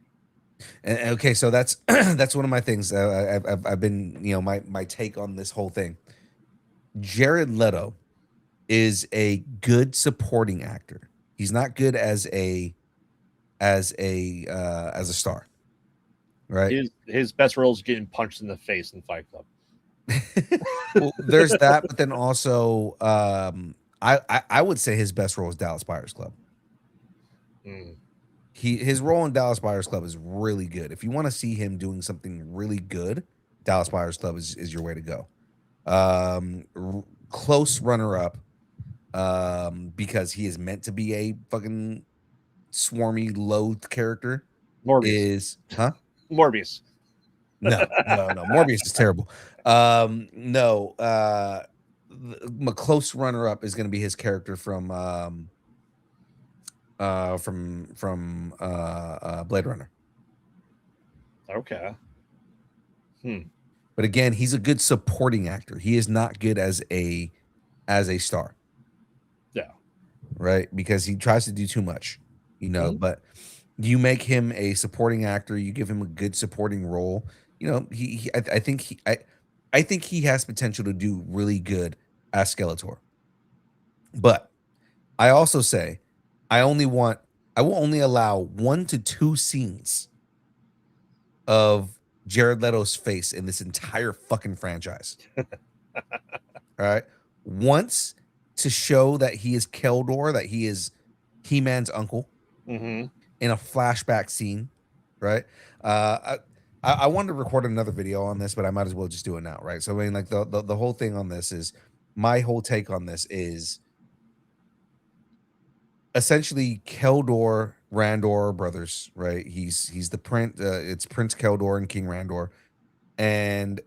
And okay, so that's that's one of my things. I've been, you know, my take on this whole thing. Jared Leto is a good supporting actor. He's not good as a star, right? His best role is getting punched in the face in Fight Club. Well, there's that, but then also, I would say his best role is Dallas Buyers Club. Mm. His role in Dallas Buyers Club is really good. If you want to see him doing something really good, Dallas Buyers Club is your way to go. Close runner up, because he is meant to be a fucking swarmy, loathed character. Morbius. Morbius. No. Morbius is terrible. No. My close runner up is going to be his character from Blade Runner. Okay. But again, he's a good supporting actor. He is not good as a star. Yeah. Right? Because he tries to do too much, but you make him a supporting actor, you give him a good supporting role. I think he has potential to do really good as Skeletor. But I also say I will only allow 1 to 2 scenes of Jared Leto's face in this entire fucking franchise. All right. Once to show that he is Keldor, that he is He-Man's uncle in a flashback scene, right? I wanted to record another video on this, but I might as well just do it now, right? So I mean, like the whole thing on this is my whole take on this is essentially Keldor, Randor brothers, right? He's the prince. It's Prince Keldor and King Randor, and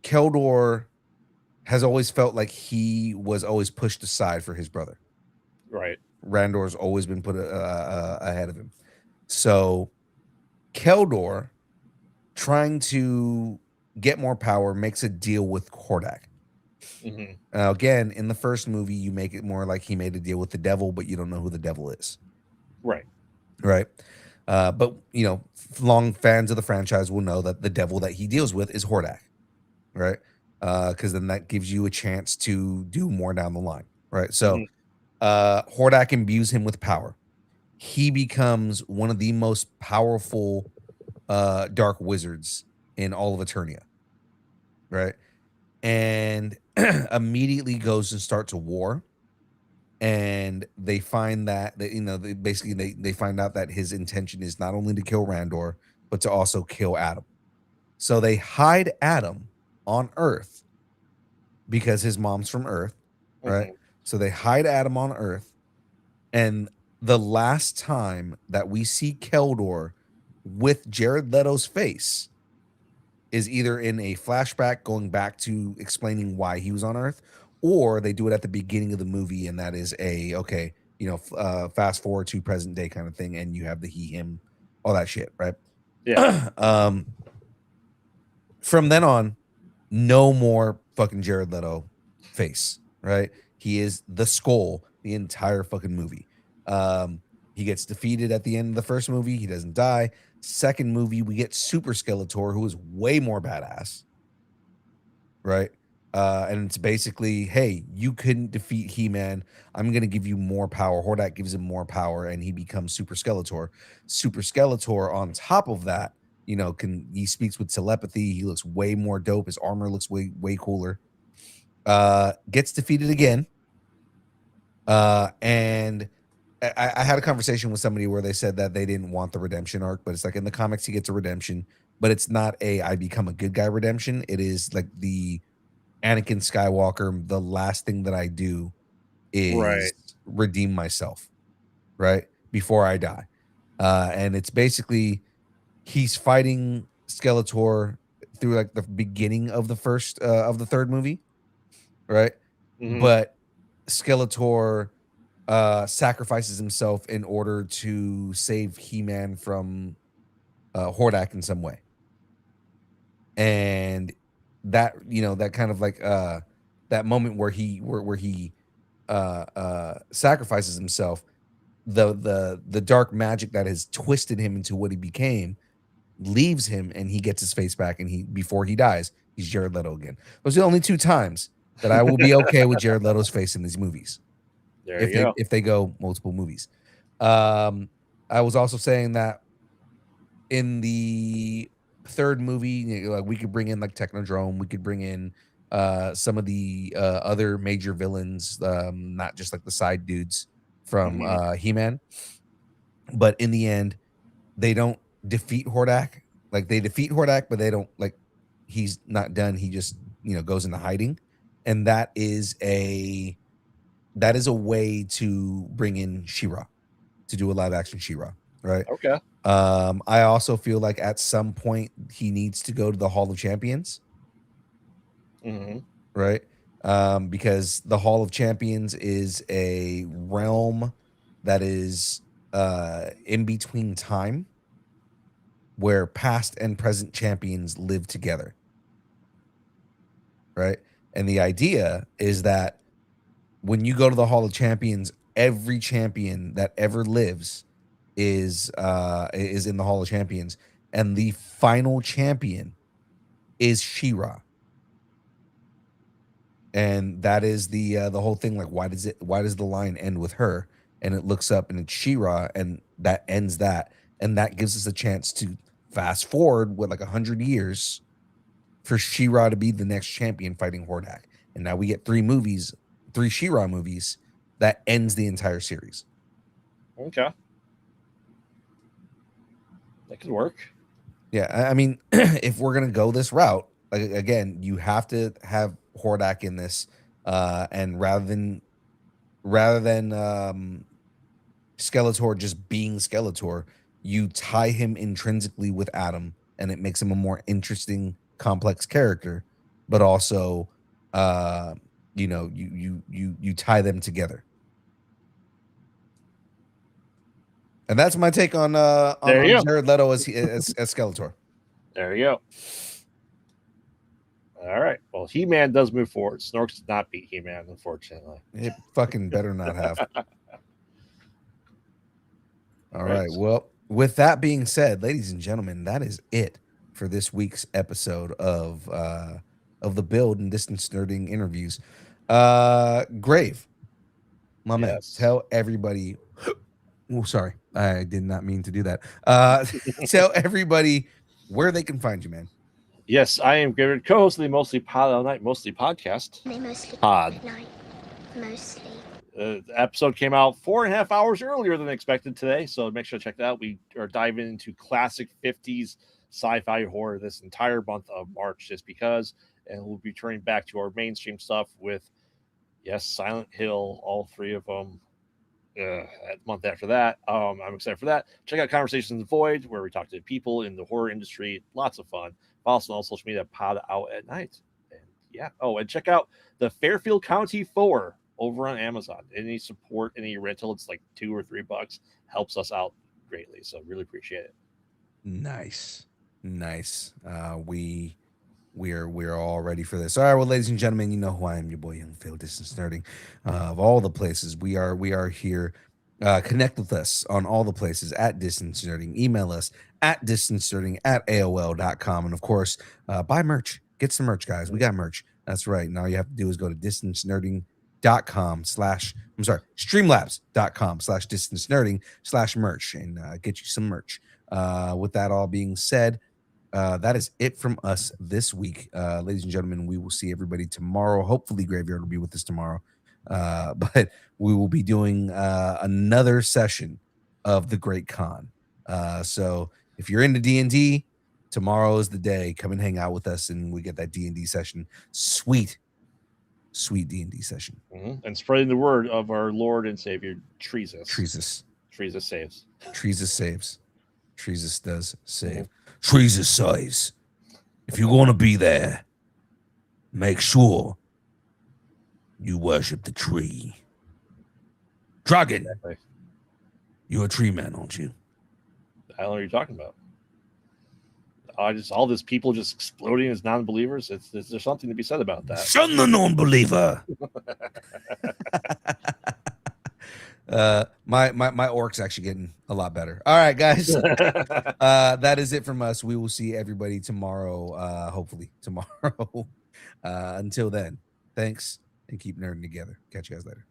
Keldor has always felt like he was always pushed aside for his brother. Right. Randor's always been put ahead of him. So Keldor, trying to get more power, makes a deal with Hordak. Again, in the first movie, you make it more like he made a deal with the devil, but you don't know who the devil is. Right. Right. But, long fans of the franchise will know that the devil that he deals with is Hordak. Right. Because then that gives you a chance to do more down the line. Right. So Hordak imbues him with power. He becomes one of the most powerful dark wizards in all of Eternia. Right. And immediately goes and starts a war. And they find that they find out that his intention is not only to kill Randor, but to also kill Adam. So they hide Adam on Earth because his mom's from Earth, right? So they hide Adam on Earth. And the last time that we see Keldor with Jared Leto's face is either in a flashback going back to explaining why he was on Earth, or they do it at the beginning of the movie, and that is fast forward to present day kind of thing, and you have the he, him, all that shit, right? Yeah. From then on, no more fucking Jared Leto face, right? He is the Skull the entire fucking movie. He gets defeated at the end of the first movie. He doesn't die. Second movie, we get Super Skeletor, who is way more badass, right? And it's basically, hey, you couldn't defeat He-Man. I'm going to give you more power. Hordak gives him more power, and he becomes Super Skeletor. Super Skeletor, on top of that, he speaks with telepathy. He looks way more dope. His armor looks way cooler. Gets defeated again. And I had a conversation with somebody where they said that they didn't want the redemption arc, but it's like in the comics he gets a redemption, but it's not I become a good guy redemption. It is like the Anakin Skywalker, the last thing that I do is redeem myself, right? Before I die. And it's basically he's fighting Skeletor through like the beginning of the third movie, right? But Skeletor sacrifices himself in order to save He-Man from Hordak in some way. And that, that kind of like that moment where he sacrifices himself, the dark magic that has twisted him into what he became leaves him, and he gets his face back, and before he dies, he's Jared Leto again. Those are the only 2 times that I will be okay with Jared Leto's face in these movies. If they go multiple movies. I was also saying that in the third movie, like we could bring in like Technodrome, we could bring in some of the other major villains, not just like the side dudes from He-Man. But in the end, they don't defeat Hordak. Like they defeat Hordak, but they don't, like, he's not done. He just goes into hiding, and that is a way to bring in She-Ra, to do a live action She-Ra, right? Okay. I also feel like at some point he needs to go to the Hall of Champions, right? Because the Hall of Champions is a realm that is in between time, where past and present champions live together. Right? And the idea is that when you go to the Hall of Champions, every champion that ever lives is in the Hall of Champions, and the final champion is She-Ra. And that is the whole thing. Like, why does the line end with her? And it looks up and it's She-Ra, and that ends that. And that gives us a chance to fast forward with like 100 years for She-Ra to be the next champion fighting Hordak. And now we get 3 She-Ra movies that ends the entire series. Okay. That could work. Yeah, I mean, if we're gonna go this route, like, again, you have to have Hordak in this, and rather than Skeletor just being Skeletor, you tie him intrinsically with Adam, and it makes him a more interesting, complex character. But also, you tie them together. And that's my take on Jared Leto as Skeletor. There you go. All right. Well, He-Man does move forward. Snorks did not beat He-Man, unfortunately. It fucking better not have. All right. Well, with that being said, ladies and gentlemen, that is it for this week's episode of the Build and Distance Nerding interviews. Grave, my man, tell everybody. Oh, sorry, I did not mean to do that. Tell everybody where they can find you, man. Yes, I am Garrett, co-host of the Mostly Pod All Night Mostly podcast. They mostly Pod. at night. Mostly. The episode came out 4.5 hours earlier than expected today, so make sure to check that out. We are diving into classic 50s sci-fi horror this entire month of March just because, and we'll be turning back to our mainstream stuff with, Silent Hill, all 3 of them. Month after that. I'm excited for that. Check out Conversations Void, where we talk to people in the horror industry. Lots of fun. Follow us on all social media, Pod Out at Night. And and check out the Fairfield County 4 over on Amazon. Any support, any rental, it's like $2 or $3, helps us out greatly. So really appreciate it. Nice. We're all ready for this. All right, well, ladies and gentlemen, you know who I am, your boy Young Phil, Distance Nerding. Of all the places, we are here. Connect with us on all the places at Distance Nerding. Email us at distancenerding@aol.com. And of course, buy merch. Get some merch, guys. We got merch. That's right. And all you have to do is go to streamlabs.com/merch and get you some merch. With that all being said, that is it from us this week. Ladies and gentlemen, we will see everybody tomorrow. Hopefully Graveyard will be with us tomorrow. But we will be doing another session of the Great Con. So if you're into D&D, tomorrow is the day. Come and hang out with us, and we get that D&D session. Sweet D&D session. Mm-hmm. And spreading the word of our Lord and Savior, Treesus. Treesus saves. Treesus saves. Treesus does save. Treesus saves. If you're going to be there, make sure you worship the tree. Dragon, Exactly. you're a tree man, aren't you? I don't know what you're talking about. All this people just exploding as non-believers. There's something to be said about that. Shun the non-believer. My orc's actually getting a lot better. All right, guys. That is it from us. We will see everybody tomorrow. Hopefully tomorrow. Until then, thanks and keep nerding together. Catch you guys later.